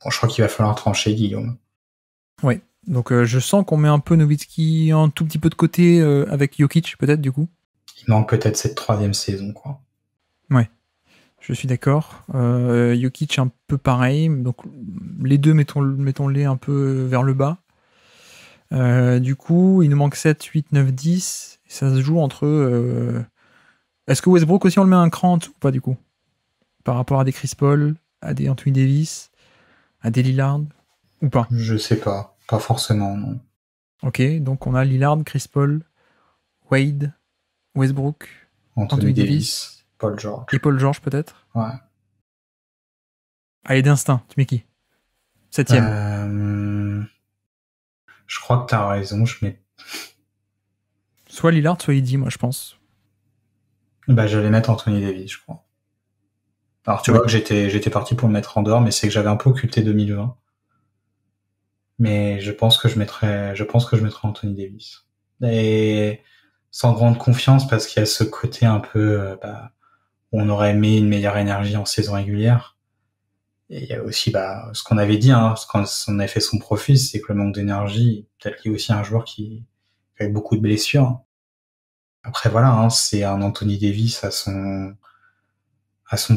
Bon, je crois qu'il va falloir trancher, Guillaume. Ouais. Donc je sens qu'on met un peu Nowitzki un tout petit peu de côté avec Jokic, peut-être, du coup. Il manque peut-être cette 3e saison, quoi. Ouais, je suis d'accord. Jokic un peu pareil. Donc les deux, mettons-les un peu vers le bas. Du coup, il nous manque 7, 8, 9, 10. Et ça se joue entre... Est-ce que Westbrook aussi on le met un cran en dessous ou pas, du coup? Par rapport à des Chris Paul, à des Anthony Davis, à des Lillard, ou pas? Je sais pas. Pas forcément, non. Ok, donc on a Lillard, Chris Paul, Wade, Westbrook, Anthony Davis, Paul George. Et Paul George, peut-être? Ouais. Allez, d'instinct, tu mets qui? 7ème. Je crois que t'as raison, je mets... Soit Lillard, soit Eddy, moi, je pense. J'allais mettre Anthony Davis, je crois. Alors, tu vois que j'étais parti pour le mettre en dehors, mais c'est que j'avais un peu occulté 2020. Mais je pense que je mettrais Anthony Davis. Et sans grande confiance, parce qu'il y a ce côté un peu, où on aurait aimé une meilleure énergie en saison régulière. Et il y a aussi, ce qu'on avait dit, quand on avait fait son profil, c'est que le manque d'énergie, peut-être lié aussi à un joueur qui avait beaucoup de blessures. Après, voilà, c'est un Anthony Davis à son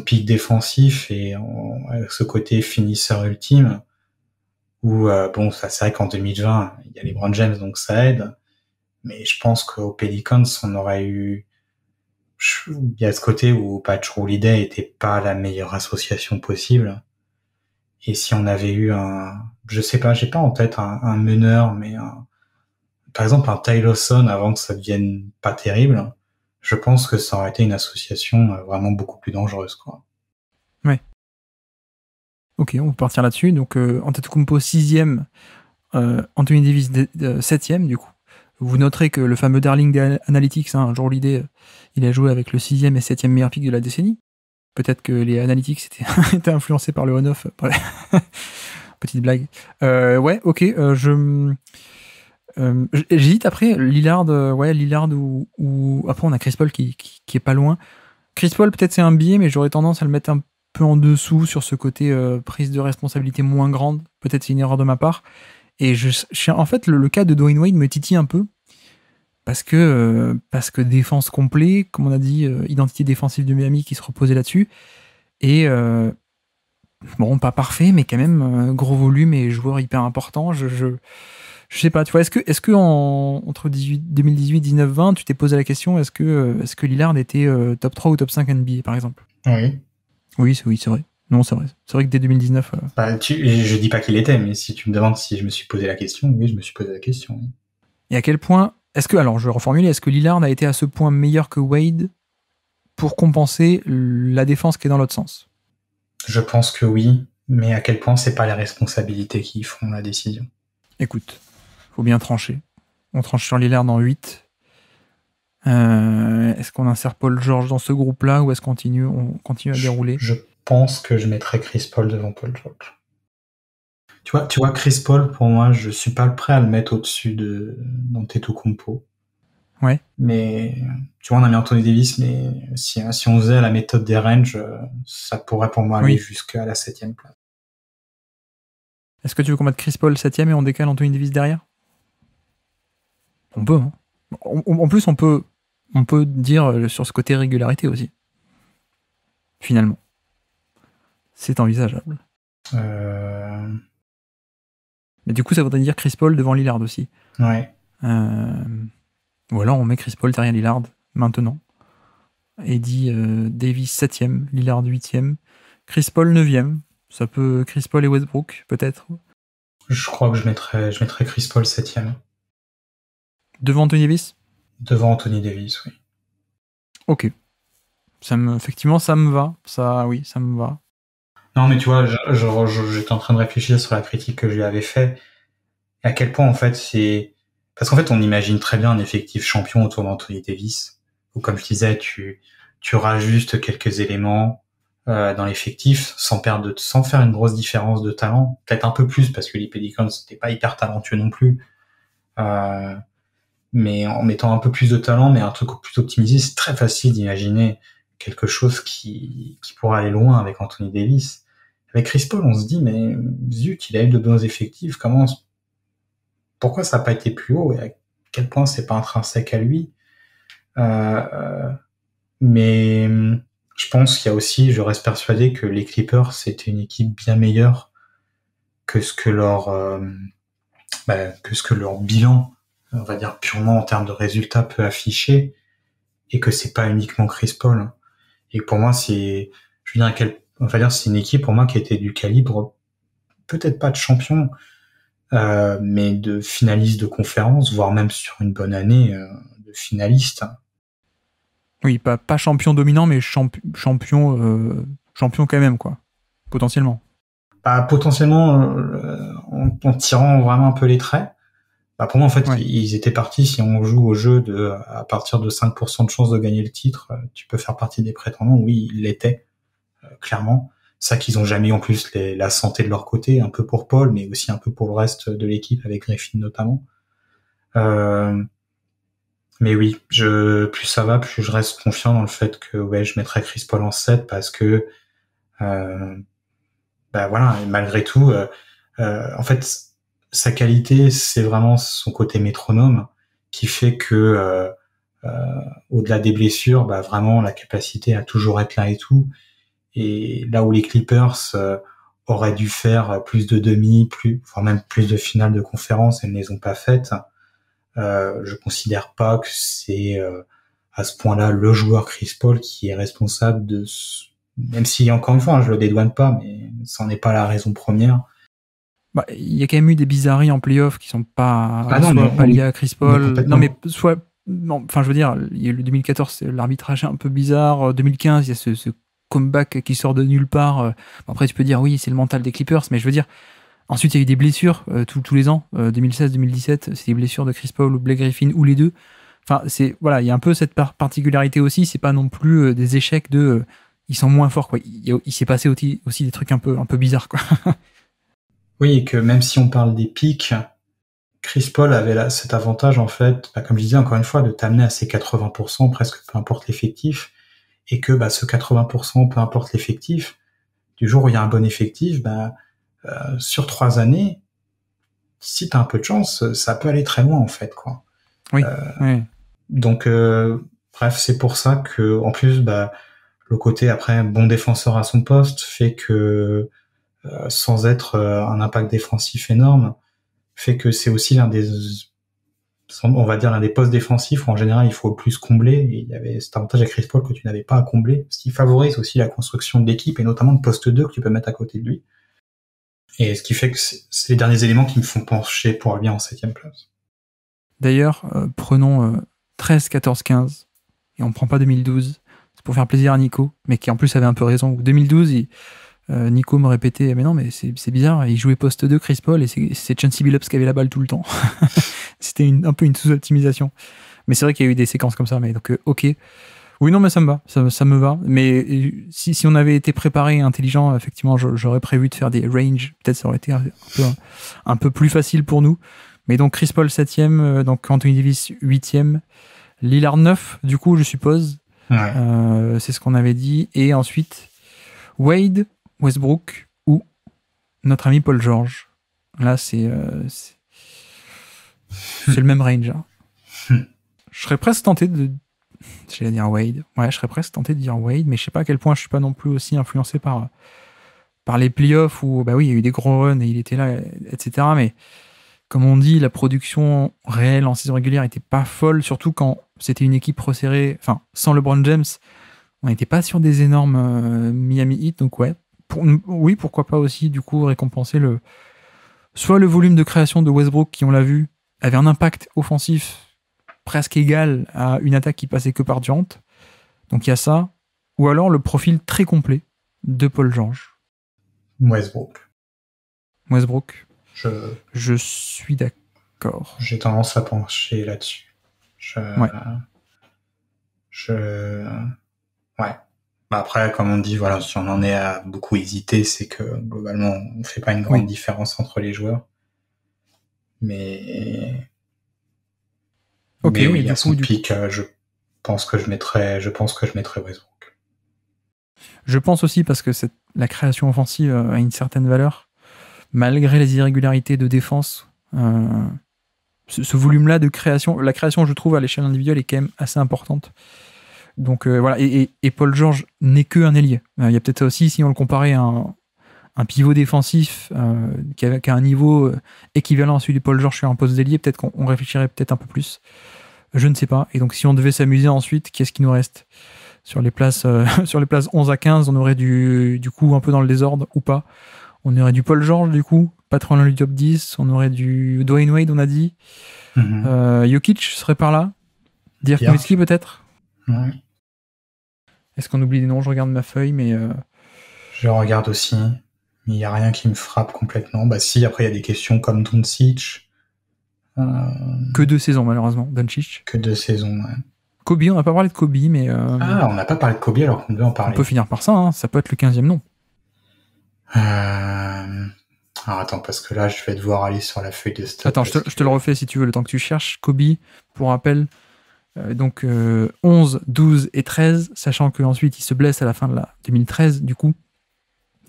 pic défensif, et avec ce côté finisseur ultime, où, ça, c'est vrai qu'en 2020, il y a les LeBron James, donc ça aide. Mais je pense qu'aux Pelicans, on aurait eu... Il y a ce côté où Pat Holiday était pas la meilleure association possible. Et si on avait eu je sais pas, j'ai pas en tête un meneur, mais par exemple un Ty Lawson avant que ça devienne pas terrible, je pense que ça aurait été une association vraiment beaucoup plus dangereuse, quoi. Ouais. Ok, on peut partir là-dessus. Donc Antetokounmpo 6ème, Anthony Davis 7ème, du coup. Vous noterez que le fameux darling des Analytics, Joe Holiday, il a joué avec le 6ème et 7ème meilleur pick de la décennie. Peut-être que les Analytics étaient influencés par le on-off. Petite blague. Ouais, ok. J'hésite après, Lillard, Lillard ou... Après, on a Chris Paul qui est pas loin. Chris Paul, peut-être c'est un biais, mais j'aurais tendance à le mettre un peu en dessous sur ce côté prise de responsabilité moins grande. Peut-être c'est une erreur de ma part. Et en fait, le cas de Dwayne Wade me titille un peu. Parce que défense complet, comme on a dit, identité défensive de Miami qui se reposait là-dessus. Et bon, pas parfait, mais quand même gros volume et joueur hyper important. Je sais pas, tu vois, est-ce que entre 2018, 19, 20, tu t'es posé la question, est-ce que Lillard était top 3 ou top 5 NBA, par exemple? Oui. Oui, c'est vrai. Non, c'est vrai. C'est vrai que dès 2019... je dis pas qu'il était, mais si tu me demandes si je me suis posé la question, oui, je me suis posé la question. Oui. Et à quel point... Alors, je vais reformuler, est-ce que Lillard a été à ce point meilleur que Wade pour compenser la défense qui est dans l'autre sens? Je pense que oui, mais à quel point c'est pas les responsabilités qui font la décision? Écoute, faut bien trancher. On tranche sur Lillard dans 8. Est-ce qu'on insère Paul George dans ce groupe-là ou est-ce qu'on continue à dérouler? Je pense que je mettrais Chris Paul devant Paul George. Tu vois, Chris Paul, pour moi, je suis pas prêt à le mettre au-dessus d'Antetokounmpo. Ouais. Mais, tu vois, on a mis Anthony Davis, mais si on faisait la méthode des ranges, ça pourrait pour moi aller jusqu'à la 7ème place. Est-ce que tu veux qu'on mette Chris Paul 7ème et on décale Anthony Davis derrière? On peut, hein. En plus, on peut dire sur ce côté régularité aussi. Finalement. C'est envisageable. Mais du coup, ça voudrait dire Chris Paul devant Lillard aussi. Ouais. Ou alors on met Chris Paul derrière Lillard maintenant. Eddie Davis 7e, Lillard 8e, Chris Paul 9e. Ça peut Chris Paul et Westbrook, peut-être. Je crois que je mettrais Chris Paul 7e. Devant Anthony Davis? Devant Anthony Davis, oui. Ok. Effectivement, ça me va. Ça me va. Non, mais tu vois, j'étais en train de réfléchir sur la critique que je lui avais fait. Et à quel point, en fait, c'est... Parce qu'en fait, on imagine très bien un effectif champion autour d'Anthony Davis. Ou comme je disais, tu rajustes quelques éléments dans l'effectif sans faire une grosse différence de talent. Peut-être un peu plus, parce que les Pelicans, c'était pas hyper talentueux non plus. Mais en mettant un peu plus de talent, mais un truc plus optimisé, c'est très facile d'imaginer quelque chose qui pourrait aller loin avec Anthony Davis. Avec Chris Paul, on se dit, mais zut, il a eu de bons effectifs, pourquoi ça n'a pas été plus haut et à quel point c'est pas intrinsèque à lui. Mais je pense qu'il y a aussi, je reste persuadé que les Clippers, c'était une équipe bien meilleure que ce que leur bilan, on va dire purement en termes de résultats, peut afficher, et que c'est pas uniquement Chris Paul. Et pour moi, c'est une équipe pour moi qui était du calibre, peut-être pas de champion, mais de finaliste de conférence, voire même sur une bonne année de finaliste. Oui, pas champion dominant, mais champion quand même, quoi. Potentiellement. Potentiellement, en tirant vraiment un peu les traits. Pour moi, en fait, ouais. Ils étaient partis, si on joue au jeu à partir de 5% de chance de gagner le titre, tu peux faire partie des prétendants. Oui, ils l'étaient, clairement. C'est ça qu'ils ont jamais eu en plus la santé de leur côté, un peu pour Paul, mais aussi un peu pour le reste de l'équipe, avec Griffin notamment. Mais oui, plus ça va, plus je reste confiant dans le fait que je mettrais Chris Paul en 7 parce que voilà, et malgré tout, en fait, sa qualité, c'est vraiment son côté métronome qui fait que au-delà des blessures, vraiment la capacité à toujours être là et tout. Et là où les Clippers auraient dû faire plus de voire même plus de finales de conférence, elles ne les ont pas faites. Je considère pas que c'est à ce point-là le joueur Chris Paul qui est responsable de même si encore une fois je le dédouane pas, mais ça n'en est pas la raison première. Il y a quand même eu des bizarreries en playoff qui sont pas pas liées à Chris Paul. Non, mais je veux dire, il y a eu le 2014, l'arbitrage est un peu bizarre. 2015, il y a ce comeback qui sort de nulle part. Après, tu peux dire oui, c'est le mental des Clippers, mais je veux dire, ensuite il y a eu des blessures tous les ans. 2016, 2017, c'est des blessures de Chris Paul ou Blake Griffin ou les deux. Enfin, il y a un peu cette particularité aussi. C'est pas non plus des échecs ils sont moins forts, quoi. Il s'est passé aussi des trucs un peu bizarres, quoi. Oui, et que même si on parle des pics, Chris Paul avait cet avantage, en fait, comme je disais encore une fois, de t'amener à ses 80%, presque peu importe l'effectif, et que ce 80%, peu importe l'effectif, du jour où il y a un bon effectif, sur 3 années, si t'as un peu de chance, ça peut aller très loin, en fait, quoi. Oui. Oui. Donc, bref, c'est pour ça que, en plus, le côté après bon défenseur à son poste fait que sans être un impact défensif énorme, fait que c'est aussi l'un des postes défensifs où en général il faut le plus combler, et il y avait cet avantage à Chris Paul que tu n'avais pas à combler, ce qui favorise aussi la construction de l'équipe et notamment de poste 2 que tu peux mettre à côté de lui. Et ce qui fait que c'est les derniers éléments qui me font pencher pour lui en 7e place. D'ailleurs, prenons 13, 14, 15 et on prend pas 2012. C'est pour faire plaisir à Nico, mais qui en plus avait un peu raison. 2012, Nico me répétait, mais non, mais c'est bizarre, il jouait poste 2 Chris Paul et c'est Chauncey Billups qui avait la balle tout le temps. C'était un peu une sous-optimisation. Mais c'est vrai qu'il y a eu des séquences comme ça, mais donc ok. Oui, non, mais ça me va, ça me va. Mais si on avait été préparé et intelligent, effectivement, j'aurais prévu de faire des ranges. Peut-être ça aurait été un peu plus facile pour nous. Mais donc Chris Paul 7e, donc Anthony Davis 8e, Lillard 9, du coup, je suppose. Ouais. C'est ce qu'on avait dit. Et ensuite, Wade, Westbrook ou notre ami Paul George. Là, c'est le même range. Hein. Je serais presque tenté de... J'allais dire Wade. Ouais, je serais presque tenté de dire Wade, mais je sais pas à quel point je suis pas non plus aussi influencé par les playoffs où, oui, il y a eu des gros runs et il était là, etc. Mais comme on dit, la production réelle en saison régulière était pas folle, surtout quand c'était une équipe resserrée, enfin, sans LeBron James. On n'était pas sur des énormes Miami Heat, donc ouais. Oui, pourquoi pas aussi, du coup, récompenser soit le volume de création de Westbrook, qui, on l'a vu, avait un impact offensif presque égal à une attaque qui passait que par Durant. Donc il y a ça. Ou alors le profil très complet de Paul George. Westbrook. Je suis d'accord. J'ai tendance à pencher là-dessus. Ouais. Après, comme on dit, voilà, si on en est à beaucoup hésiter, c'est que globalement, on ne fait pas une grande différence entre les joueurs. Mais oui, à son pic, je pense que je mettrais Westbrook. Je pense aussi parce que la création offensive a une certaine valeur, malgré les irrégularités de défense. Ce volume-là de création, la création, je trouve, à l'échelle individuelle est quand même assez importante. Donc voilà, et Paul George n'est qu'un ailier. Il y a peut-être ça aussi, si on le comparait à un pivot défensif qui a un niveau équivalent à celui de Paul George sur un poste d'ailier, peut-être qu'on réfléchirait peut-être un peu plus. Je ne sais pas. Et donc si on devait s'amuser ensuite, qu'est-ce qui nous reste sur les places 11 à 15, on aurait du coup un peu dans le désordre ou pas. On aurait du Paul George du coup, pas trop loin du top 10. On aurait du Dwayne Wade, on a dit. Jokic serait par là. Dirk Nowitzki peut-être. Ouais. Est-ce qu'on oublie des noms? Je regarde ma feuille, mais... Je regarde aussi. Il n'y a rien qui me frappe complètement. Bah si, après il y a des questions comme Doncic. Que 2 saisons malheureusement, Doncic. Que 2 saisons, ouais. Kobe, on n'a pas parlé de Kobe, mais... on n'a pas parlé de Kobe alors qu'on devait en parler. On peut finir par ça, hein. Ça peut être le 15e nom. Alors attends, parce que là, je vais devoir aller sur la feuille de stats. Attends, je te le refais si tu veux, le temps que tu cherches. Kobe, pour rappel, 11, 12 et 13, sachant qu'ensuite il se blesse à la fin de la 2013, du coup.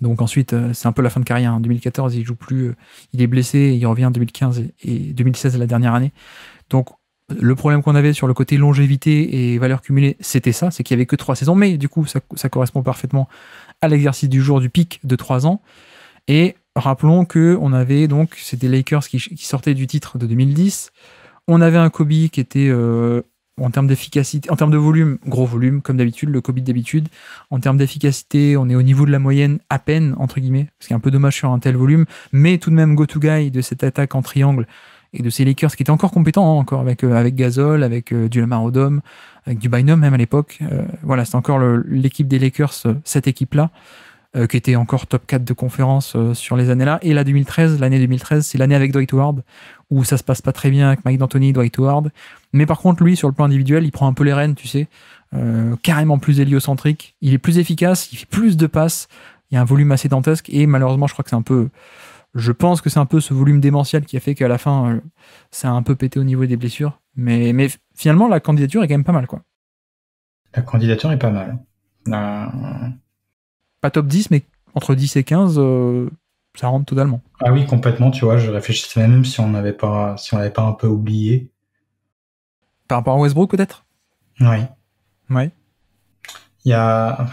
Donc ensuite, c'est un peu la fin de carrière. En 2014, il joue plus, il est blessé, il revient en 2015 et 2016, la dernière année. Donc le problème qu'on avait sur le côté longévité et valeur cumulée, c'était ça, c'est qu'il n'y avait que 3 saisons, mais du coup, ça correspond parfaitement à l'exercice du jour du pic de 3 ans. Et rappelons que on avait donc, c'était les Lakers qui sortaient du titre de 2010. On avait un Kobe qui était en termes d'efficacité, en termes de volume, gros volume, comme d'habitude, le Kobe d'habitude. En termes d'efficacité, on est au niveau de la moyenne à peine, entre guillemets, ce qui est un peu dommage sur un tel volume, mais tout de même go-to guy de cette attaque en triangle et de ces Lakers qui étaient encore compétents, hein, encore avec Gasol, avec du Lamar Odom, avec du Bynum même à l'époque. Voilà, c'est encore l'équipe des Lakers, cette équipe-là, qui était encore top 4 de conférence sur les années-là. Et l'année 2013, c'est l'année avec Dwight Howard, où ça se passe pas très bien avec Mike D'Antoni, Dwight Howard. Mais par contre, lui, sur le plan individuel, il prend un peu les rênes, tu sais, carrément plus héliocentrique. Il est plus efficace, il fait plus de passes, il y a un volume assez dantesque, et malheureusement, je pense que c'est un peu ce volume démentiel qui a fait qu'à la fin, ça a un peu pété au niveau des blessures. Mais finalement, la candidature est quand même pas mal, quoi. La candidature est pas mal. Pas top 10, mais entre 10 et 15, ça rentre totalement. Ah oui, complètement, tu vois, je réfléchissais même si on l'avait pas un peu oublié. Par rapport à Westbrook, peut-être? Oui. Ouais. Il y a...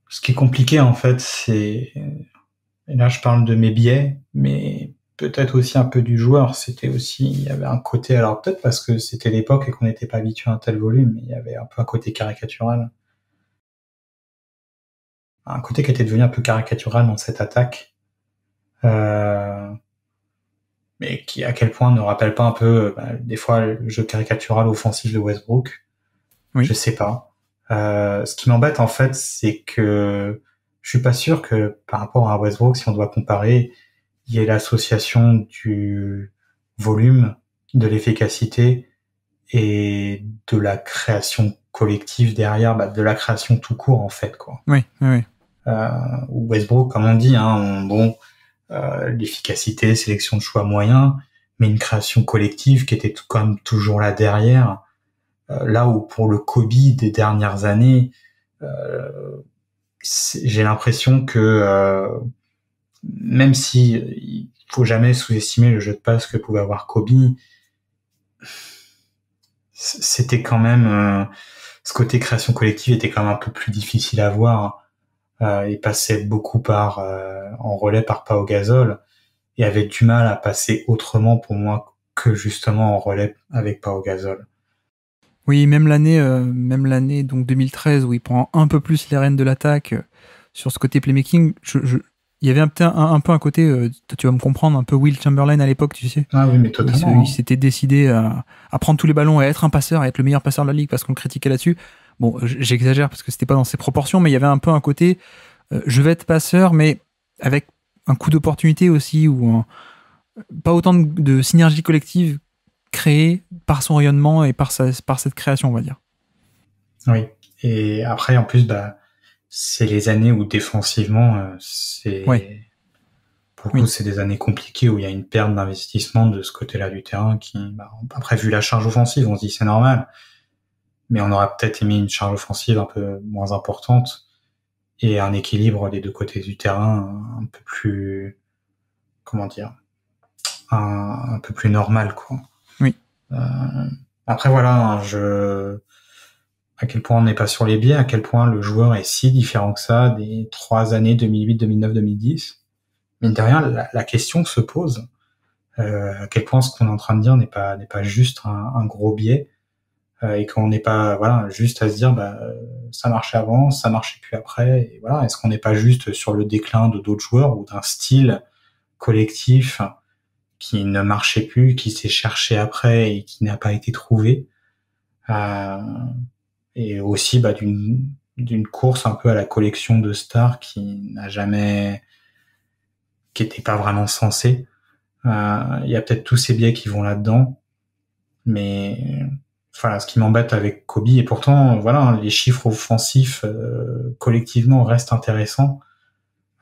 Ce qui est compliqué, en fait, c'est... Et là, je parle de mes biais, mais peut-être aussi un peu du joueur. Il y avait un côté, alors peut-être parce que c'était l'époque et qu'on n'était pas habitué à un tel volume, mais il y avait un peu un côté caricatural. Un côté qui était devenu un peu caricatural dans cette attaque. Mais qui, à quel point, ne rappelle pas un peu, des fois, le jeu caricatural offensif de Westbrook. Oui. Je sais pas. Ce qui m'embête, en fait, c'est que je suis pas sûr que par rapport à Westbrook, si on doit comparer, il y ait l'association du volume, de l'efficacité et de la création collective derrière, de la création tout court, en fait, quoi. Oui. Westbrook, comme on dit, hein, l'efficacité, sélection de choix moyens, mais une création collective qui était quand même toujours là derrière. Là où pour le Kobe des dernières années, j'ai l'impression que même si il faut jamais sous-estimer le jeu de passe que pouvait avoir Kobe, c'était quand même ce côté création collective était quand même un peu plus difficile à voir. Il passait beaucoup en relais par Pau Gasol et avait du mal à passer autrement pour moi que justement en relais avec Pau Gasol. Oui, même l'année donc 2013 où il prend un peu plus les rênes de l'attaque sur ce côté playmaking. Il y avait un peu un côté, tu vas me comprendre, un peu Will Chamberlain à l'époque, tu sais, Ah oui, mais où totalement. il s'était décidé à prendre tous les ballons et à être un passeur, à être le meilleur passeur de la ligue parce qu'on le critiquait là-dessus. Bon, j'exagère parce que c'était pas dans ses proportions, mais il y avait un peu un côté, je vais être passeur, mais avec un coup d'opportunité aussi, ou pas autant de synergie collective créée par son rayonnement et par cette création, on va dire. Oui. Et après, en plus, c'est les années où défensivement, Ouais, pour le coup, oui, c'est des années compliquées où il y a une perte d'investissement de ce côté-là du terrain qui, après, vu la charge offensive, on se dit c'est normal, mais on aurait peut-être aimé une charge offensive un peu moins importante et un équilibre des deux côtés du terrain un peu plus, comment dire, un peu plus normal, quoi. oui. Après, voilà, à quel point on n'est pas sur les biais, à quel point le joueur est si différent que ça des 3 années 2008, 2009, 2010. Mine de rien, la question se pose. À quel point ce qu'on est en train de dire n'est pas juste un gros biais, et qu'on n'est pas, voilà, juste à se dire, ça marchait avant, ça marchait plus après, et voilà, est-ce qu'on n'est pas juste sur le déclin de d'autres joueurs ou d'un style collectif qui ne marchait plus, qui s'est cherché après et qui n'a pas été trouvé, euh, et aussi d'une course un peu à la collection de stars qui était pas vraiment censée. Il y a peut-être tous ces biais qui vont là-dedans, mais voilà, ce qui m'embête avec Kobe, et pourtant, voilà, les chiffres offensifs collectivement restent intéressants,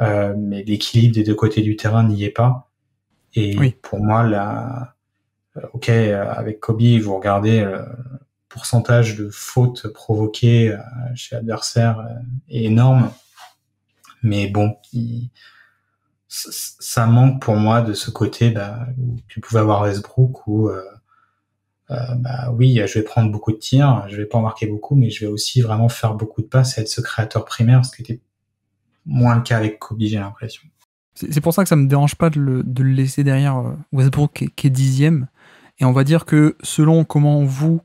mais l'équilibre des deux côtés du terrain n'y est pas. Et Oui, pour moi, ok, avec Kobe, vous regardez le pourcentage de fautes provoquées chez l'adversaire est énorme, mais bon, ça manque pour moi de ce côté où tu pouvais avoir Westbrook où oui, je vais prendre beaucoup de tirs, je vais pas en marquer beaucoup, mais je vais aussi vraiment faire beaucoup de passes et être ce créateur primaire, ce qui était moins le cas avec Kobe, j'ai l'impression. c'est pour ça que ça me dérange pas de le laisser derrière Westbrook qui est 10e. Et on va dire que selon comment vous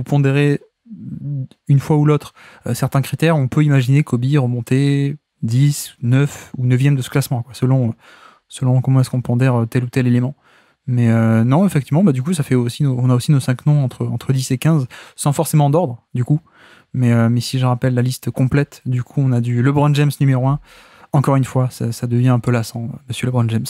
pondérez une fois ou l'autre certains critères, on peut imaginer Kobe remonter 10, 9 ou 9e de ce classement, quoi, selon comment est-ce qu'on pondère tel ou tel élément. Mais non, effectivement, du coup, ça fait aussi on a aussi nos 5 noms entre 10 et 15, sans forcément d'ordre, du coup. Mais si je rappelle la liste complète, du coup, on a du LeBron James numéro 1. Encore une fois, ça devient un peu lassant, monsieur LeBron James.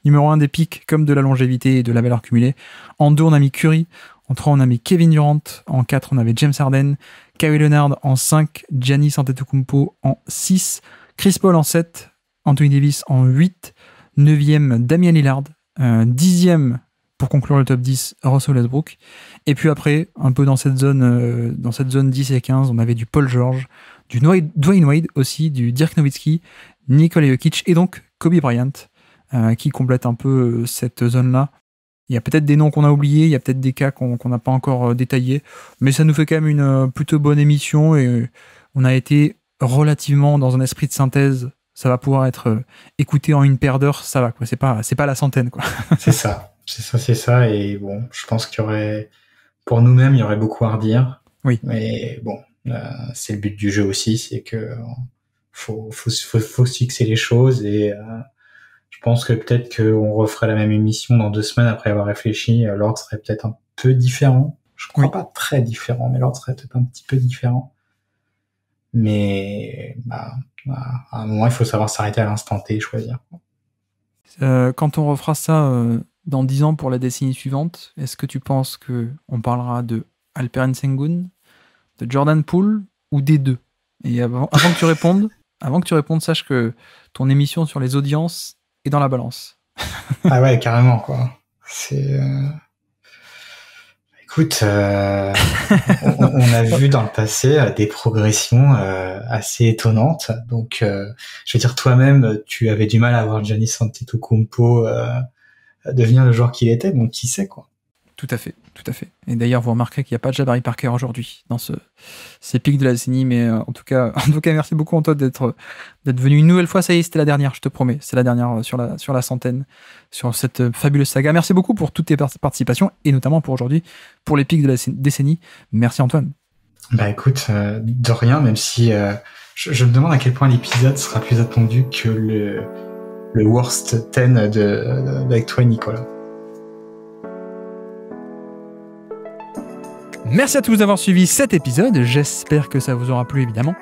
Numéro 1 des pics, comme de la longévité et de la valeur cumulée. En 2, on a mis Curry. En 3, on a mis Kevin Durant. En 4, on avait James Harden. Kawhi Leonard en 5. Giannis Antetokounmpo en 6. Chris Paul en 7. Anthony Davis en 8. 9e, Damian Lillard. 10e, pour conclure le top 10, Russell Westbrook. Et puis après, un peu dans cette zone 10 et 15, on avait du Paul George, du Dwayne Wade aussi, du Dirk Nowitzki, Nikola Jokic et donc Kobe Bryant, qui complète un peu cette zone-là. Il y a peut-être des noms qu'on a oubliés, il y a peut-être des cas qu'on n'a pas encore détaillés, mais ça nous fait quand même une plutôt bonne émission et on a été relativement dans un esprit de synthèse. Ça va pouvoir être écouté en une paire d'heures, ça va, quoi. C'est pas la centaine, quoi. C'est ça, c'est ça, et bon, je pense qu'il y aurait, pour nous-mêmes, il y aurait beaucoup à redire. Oui. Mais bon, c'est le but du jeu aussi, c'est que faut se fixer les choses, et je pense que peut-être qu'on referait la même émission dans 2 semaines après avoir réfléchi. L'ordre serait peut-être un peu différent. Je crois pas très différent, mais l'ordre serait peut-être un petit peu différent. Mais à un moment, il faut savoir s'arrêter à l'instant T et choisir. Quand on refera ça dans 10 ans pour la décennie suivante, est-ce que tu penses qu'on parlera de Alperen Sengun, de Jordan Poole ou des deux? Et avant que tu répondes, sache que ton émission sur les audiences est dans la balance. Ah ouais, carrément, quoi. C'est... Écoute, on a vu dans le passé des progressions assez étonnantes. Donc, je veux dire, toi-même, tu avais du mal à voir Giannis Antetokounmpo devenir le joueur qu'il était. Donc, qui sait, quoi. Tout à fait, tout à fait. Et d'ailleurs, vous remarquerez qu'il n'y a pas de Jabari Parker aujourd'hui dans ces pics de la décennie, mais en tout cas, merci beaucoup Antoine d'être venu une nouvelle fois. Ça y est, c'était la dernière, je te promets. C'est la dernière sur la centaine, sur cette fabuleuse saga. Merci beaucoup pour toutes tes participations, et notamment pour aujourd'hui, pour les pics de la décennie. Merci Antoine. Bah écoute, de rien, même si je me demande à quel point l'épisode sera plus attendu que le worst 10 avec toi Nicolas. Merci à tous d'avoir suivi cet épisode, j'espère que ça vous aura plu évidemment.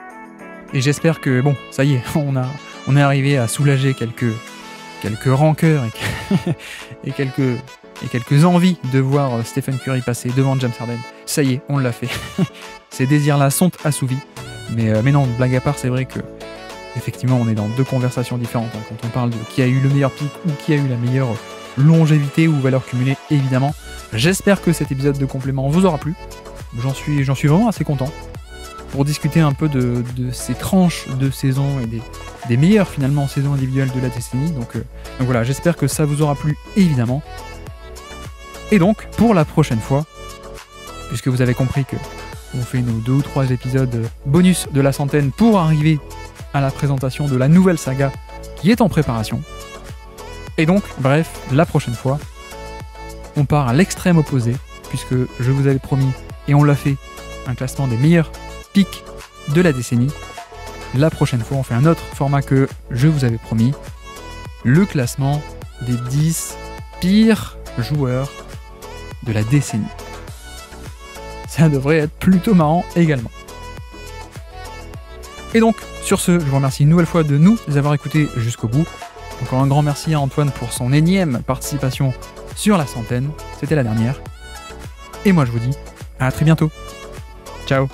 Et j'espère que, bon, ça y est, on est arrivé à soulager quelques rancœurs et quelques envies de voir Stephen Curry passer devant James Harden. Ça y est, on l'a fait. Ces désirs-là sont assouvis. Mais non, blague à part, c'est vrai que effectivement, on est dans deux conversations différentes. Hein, quand on parle de qui a eu le meilleur pic ou qui a eu la meilleure longévité ou valeur cumulée, évidemment. J'espère que cet épisode de complément vous aura plu. J'en suis vraiment assez content pour discuter un peu de ces tranches de saison et des meilleures finalement saisons individuelles de la décennie. Donc voilà, j'espère que ça vous aura plu évidemment. Et donc pour la prochaine fois, puisque vous avez compris que on fait nos 2 ou 3 épisodes bonus de la centaine pour arriver à la présentation de la nouvelle saga qui est en préparation. Et donc, bref, la prochaine fois, on part à l'extrême opposé, puisque je vous avais promis, et on l'a fait, un classement des meilleurs pics de la décennie. La prochaine fois, on fait un autre format que je vous avais promis, le classement des 10 pires joueurs de la décennie. Ça devrait être plutôt marrant également. Et donc, sur ce, je vous remercie une nouvelle fois de nous avoir écoutés jusqu'au bout. Encore un grand merci à Antoine pour son énième participation sur la centaine. C'était la dernière. Et moi, je vous dis à très bientôt. Ciao.